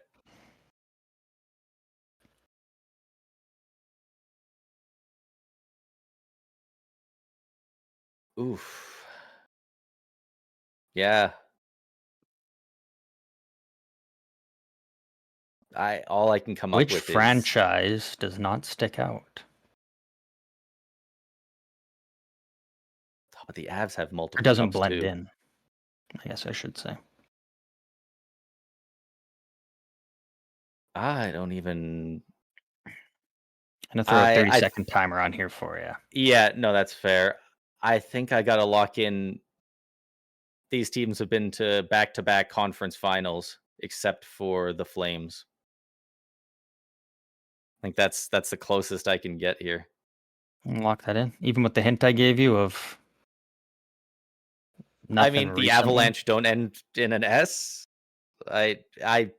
Oof. Yeah. All I can come up with is... Which franchise does not stick out? But the Avs have multiple. It doesn't blend in, I guess I should say. I don't even... I'm going to throw a 30-second timer on here for you. Yeah, no, that's fair. I think I got to lock in... These teams have been to back-to-back conference finals, except for the Flames. I think that's the closest I can get here. Lock that in, even with the hint I gave you of nothing. I mean, the recently. Avalanche don't end in an S. The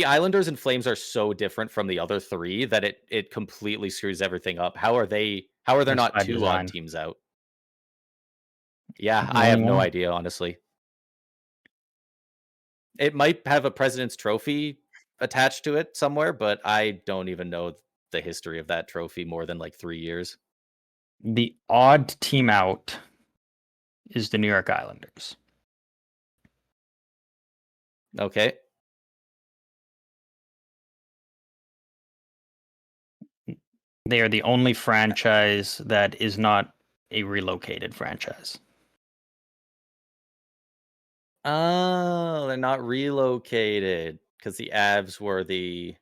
Islanders and Flames are so different from the other 3 that it completely screws everything up. How are there not 2 odd teams out? Yeah, I have no idea, honestly. It might have a President's Trophy attached to it somewhere, but I don't even know the history of that trophy more than like 3 years. The odd team out is the New York Islanders. Okay. They are the only franchise that is not a relocated franchise. Oh, they're not relocated because the Avs were the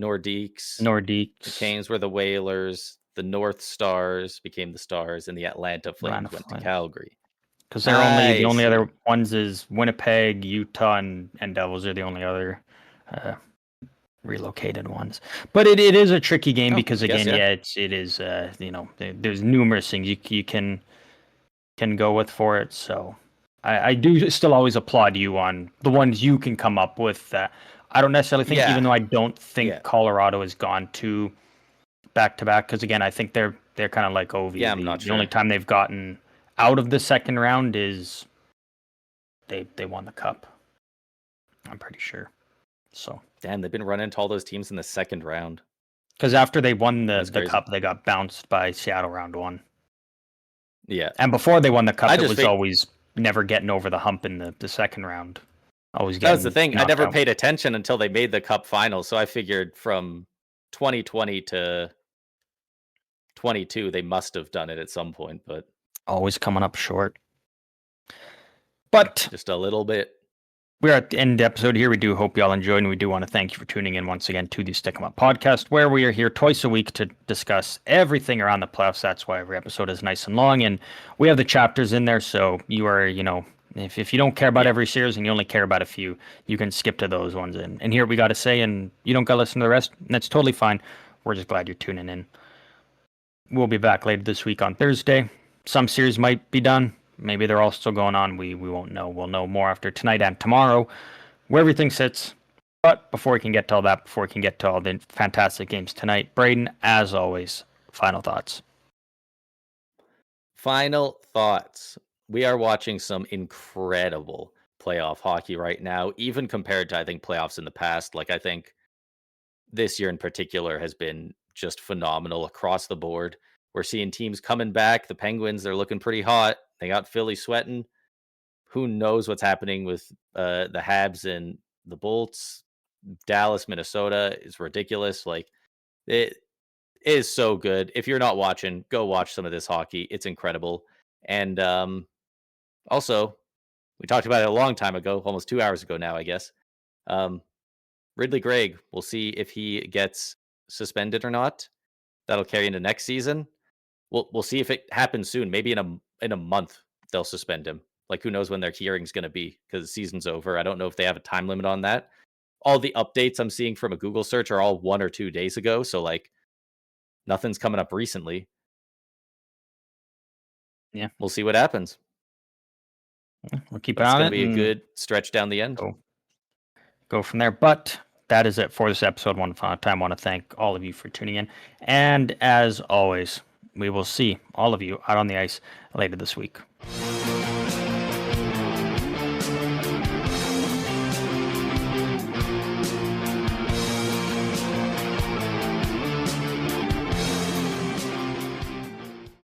Nordiques. The Canes were the Whalers. The North Stars became the Stars, and the Atlanta Flames went to Calgary. Because they're the only other ones is Winnipeg, Utah, and Devils are the only other relocated ones. But it is a tricky game because again, it is there's numerous things you can go with for it. So I do still always applaud you on the ones you can come up with. I don't necessarily think, even though I don't think Colorado has gone to back-to-back, because again, I think they're kind of like OV. Yeah, I'm not sure. The only time they've gotten out of the second round is they won the cup. I'm pretty sure. So damn, they've been running into all those teams in the second round. Because after they won the cup, they got bounced by Seattle round one. Yeah. And before they won the cup, it was always never getting over the hump in the second round. Always that was the thing. I never paid attention until they made the cup final. So I figured from 2020 to 22, they must have done it at some point, but always coming up short. But just a little bit. We're at the end of the episode here. We do hope you all enjoyed, and we do want to thank you for tuning in once again to the Stick 'em Up podcast, where we are here twice a week to discuss everything around the playoffs. That's why every episode is nice and long, and we have the chapters in there, so you are, if you don't care about every series and you only care about a few, you can skip to those ones. And here we got to say, and you don't got to listen to the rest, and that's totally fine. We're just glad you're tuning in. We'll be back later this week on Thursday. Some series might be done. Maybe they're all still going on. We won't know. We'll know more after tonight and tomorrow where everything sits. But before we can get to all that, before we can get to all the fantastic games tonight, Braden, as always, final thoughts. Final thoughts. We are watching some incredible playoff hockey right now, even compared to, I think, playoffs in the past. Like, I think this year in particular has been just phenomenal across the board. We're seeing teams coming back. The Penguins, they're looking pretty hot. They got Philly sweating. Who knows what's happening with the Habs and the Bolts? Dallas, Minnesota is ridiculous. Like, it is so good. If you're not watching, go watch some of this hockey. It's incredible. And also, we talked about it a long time ago, almost 2 hours ago now, I guess. Ridley Gregg, we'll see if he gets suspended or not. That'll carry into next season. We'll see if it happens soon. Maybe in a month they'll suspend him. Like, who knows when their hearing's going to be, because the season's over. I don't know if they have a time limit on that. All the updates I'm seeing from a Google search are all 1 or 2 days ago. So, like, nothing's coming up recently. Yeah. We'll see what happens. We'll keep it on it. It's going to be a good stretch down the end. Go from there. But that is it for this episode. One final time, I want to thank all of you for tuning in. And as always, we will see all of you out on the ice later this week.